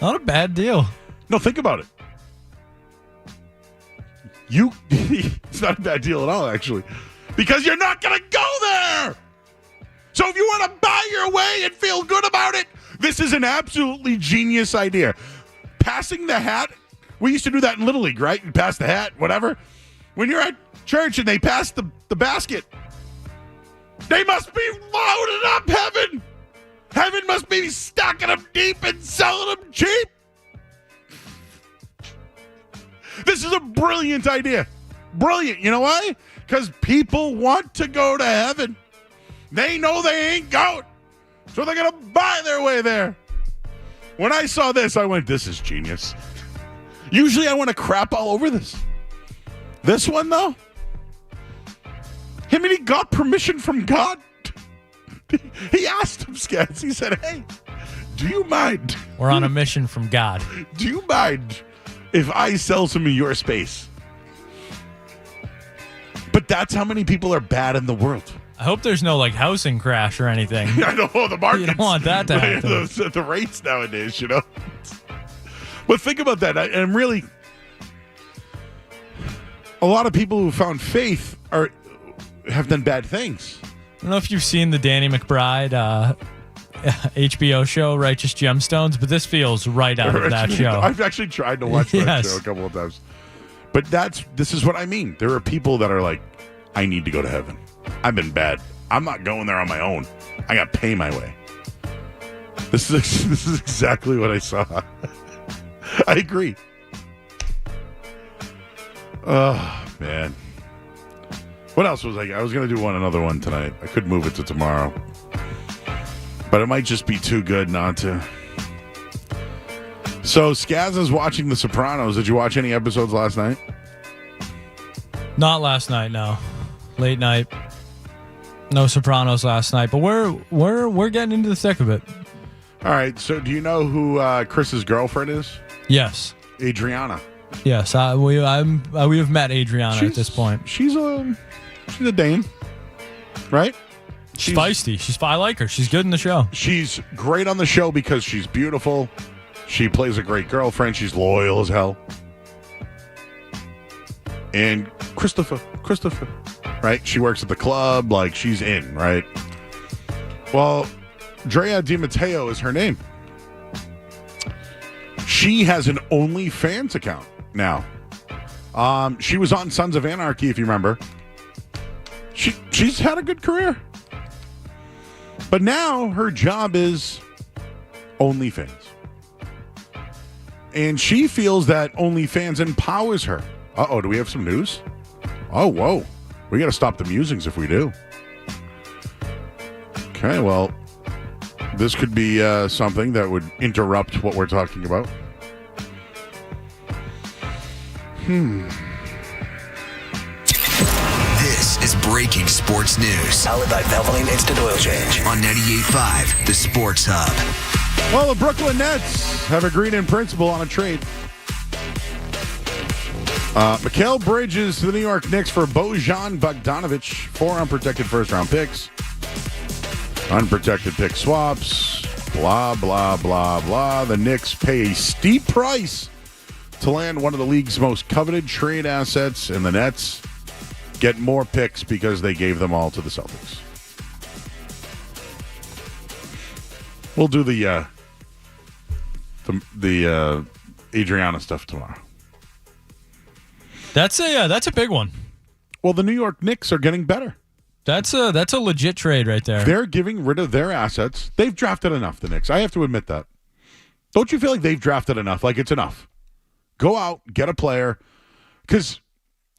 Not a bad deal. No, think about it. It's not a bad deal at all, actually. Because you're not going to go there. So if you want to buy your way and feel good about it, this is an absolutely genius idea. Passing the hat. We used to do that in Little League, right? You pass the hat, whatever. When you're at church and they pass the basket, they must be loading up heaven. Heaven must be stocking them deep and selling them cheap. This is a brilliant idea. Brilliant. You know why? Because people want to go to heaven. They know they ain't going. So they're going to buy their way there. When I saw this, I went, this is genius. Usually I want to crap all over this. This one, though, he got permission from God. He asked him, Skats. He said, hey, do you mind? We're on a mission from God. Do you mind if I sell some of your space? But that's how many people are bad in the world. I hope there's no housing crash or anything. I know the market. You don't want that to happen. The rates nowadays, But think about that. And really, a lot of people who found faith have done bad things. I don't know if you've seen the Danny McBride HBO show, Righteous Gemstones, but this feels right out of that show. I've actually tried to watch that show a couple of times. But this is what I mean. There are people that are like, I need to go to heaven. I've been bad. I'm not going there on my own. I got to pay my way. This is exactly what I saw. I agree. Oh, man. What else was I was going to do another one tonight. I could move it to tomorrow. But it might just be too good not to. So, Skaz is watching The Sopranos. Did you watch any episodes last night? Not last night, no. Late night. No Sopranos last night, but we're getting into the thick of it. All right, so do you know who Chris's girlfriend is? Yes. Adriana. Yes, we have met Adriana at this point. She's a dame, right? She's feisty. I like her. She's good in the show. She's great on the show because she's beautiful. She plays a great girlfriend. She's loyal as hell. And Christopher, right? She works at the club. Like, she's in, right? Well, Drea Di Matteo is her name. She has an OnlyFans account now. She was on Sons of Anarchy, if you remember. She's had a good career. But now her job is OnlyFans. And she feels that OnlyFans empowers her. Uh-oh, do we have some news? Oh, whoa. We got to stop the musings if we do. Okay, well, this could be something that would interrupt what we're talking about. This is breaking sports news. Powered by Valvoline Instant Oil Change. On 98.5, the Sports Hub. Well, the Brooklyn Nets have agreed in principle on a trade. Mikal Bridges to the New York Knicks for Bojan Bogdanovic. 4 unprotected first-round picks. Unprotected pick swaps. Blah, blah, blah, blah. The Knicks pay a steep price to land one of the league's most coveted trade assets, and the Nets get more picks because they gave them all to the Celtics. We'll do the Adriana stuff tomorrow. That's a big one. Well, the New York Knicks are getting better. That's a legit trade right there. They're getting rid of their assets. They've drafted enough, the Knicks. I have to admit that. Don't you feel like they've drafted enough? Like, it's enough. Go out, get a player. Because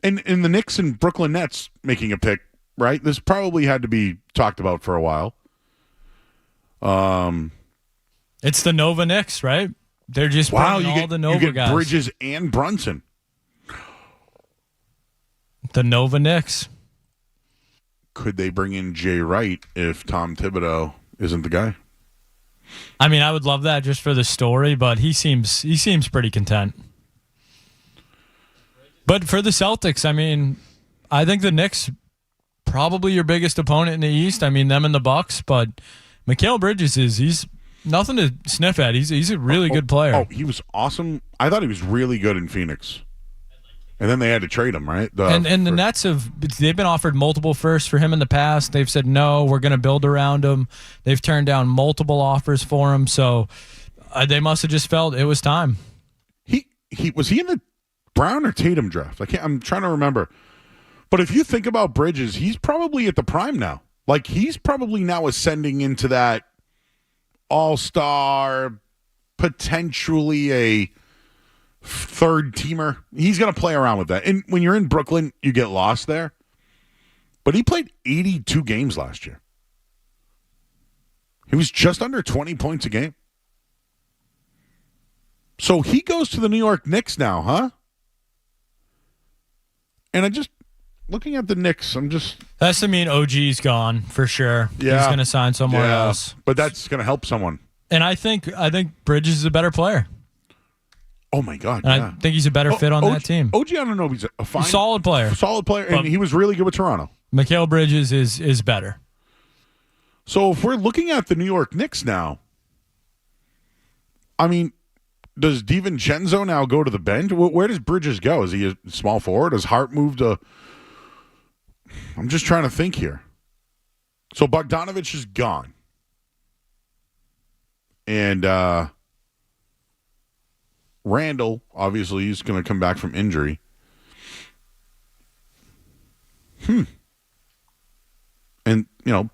in the Knicks and Brooklyn Nets making a pick, right? This probably had to be talked about for a while. It's the Nova Knicks, right? They're just bringing all the Nova you get guys. Bridges and Brunson. The Nova Knicks. Could they bring in Jay Wright if Tom Thibodeau isn't the guy? I mean, I would love that just for the story, but he seems pretty content. But for the Celtics, I mean, I think the Knicks probably your biggest opponent in the East. I mean, them and the Bucks, but Mikal Bridges he's nothing to sniff at. He's a really good player. Oh, he was awesome. I thought he was really good in Phoenix. And then they had to trade him, right? The Nets they've been offered multiple firsts for him in the past. They've said, no, we're going to build around him. They've turned down multiple offers for him. So they must have just felt it was time. Was he in the Brown or Tatum draft? I'm trying to remember. But if you think about Bridges, he's probably at the prime now. Like, he's probably now ascending into that all-star, potentially a third teamer. He's going to play around with that. And when you're in Brooklyn, you get lost there. But he played 82 games last year. He was just under 20 points a game. So he goes to the New York Knicks now, huh? And looking at the Knicks, That's to mean OG's gone for sure. Yeah. He's going to sign somewhere else. But that's going to help someone. And I think Bridges is a better player. Oh, my God, and I think he's a better fit on that team. OG, I don't know if he's a fine... Solid player. And he was really good with Toronto. Mikal Bridges is better. So if we're looking at the New York Knicks now, I mean, does DiVincenzo now go to the bench? Where does Bridges go? Is he a small forward? Does Hart move to... I'm just trying to think here. So Bogdanovic is gone. And... Randall, obviously, he's going to come back from injury.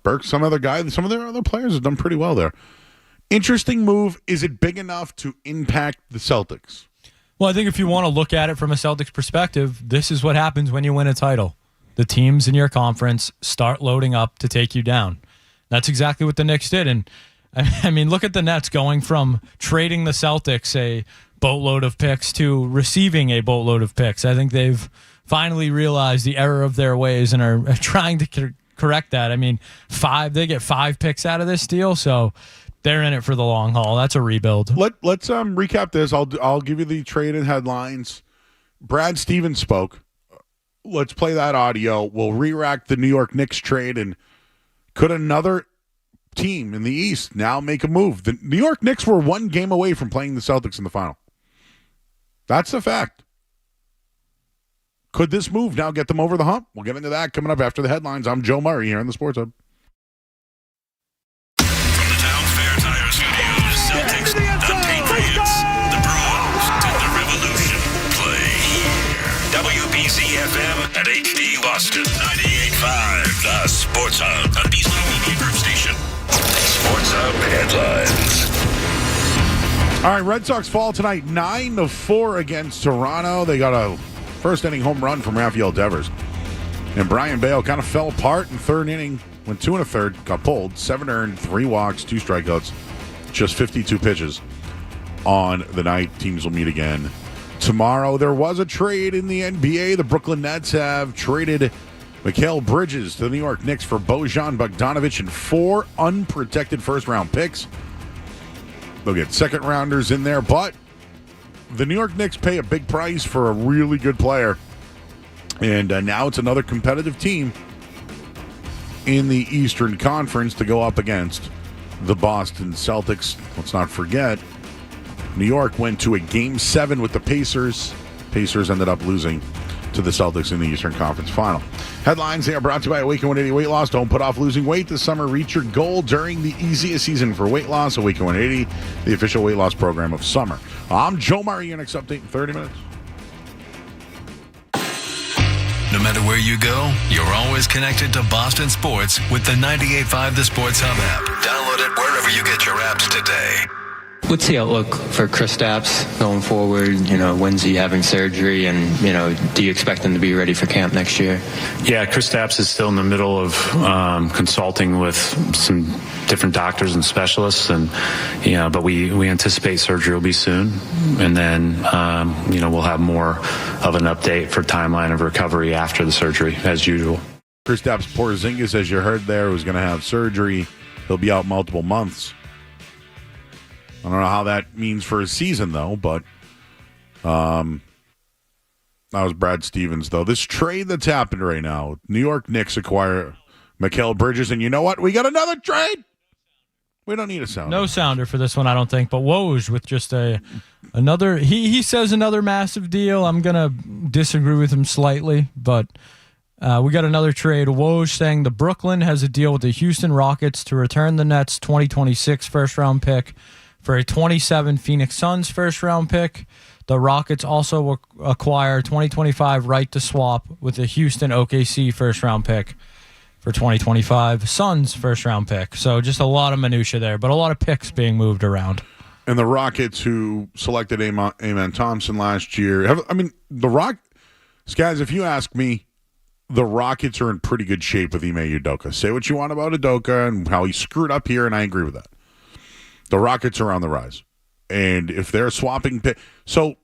Burke, some other guy, some of their other players have done pretty well there. Interesting move. Is it big enough to impact the Celtics? Well, I think if you want to look at it from a Celtics perspective, this is what happens when you win a title. The teams in your conference start loading up to take you down. That's exactly what the Knicks did. And I mean, look at the Nets going from trading the Celtics a boatload of picks to receiving a boatload of picks. I think they've finally realized the error of their ways and are trying to correct that. I mean, they get 5 picks out of this deal, so they're in it for the long haul. That's a rebuild. Let's recap this. I'll give you the trade and headlines. Brad Stevens spoke. Let's play that audio. We'll re-rack the New York Knicks trade, and could another team in the East now make a move? The New York Knicks were 1 game away from playing the Celtics in the final. That's a fact. Could this move now get them over the hump? We'll get into that coming up after the headlines. I'm Joe Murray here on the Sports Hub. From the Town Fair Tire Studios, Celtics, the Patriots, the Bruins, and the Revolution play here. WBZ-FM at HD Boston, 98.5, the Sports Hub, a Beasley Media Group station. Sports Hub headlines. All right, Red Sox fall tonight 9-4 against Toronto. They got a first-inning home run from Rafael Devers. And Brian Bale kind of fell apart in third inning. Went 2 1/3, got pulled. 7 earned, 3 walks, 2 strikeouts. Just 52 pitches on the night. Teams will meet again tomorrow. There was a trade in the NBA. The Brooklyn Nets have traded Mikal Bridges to the New York Knicks for Bojan Bogdanovic and 4 unprotected first-round picks. They'll get second-rounders in there, but the New York Knicks pay a big price for a really good player. And now it's another competitive team in the Eastern Conference to go up against the Boston Celtics. Let's not forget, New York went to a Game 7 with the Pacers. Pacers ended up losing to the Celtics in the Eastern Conference Final. Headlines, they are brought to you by Awaken 180 Weight Loss. Don't put off losing weight this summer. Reach your goal during the easiest season for weight loss. Awaken 180, the official weight loss program of summer. I'm Joe Murray. Your next update in 30 minutes. No matter where you go, you're always connected to Boston sports with the 98.5 The Sports Hub app. Download it wherever you get your apps today. What's the outlook for Kristaps going forward? When's he having surgery? And, do you expect him to be ready for camp next year? Yeah, Kristaps is still in the middle of consulting with some different doctors and specialists. And, but we anticipate surgery will be soon. And then, we'll have more of an update for timeline of recovery after the surgery, as usual. Kristaps Porzingis, as you heard there, was going to have surgery. He'll be out multiple months. I don't know how that means for a season, though, but that was Brad Stevens, though. This trade that's happened right now, New York Knicks acquire Mikal Bridges, and you know what? We got another trade. We don't need a sounder. No sounder for this one, I don't think, but Woj with just another, he says another massive deal. I'm going to disagree with him slightly, but we got another trade. Woj saying the Brooklyn has a deal with the Houston Rockets to return the Nets' 2026 first-round pick for a 27 Phoenix Suns first-round pick. The Rockets also acquire 2025 right to swap with a Houston OKC first-round pick for 2025 Suns first-round pick. So just a lot of minutia there, but a lot of picks being moved around. And the Rockets, who selected Amen Thompson last year, guys, if you ask me, the Rockets are in pretty good shape with Ime Udoka. Say what you want about Udoka and how he screwed up here, and I agree with that. The Rockets are on the rise. And if they're swapping so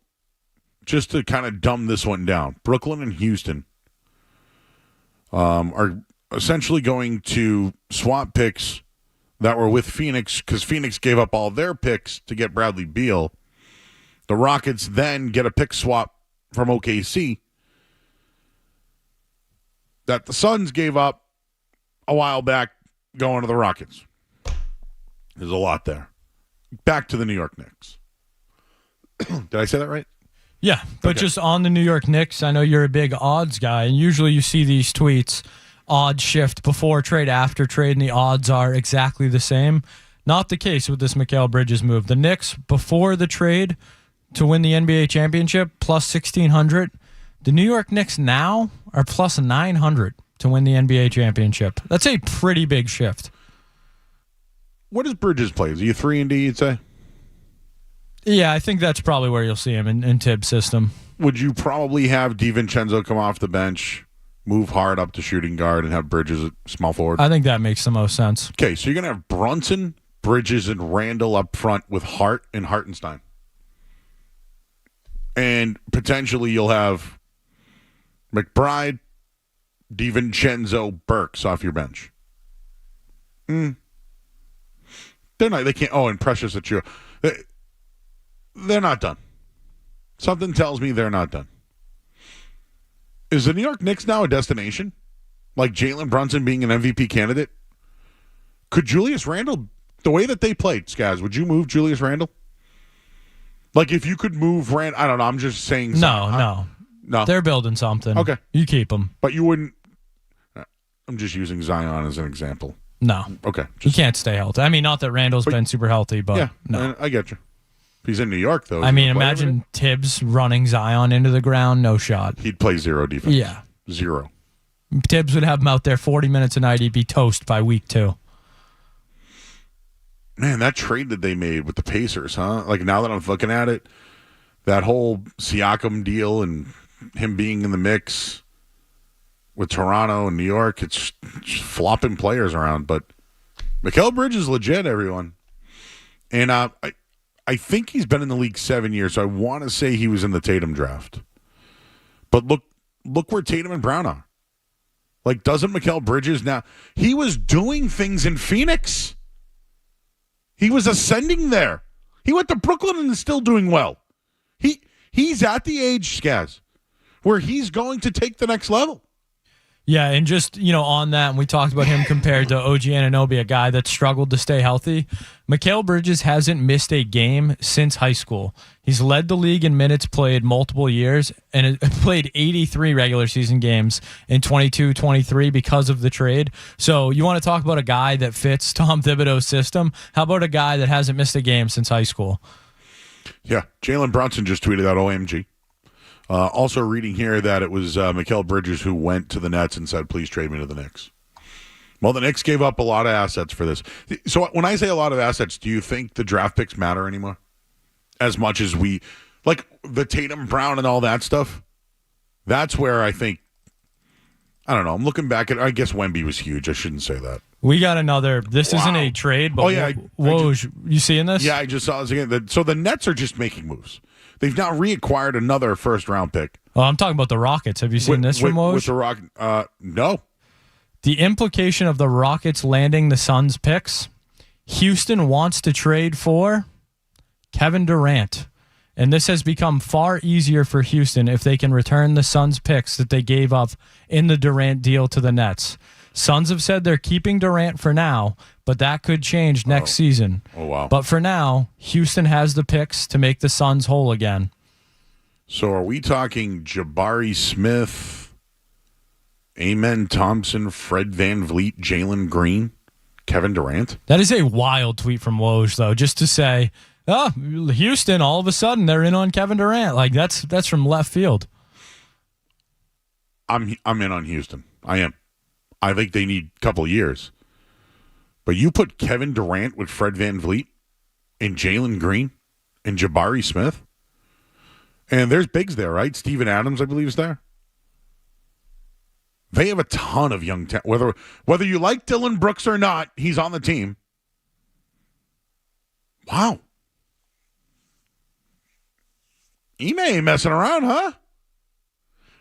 just to kind of dumb this one down, Brooklyn and Houston are essentially going to swap picks that were with Phoenix because Phoenix gave up all their picks to get Bradley Beal. The Rockets then get a pick swap from OKC that the Suns gave up a while back going to the Rockets. There's a lot there. Back to the New York Knicks. Did I say that right? Yeah, but okay. Just on the New York Knicks, I know you're a big odds guy, and usually you see these tweets, odds shift before trade, after trade, and the odds are exactly the same. Not the case with this Mikal Bridges move. The Knicks, before the trade to win the NBA championship, plus 1,600. The New York Knicks now are plus 900 to win the NBA championship. That's a pretty big shift. What does Bridges play? Is he a 3-and-D, you'd say? Yeah, I think that's probably where you'll see him in Tibbs' system. Would you probably have DiVincenzo come off the bench, move hard up to shooting guard, and have Bridges at small forward? I think that makes the most sense. Okay, so you're going to have Brunson, Bridges, and Randall up front with Hart and Hartenstein. And potentially you'll have McBride, DiVincenzo, Burks off your bench. They're not. They can't. Oh, and Precious at you. They're not done. Something tells me they're not done. Is the New York Knicks now a destination? Like Jalen Brunson being an MVP candidate? Could Julius Randle, the way that they played, Skaz, would you move Julius Randle? Like if you could move Randle, I don't know, I'm just saying No. They're building something. Okay. You keep them. But you wouldn't, I'm just using Zion as an example. No. Okay. He can't stay healthy. I mean, not that Randall's been super healthy, but yeah, no. I get you. If he's in New York, though. I mean, imagine Tibbs running Zion into the ground. No shot. He'd play zero defense. Yeah. Zero. Tibbs would have him out there 40 minutes a night. He'd be toast by week 2. Man, that trade that they made with the Pacers, huh? Like, now that I'm looking at it, that whole Siakam deal and him being in the mix with Toronto and New York, it's just flopping players around. But Mikal Bridges is legit, everyone. And I think he's been in the league 7 years, so I want to say he was in the Tatum draft. But look where Tatum and Brown are. Like, doesn't Mikal Bridges now? He was doing things in Phoenix. He was ascending there. He went to Brooklyn and is still doing well. He's at the age, Skaz, where he's going to take the next level. Yeah, and just, on that, and we talked about him compared to OG Anunoby, a guy that struggled to stay healthy. Mikal Bridges hasn't missed a game since high school. He's led the league in minutes played multiple years and played 83 regular season games in 22-23 because of the trade. So you want to talk about a guy that fits Tom Thibodeau's system? How about a guy that hasn't missed a game since high school? Yeah, Jalen Brunson just tweeted out OMG. Also reading here that it was Mikal Bridges who went to the Nets and said, please trade me to the Knicks. Well, the Knicks gave up a lot of assets for this. So when I say a lot of assets, do you think the draft picks matter anymore? As much as we, like the Tatum Brown and all that stuff? That's where I think, I don't know, I'm looking back at, I guess Wemby was huge. I shouldn't say that. We got another, this isn't a trade, but you seeing this? Yeah, I just saw this again. So the Nets are just making moves. They've now reacquired another first-round pick. Oh, I'm talking about the Rockets. Have you seen this from Woj? With the no. The implication of the Rockets landing the Suns picks, Houston wants to trade for Kevin Durant. And this has become far easier for Houston if they can return the Suns picks that they gave up in the Durant deal to the Nets. Suns have said they're keeping Durant for now, but that could change next season. Oh, wow. But for now, Houston has the picks to make the Suns whole again. So are we talking Jabari Smith, Amen Thompson, Fred VanVleet, Jalen Green, Kevin Durant? That is a wild tweet from Woj, though, just to say, Houston, all of a sudden, they're in on Kevin Durant. Like, that's from left field. I'm in on Houston. I am. I think they need a couple of years. But you put Kevin Durant with Fred VanVleet and Jalen Green and Jabari Smith. And there's bigs there, right? Steven Adams, I believe, is there. They have a ton of young talent. Whether you like Dylan Brooks or not, he's on the team. Wow. Ime ain't messing around, huh?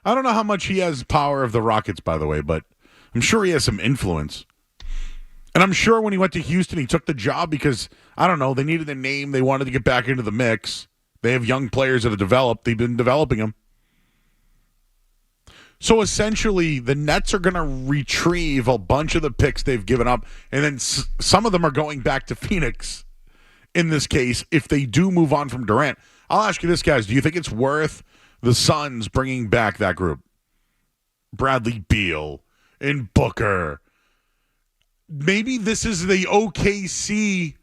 I don't know how much he has power of the Rockets, by the way, but I'm sure he has some influence. And I'm sure when he went to Houston, he took the job because, I don't know, they needed a name. They wanted to get back into the mix. They have young players that have developed. They've been developing them. So essentially, the Nets are going to retrieve a bunch of the picks they've given up, and then some of them are going back to Phoenix in this case if they do move on from Durant. I'll ask you this, guys. Do you think it's worth the Suns bringing back that group? Bradley Beal and Booker. Maybe this is the OKC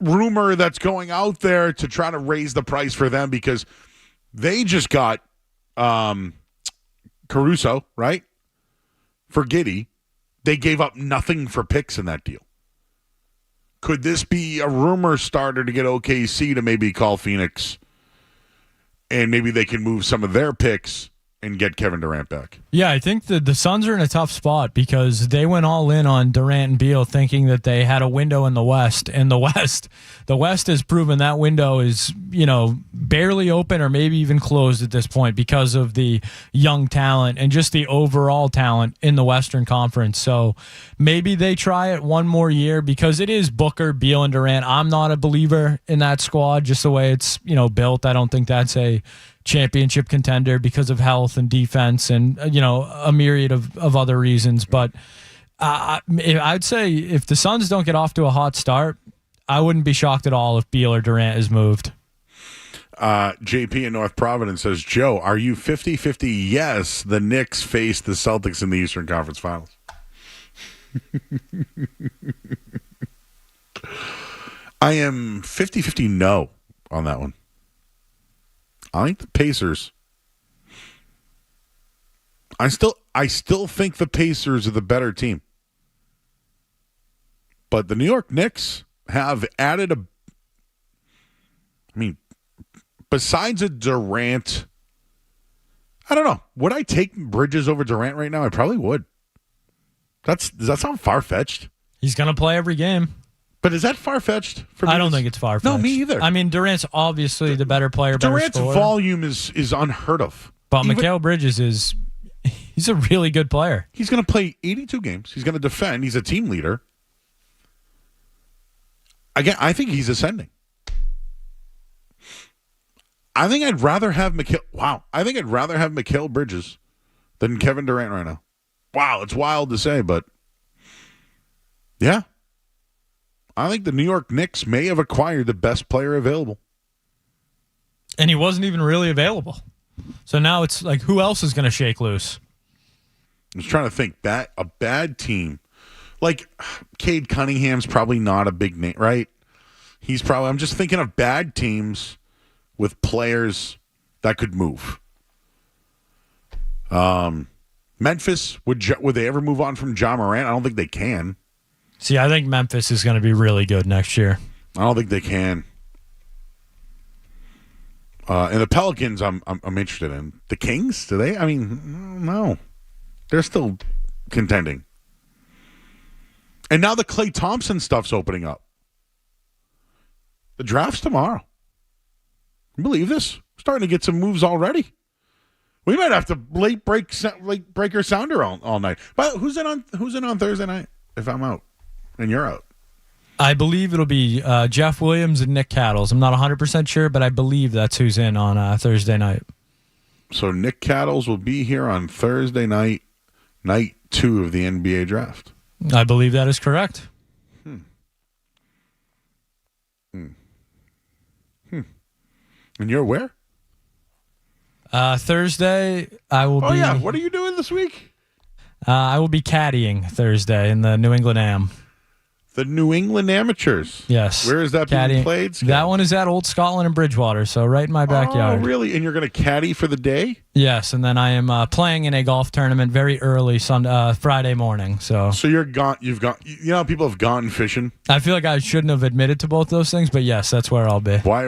rumor that's going out there to try to raise the price for them because they just got Caruso, right? for Giddey. They gave up nothing for picks in that deal. Could this be a rumor starter to get OKC to maybe call Phoenix, and maybe they can move some of their picks and get Kevin Durant back? Yeah, I think the Suns are in a tough spot because they went all in on Durant and Beal thinking that they had a window in the West. And the West has proven that window is, barely open or maybe even closed at this point because of the young talent and just the overall talent in the Western Conference. So maybe they try it one more year because it is Booker, Beal, and Durant. I'm not a believer in that squad, just the way it's, built. I don't think that's a championship contender because of health and defense and a myriad of other reasons. But I'd say if the Suns don't get off to a hot start, I wouldn't be shocked at all if Beal or Durant is moved. JP in North Providence says, Joe, are you 50-50? Yes, the Knicks face the Celtics in the Eastern Conference Finals. I am 50-50 no on that one. I think the Pacers. I still think the Pacers are the better team. But the New York Knicks have added besides a Durant, I don't know. Would I take Bridges over Durant right now? I probably would. Does that sound far-fetched? He's going to play every game. But is that far-fetched? I don't think it's far-fetched. No, me either. I mean, Durant's obviously the better player. Durant's better volume is unheard of. But Mikal Bridges he's a really good player. He's going to play 82 games. He's going to defend. He's a team leader. Again, I think he's ascending. I think I'd rather have Mikal Bridges than Kevin Durant right now. Wow, it's wild to say, but yeah. I think the New York Knicks may have acquired the best player available. And he wasn't even really available. So now it's like, who else is going to shake loose? I was trying to think. A bad team. Like, Cade Cunningham's probably not a big name, right? I'm just thinking of bad teams with players that could move. Memphis, would they ever move on from Ja Morant? I don't think they can. See, I think Memphis is going to be really good next year. I don't think they can. And the Pelicans, I'm interested in. The Kings, do they? I mean, no. They're still contending. And now the Klay Thompson stuff's opening up. The draft's tomorrow. Can you believe this? We're starting to get some moves already. We might have to late breaker sounder all night. But who's in on Thursday night if I'm out and you're out? I believe it'll be Jeff Williams and Nick Cattles. I'm not 100% sure, but I believe that's who's in on Thursday night. So Nick Cattles will be here on Thursday night 2 of the NBA draft. I believe that is correct. And you're where? Thursday, I will be... Oh, yeah. What are you doing this week? I will be caddying Thursday in the New England Am. The New England Amateurs? Yes. Where is that being played? That one is at Old Scotland and Bridgewater, so right in my backyard. Oh, really? And you're going to caddy for the day? Yes, and then I am playing in a golf tournament very early Friday morning. So you're gone. You've gone. You know, people have gone fishing. I feel like I shouldn't have admitted to both those things, but yes, that's where I'll be. Why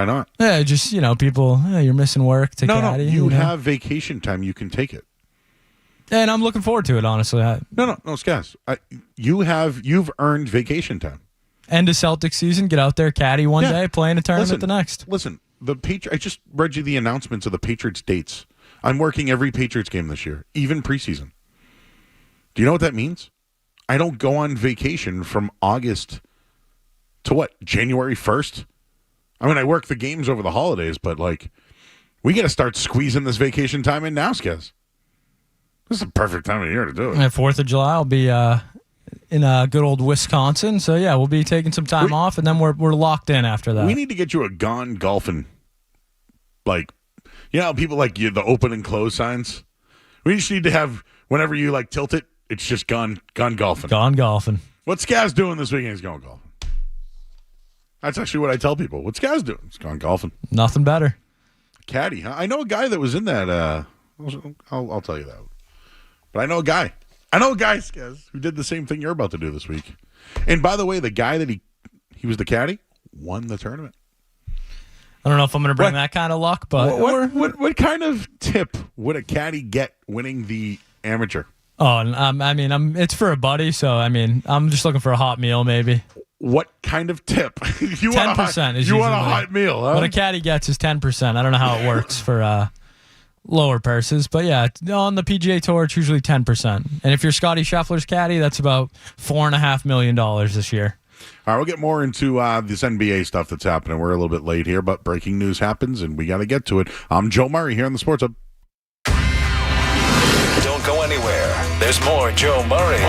not? Yeah, just people. You're missing work to caddy. No, you have vacation time. You can take it. And I'm looking forward to it, honestly. No, Skaz. You've earned vacation time. End of Celtics season, get out there, caddy one day, play in a tournament the next. Listen, I just read you the announcements of the Patriots dates. I'm working every Patriots game this year, even preseason. Do you know what that means? I don't go on vacation from August to January 1st? I mean, I work the games over the holidays, but we got to start squeezing this vacation time in now, Skaz. This is the perfect time of year to do it. 4th of July, I'll be in good old Wisconsin. So, yeah, we'll be taking some time off, and then we're locked in after that. We need to get you a gone golfing. People like you, the open and close signs. We just need to have, whenever you tilt it, it's just gone golfing. Gone golfing. What's Skaz doing this weekend? He's going golfing. That's actually what I tell people. What's Skaz doing? He's gone golfing. Nothing better. Caddy, huh? I know a guy that was in that. I'll tell you that. But But I know a guy, Skez, who did the same thing you're about to do this week. And by the way, the guy that he was the caddy, won the tournament. I don't know if I'm going to bring that kind of luck, but what kind of tip would a caddy get winning the amateur? Oh, I mean, it's for a buddy, so I mean, I'm just looking for a hot meal, maybe. What kind of tip? 10% is you usually want a hot meal, huh? What a caddy gets is 10%. I don't know how it works for lower purses, but yeah, on the PGA Tour, it's usually 10%. And if you're Scotty Scheffler's caddy, that's about $4.5 million this year. All right, we'll get more into this NBA stuff that's happening. We're a little bit late here, but breaking news happens, and we got to get to it. I'm Joe Murray here on the Sports Hub. Don't go anywhere. There's more Joe Murray.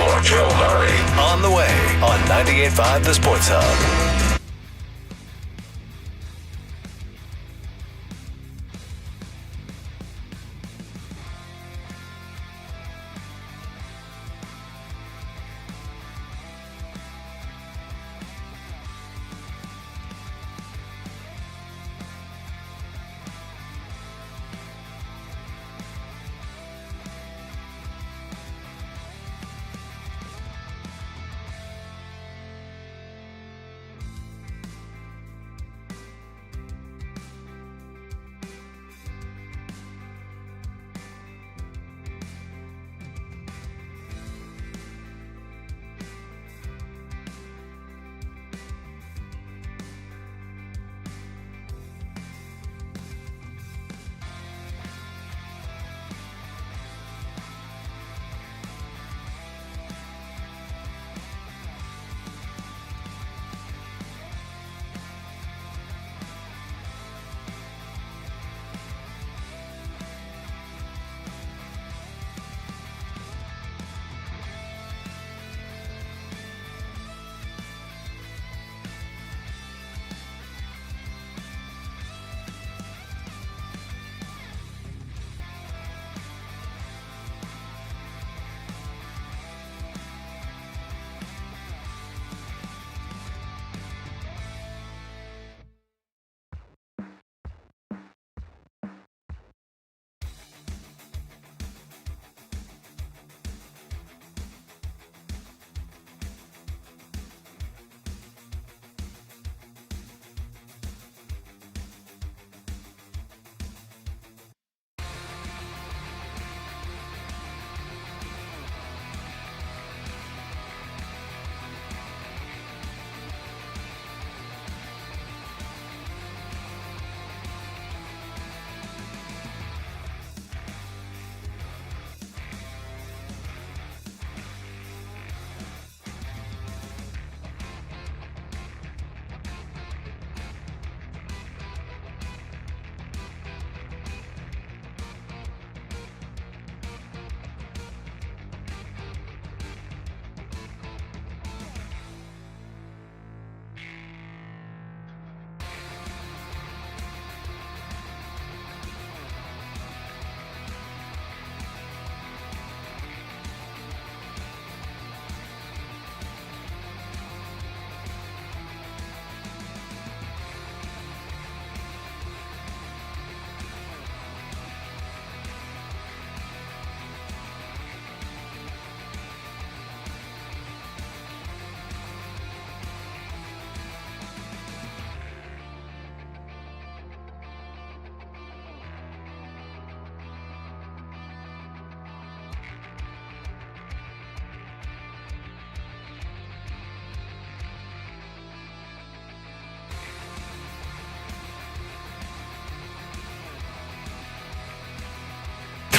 On the way on 98.5 The Sports Hub.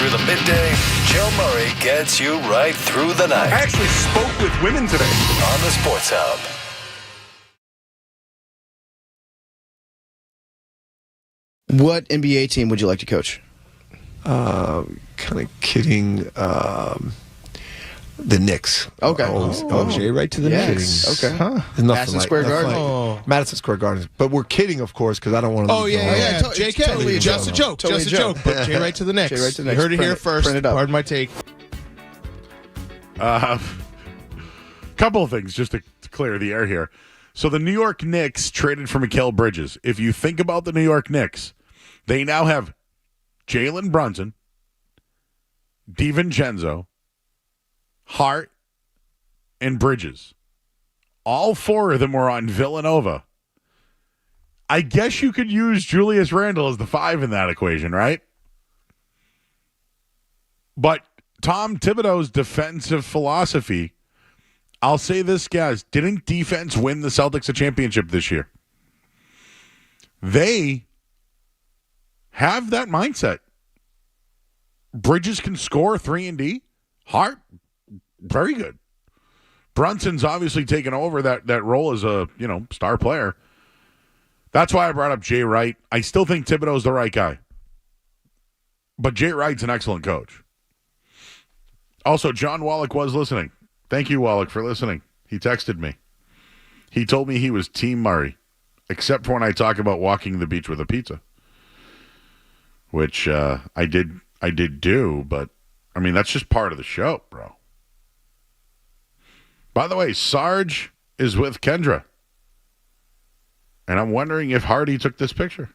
Through the midday, Joe Murray gets you right through the night. I actually spoke with women today. On the Sports Hub. What NBA team would you like to coach? Kind of kidding. The Knicks. Okay. Jay, right to the Knicks. Okay. Huh? There's nothing Madison Square Garden. Madison Square Garden. But we're kidding, of course, because I don't want to. JK. Totally just a joke. Totally just a joke. But Jay right to the Knicks. Jay right to the You Knicks. heard it here first. Print it up. Pardon my take. Couple of things just to clear the air here. So the New York Knicks traded for Mikal Bridges. If you think about the New York Knicks, they now have Jalen Brunson, DiVincenzo, Hart, and Bridges. All four of them were on Villanova. I guess you could use Julius Randle as the 5 in that equation, right? But Tom Thibodeau's defensive philosophy, I'll say this, guys, didn't defense win the Celtics a championship this year? They have that mindset. Bridges can score 3 and D. Hart, very good. Brunson's obviously taken over that role as a, star player. That's why I brought up Jay Wright. I still think Thibodeau's the right guy. But Jay Wright's an excellent coach. Also, John Wallach was listening. Thank you, Wallach, for listening. He texted me. He told me he was Team Murray, except for when I talk about walking the beach with a pizza, which I did do, but, that's just part of the show, bro. By the way, Sarge is with Kendra. And I'm wondering if Hardy took this picture.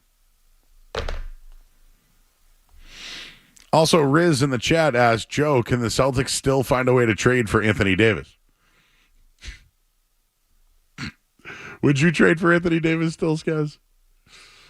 Also, Riz in the chat asked, Joe, can the Celtics still find a way to trade for Anthony Davis? Would you trade for Anthony Davis still, Skaz?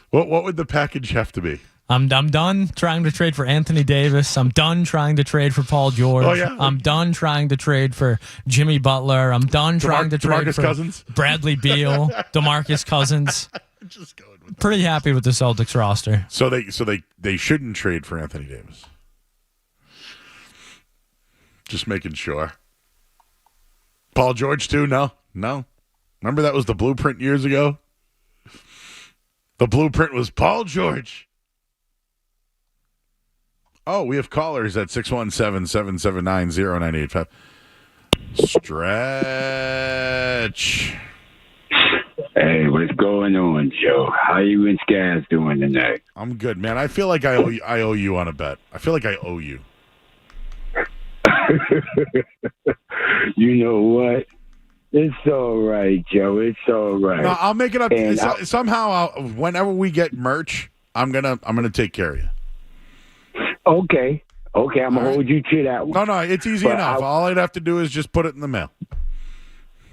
What would the package have to be? I'm done trying to trade for Anthony Davis. I'm done trying to trade for Paul George. Oh, yeah. I'm done trying to trade for Jimmy Butler. I'm done trying to trade DeMarcus for Cousins? Bradley Beal, DeMarcus Cousins. Just going with Pretty happy with the Celtics roster. So they shouldn't trade for Anthony Davis. Just making sure. Paul George too? No. Remember that was the blueprint years ago? The blueprint was Paul George. Oh, we have callers at 617-779-0985. Stretch. Hey, what's going on, Joe? How you and Skaz doing tonight? I'm good, man. I feel like I owe you on a bet. I feel like I owe you. You know what? It's all right, Joe. It's all right. No, I'll make it up. Somehow, whenever we get merch, I'm gonna take care of you. Okay, I'm gonna hold you to that one. No, it's easy enough. All I'd have to do is just put it in the mail.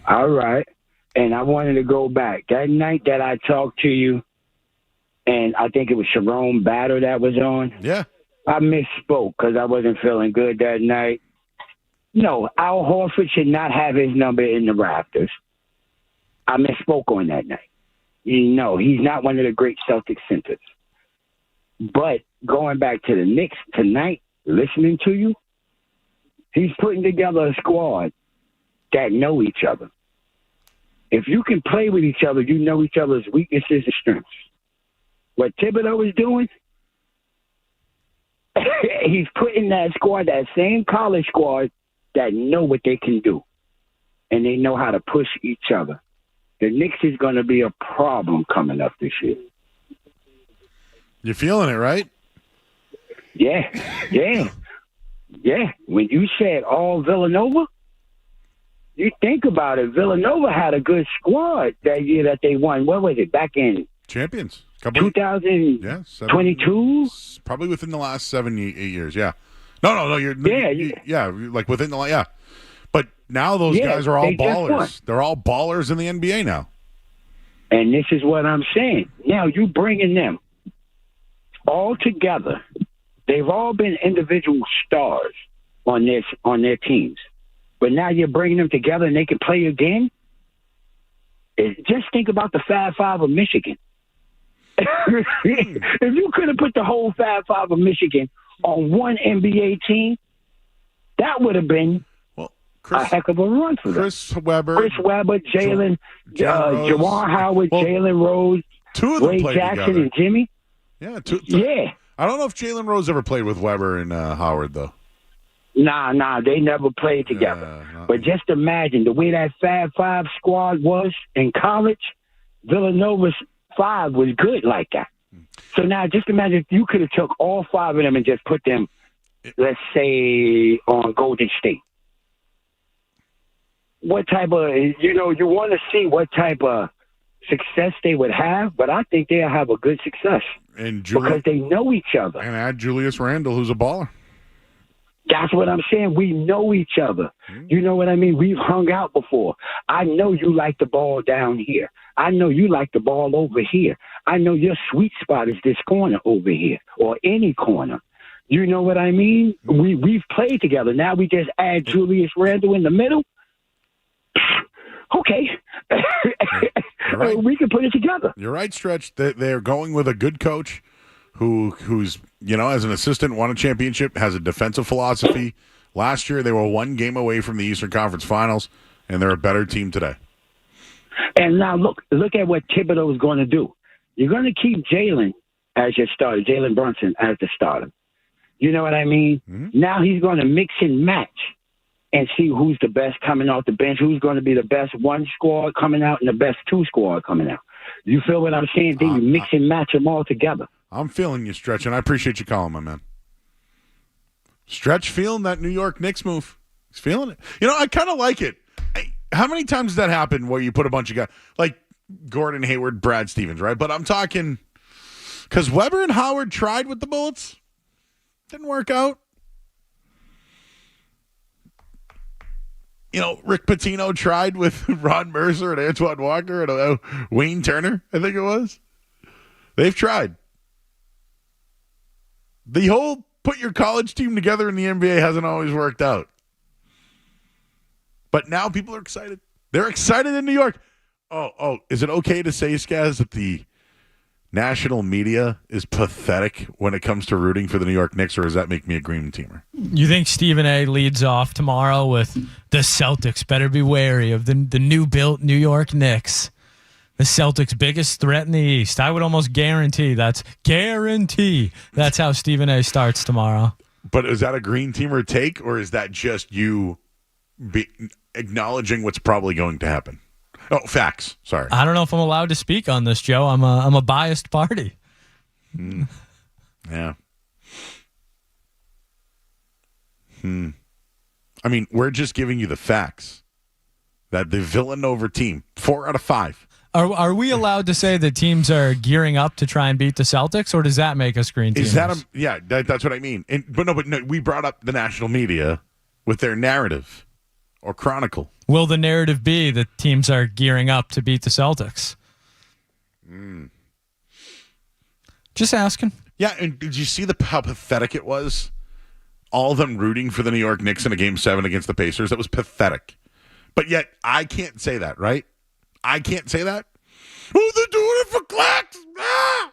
All right. And I wanted to go back. That night that I talked to you, and I think it was Sharon Battle that was on. Yeah. I misspoke because I wasn't feeling good that night. No, Al Horford should not have his number in the Raptors. I misspoke on that night. No, he's not one of the great Celtic centers. But going back to the Knicks tonight, listening to you, he's putting together a squad that know each other. If you can play with each other, you know each other's weaknesses and strengths. What Thibodeau is doing, he's putting that squad, that same college squad, that know what they can do. And they know how to push each other. The Knicks is going to be a problem coming up this year. You're feeling it, right? Yeah. When you said all Villanova, you think about it. Villanova had a good squad that year that they won. What was it? Back in champions. 2022? Probably within the last 7, 8 years. Yeah. No. Like within the yeah. But now those guys are all ballers. They're all ballers in the NBA now. And this is what I'm saying. Now you bringing them all together. They've all been individual stars on their teams. But now you're bringing them together and they can play again. Just think about the Fab Five of Michigan. If you could have put the whole Fab Five of Michigan on one NBA team, that would have been a heck of a run for them. Chris Webber, Jalen, Jawan Howard, Jalen Rose, two of them Ray played Jackson, together. and Jimmy. Yeah, Yeah. I don't know if Jalen Rose ever played with Webber and Howard, though. Nah, they never played together. But just imagine the way that Fab Five squad was in college. Villanova's five was good like that. So now just imagine if you could have took all five of them and just put them, let's say, on Golden State. What type of, you want to see what type of success they would have, but I think they'll have a good success because they know each other. And add Julius Randle, who's a baller. That's what I'm saying. We know each other. You know what I mean? We've hung out before. I know you like the ball down here. I know you like the ball over here. I know your sweet spot is this corner over here or any corner. You know what I mean? We've played together. Now we just add Julius Randle in the middle. Okay. Right. We can put it together. You're right, Stretch. They're going with a good coach who's, as an assistant, won a championship, has a defensive philosophy. Last year, they were one game away from the Eastern Conference Finals, and they're a better team today. And now look at what Thibodeau is going to do. You're going to keep Jalen as your starter, Jalen Brunson as the starter. You know what I mean? Mm-hmm. Now he's going to mix and match and see who's the best coming off the bench, who's going to be the best one squad coming out and the best two squad coming out. You feel what I'm saying? Then you mix and match them all together. I'm feeling you, Stretch, and I appreciate you calling, my man. Stretch feeling that New York Knicks move. He's feeling it. I kind of like it. How many times does that happen where you put a bunch of guys, like Gordon Hayward, Brad Stevens, right? But I'm talking, because Weber and Howard tried with the Bullets. Didn't work out. Rick Pitino tried with Ron Mercer and Antoine Walker and Wayne Turner, I think it was. They've tried. The whole put your college team together in the NBA hasn't always worked out. But now people are excited. They're excited in New York. Oh, is it okay to say, Skaz, that the national media is pathetic when it comes to rooting for the New York Knicks, or does that make me a green teamer? You think Stephen A. leads off tomorrow with the Celtics better be wary of the new-built New York Knicks? The Celtics' biggest threat in the East. I would almost guarantee that's how Stephen A. starts tomorrow. But is that a green teamer take, or is that just you acknowledging what's probably going to happen? Oh, facts. Sorry. I don't know if I'm allowed to speak on this, Joe. I'm a biased party. Yeah. I mean, we're just giving you the facts that the Villanova team, 4 out of 5. Are we allowed to say that teams are gearing up to try and beat the Celtics, or does that make us green teamers? Is that that's what I mean. But no, we brought up the national media with their narrative or chronicle. Will the narrative be that teams are gearing up to beat the Celtics? Just asking. Yeah, and did you see how pathetic it was? All of them rooting for the New York Knicks in a Game 7 against the Pacers. That was pathetic. But yet, I can't say that, right? I can't say that. Oh, they're doing it for clicks. Ah!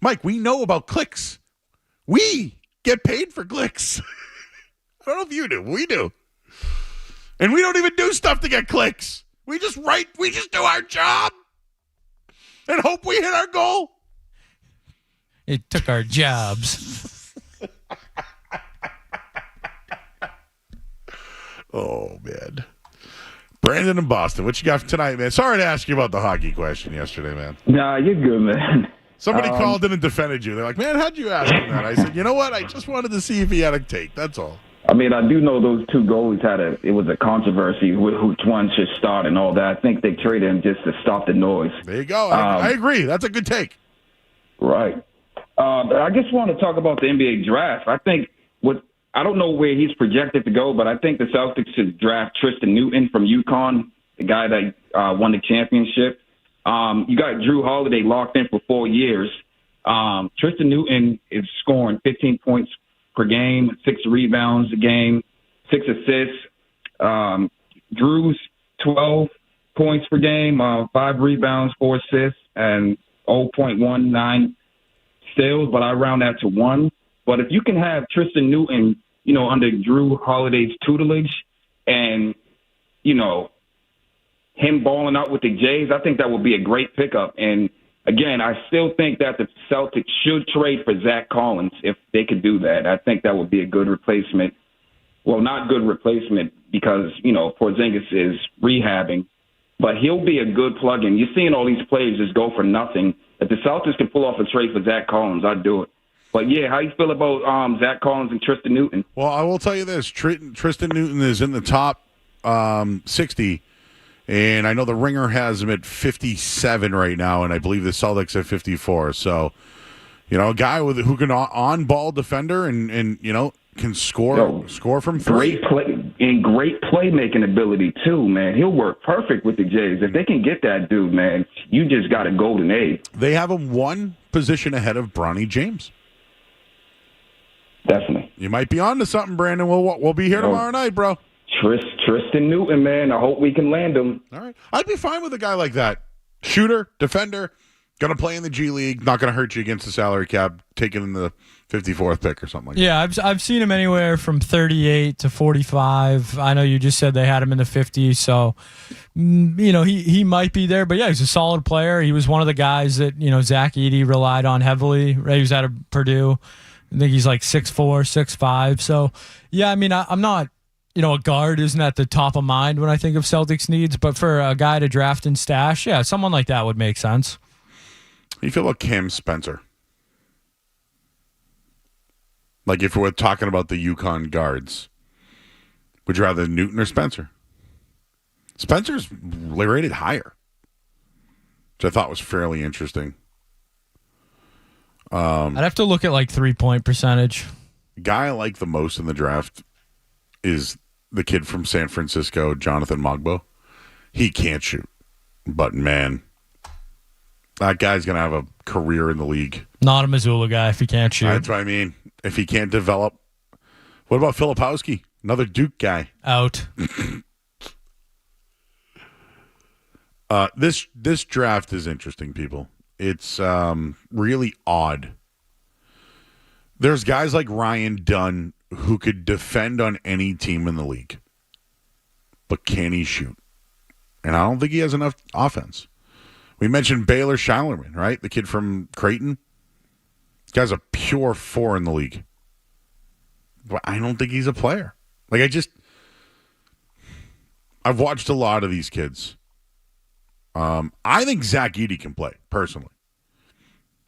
Mike, we know about clicks. We get paid for clicks. I don't know if you do. We do. And we don't even do stuff to get clicks. We just write. We just do our job and hope we hit our goal. It took our jobs. Oh, man. Brandon in Boston, what you got for tonight, man? Sorry to ask you about the hockey question yesterday, man. Nah, you're good, man. Somebody called in and defended you. They're like, man, how'd you ask him that? I said, you know what? I just wanted to see if he had a take. That's all. I mean, I do know those two goalies it was a controversy with which one should start and all that. I think they traded him just to stop the noise. There you go. I agree. That's a good take. Right. I just want to talk about the NBA draft. I don't know where he's projected to go, but I think the Celtics should draft Tristan Newton from UConn, the guy that won the championship. You got Drew Holiday locked in for 4 years. Tristan Newton is scoring 15 points per game, 6 rebounds a game, 6 assists. Drew's 12 points per game, 5 rebounds, 4 assists, and 0.19 steals, but I round that to 1. But if you can have Tristan Newton, under Drew Holiday's tutelage and, him balling out with the Jays, I think that would be a great pickup. And, again, I still think that the Celtics should trade for Zach Collins if they could do that. I think that would be a good replacement. Well, not good replacement because, Porzingis is rehabbing, but he'll be a good plug-in. You're seeing all these players just go for nothing. If the Celtics can pull off a trade for Zach Collins, I'd do it. But, yeah, how you feel about Zach Collins and Tristan Newton? Well, I will tell you this. Tristan Newton is in the top 60, and I know the Ringer has him at 57 right now, and I believe the Celtics at 54. So A guy who can on-ball defender and can score from three. Great playmaking ability too, man. He'll work perfect with the Jays. If they can get that dude, man, you just got a golden egg. They have him one position ahead of Bronny James. Definitely. You might be on to something, Brandon. We'll be here tomorrow night, bro. Tristan Newton, man. I hope we can land him. All right. I'd be fine with a guy like that. Shooter, defender, going to play in the G League, not going to hurt you against the salary cap, taken in the 54th pick or something like that. Yeah, I've seen him anywhere from 38 to 45. I know you just said they had him in the 50s, so he might be there. But yeah, he's a solid player. He was one of the guys that Zach Edey relied on heavily. Right? He was out of Purdue. I think he's like 6'4", 6'5". So yeah, I mean, I'm not. A guard isn't at the top of mind when I think of Celtics needs, but for a guy to draft and stash, yeah, someone like that would make sense. How do you feel about Cam Spencer? Like if we're talking about the UConn guards, would you rather Newton or Spencer? Spencer's rated higher, which I thought was fairly interesting. I'd have to look at like 3-point percentage. Guy I like the most in the draft is the kid from San Francisco, Jonathan Mogbo. He can't shoot, but man, that guy's going to have a career in the league. Not a Missoula guy if he can't shoot. That's what I mean. If he can't develop. What about Filipowski? Another Duke guy. Out. This draft is interesting, people. It's really odd. There's guys like Ryan Dunn who could defend on any team in the league. But can he shoot? And I don't think he has enough offense. We mentioned Baylor Shilerman, right? The kid from Creighton. This guy's a pure 4 in the league. But I don't think he's a player. I've watched a lot of these kids. I think Zach Edey can play, personally.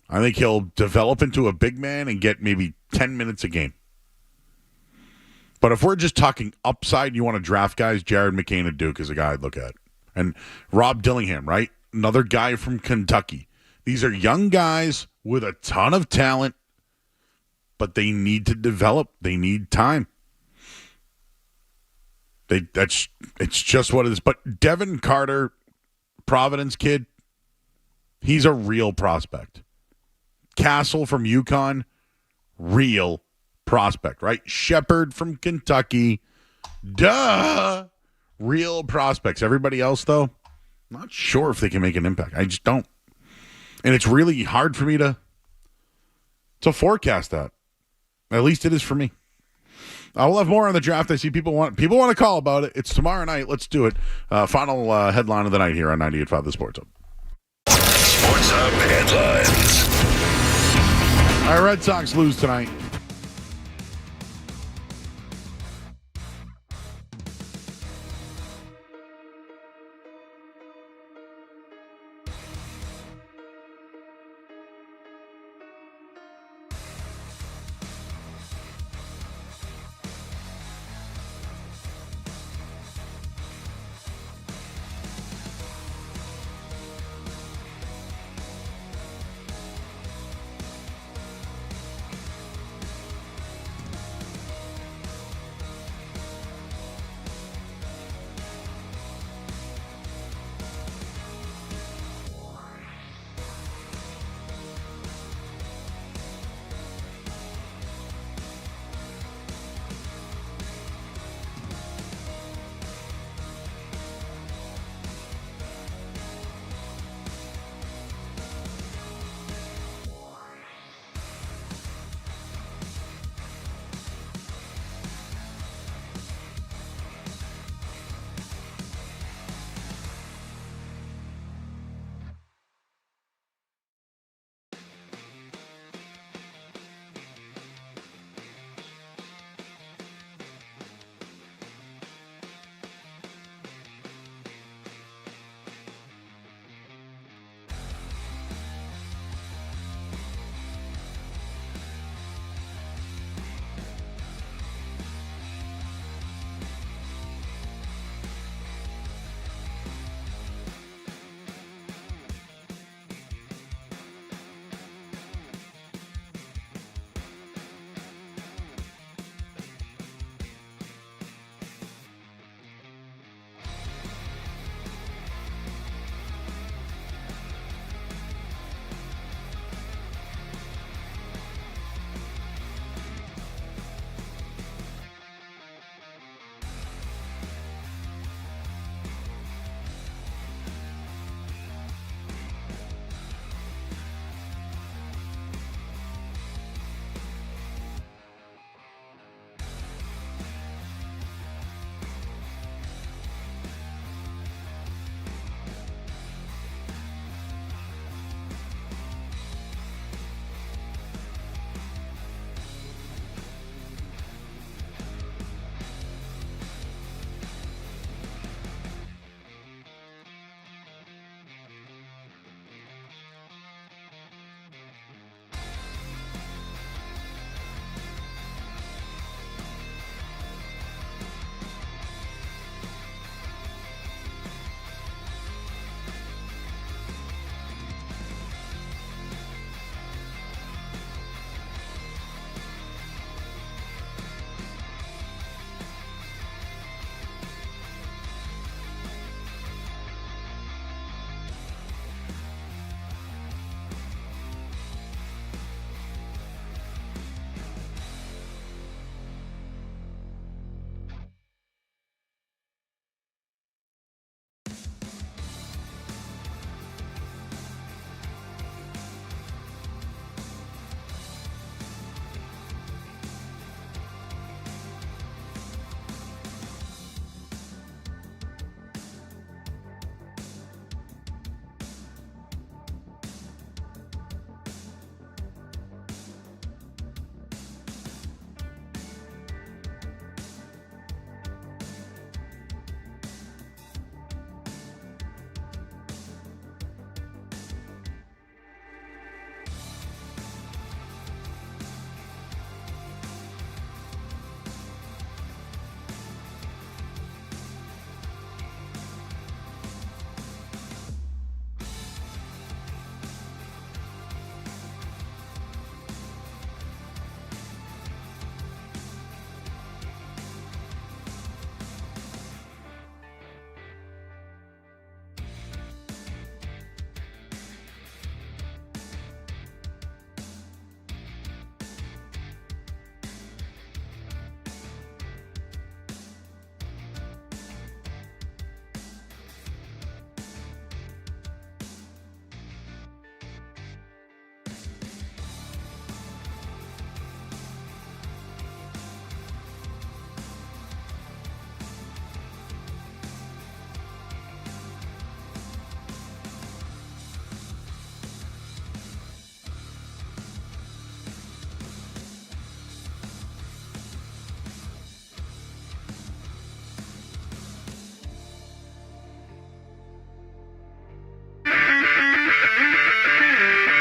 I think he'll develop into a big man and get maybe 10 minutes a game. But if we're just talking upside, you want to draft guys, Jared McCain of Duke is a guy I'd look at. And Rob Dillingham, right? Another guy from Kentucky. These are young guys with a ton of talent, but they need to develop. They need time. It's just what it is. But Devin Carter, Providence kid, he's a real prospect. Castle from UConn, real prospect, right? Shepard from Kentucky, duh, real prospects. Everybody else, though, not sure if they can make an impact. I just don't. And it's really hard for me to forecast that. At least it is for me. I will have more on the draft. I see people want to call about it. It's tomorrow night. Let's do it. Final headline of the night here on 98.5 The Sports Hub. Sports Hub headlines. All right, Red Sox lose tonight.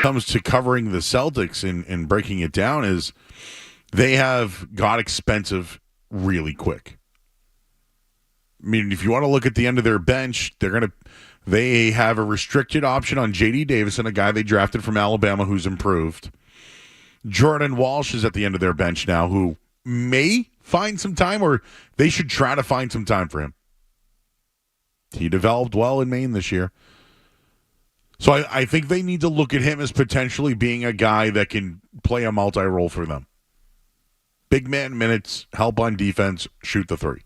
comes to covering the Celtics and breaking it down is they have got expensive really quick. I mean, if you want to look at the end of their bench, they have a restricted option on J.D. Davison, a guy they drafted from Alabama who's improved. Jordan Walsh is at the end of their bench now, who may find some time, or they should try to find some time for him. He developed well in Maine this year. So I think they need to look at him as potentially being a guy that can play a multi-role for them. Big man minutes, help on defense, shoot the three.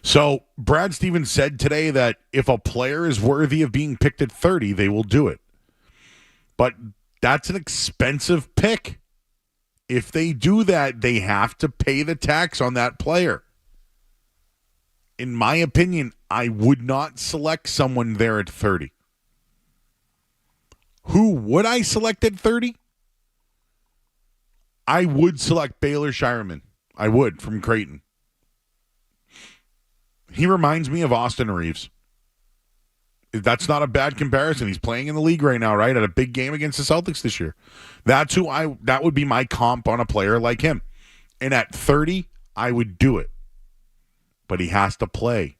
So Brad Stevens said today that if a player is worthy of being picked at 30, they will do it. But that's an expensive pick. If they do that, they have to pay the tax on that player. In my opinion, I would not select someone there at 30. Who would I select at 30? I would select Baylor Shireman. I would, from Creighton. He reminds me of Austin Reeves. That's not a bad comparison. He's playing in the league right now, right? At a big game against the Celtics this year. That would be my comp on a player like him. And at 30, I would do it. But he has to play.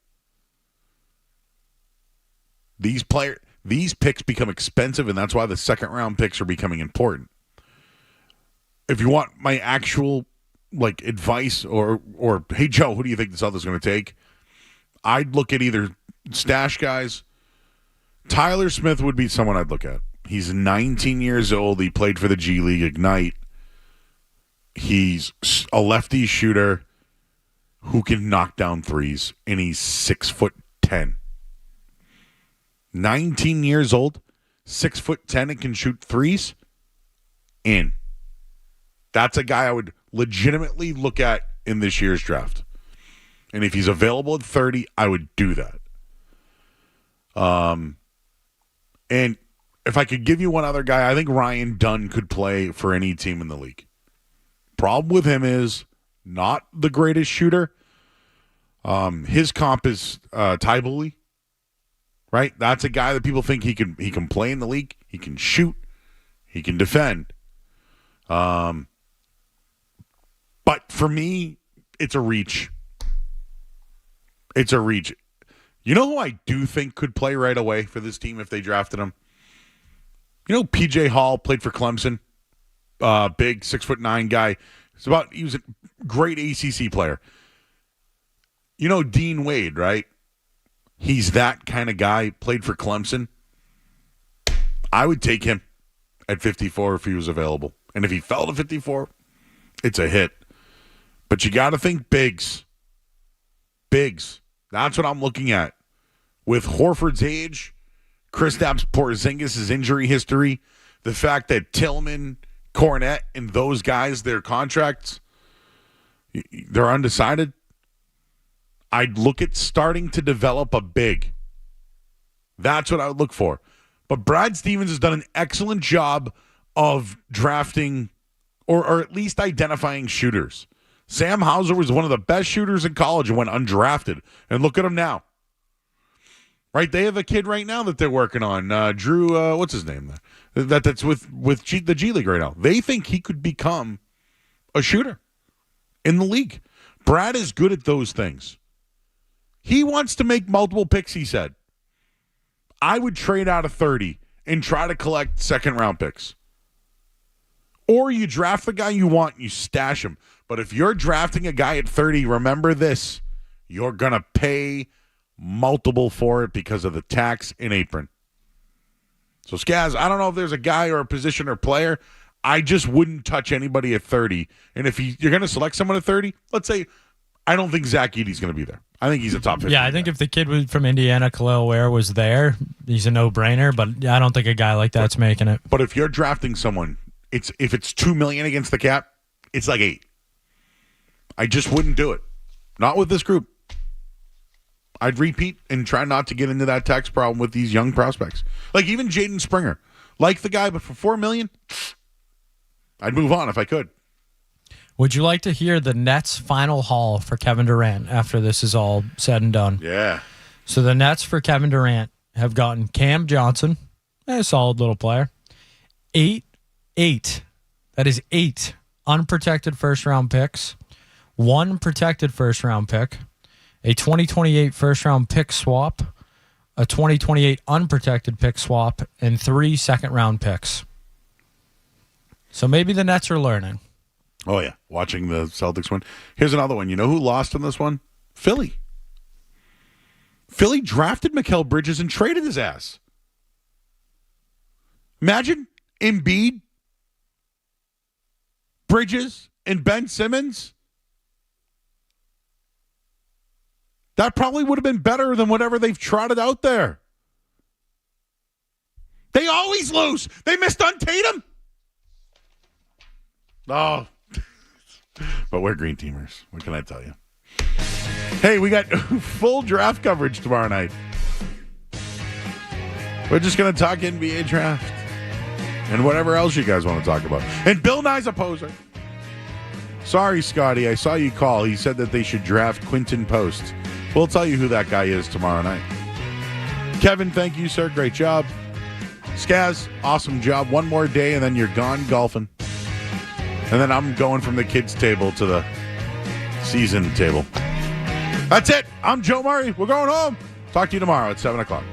These picks become expensive, and that's why the second-round picks are becoming important. If you want my actual advice or hey, Joe, who do you think the Celtics is going to take? I'd look at either stash guys. Tyler Smith would be someone I'd look at. He's 19 years old. He played for the G League Ignite. He's a lefty shooter who can knock down threes, and he's 6'10". 19 years old, 6'10", and can shoot threes. In. That's a guy I would legitimately look at in this year's draft. And if he's available at 30, I would do that. And if I could give you one other guy, I think Ryan Dunn could play for any team in the league. Problem with him is not the greatest shooter. His comp is Tybally. Right? That's a guy that people think he can play in the league. He can shoot. He can defend. But for me, it's a reach. It's a reach. You know who I do think could play right away for this team if they drafted him? You know, P.J. Hall played for Clemson. Big 6'9" guy. He was a great ACC player. You know Dean Wade, right? He's that kind of guy, played for Clemson. I would take him at 54 if he was available. And if he fell to 54, it's a hit. But you got to think bigs. Bigs. That's what I'm looking at. With Horford's age, Kristaps Porzingis' injury history, the fact that Tillman, Cornette, and those guys, their contracts, they're undecided. I'd look at starting to develop a big. That's what I would look for. But Brad Stevens has done an excellent job of drafting or at least identifying shooters. Sam Hauser was one of the best shooters in college and went undrafted. And look at him now. Right? They have a kid right now that they're working on. Drew, what's his name? That's with the G League right now. They think he could become a shooter in the league. Brad is good at those things. He wants to make multiple picks, he said. I would trade out of 30 and try to collect second-round picks. Or you draft the guy you want and you stash him. But if you're drafting a guy at 30, remember this. You're going to pay multiple for it because of the tax and apron. So, Skaz, I don't know if there's a guy or a position or player. I just wouldn't touch anybody at 30. And if you're going to select someone at 30, let's say I don't think Zach Edey's going to be there. I think he's a top 50. Yeah, I think if the kid from Indiana, Khalil Ware, was there, he's a no-brainer. But I don't think a guy like that's making it. But if you're drafting someone, if it's $2 million against the cap, it's like $8 million. I just wouldn't do it. Not with this group. I'd repeat and try not to get into that tax problem with these young prospects. Like even Jaden Springer. Like the guy, but for $4 million, I'd move on if I could. Would you like to hear the Nets' final haul for Kevin Durant after this is all said and done? Yeah. So the Nets for Kevin Durant have gotten Cam Johnson, a solid little player. 8. That is 8 unprotected first-round picks, 1 protected first-round pick, a 2028 first-round pick swap, a 2028 unprotected pick swap, and 3 second-round picks. So maybe the Nets are learning. Oh, yeah. Watching the Celtics win. Here's another one. You know who lost in this one? Philly. Philly drafted Mikal Bridges and traded his ass. Imagine Embiid, Bridges, and Ben Simmons. That probably would have been better than whatever they've trotted out there. They always lose. They missed on Tatum. Oh. But we're green teamers. What can I tell you? Hey, we got full draft coverage tomorrow night. We're just going to talk NBA draft and whatever else you guys want to talk about. And Bill Nye's a poser. Sorry, Scotty. I saw you call. He said that they should draft Quinton Post. We'll tell you who that guy is tomorrow night. Kevin, thank you, sir. Great job. Skaz, awesome job. One more day, and then you're gone golfing. And then I'm going from the kids' table to the season table. That's it. I'm Joe Murray. We're going home. Talk to you tomorrow at 7 o'clock.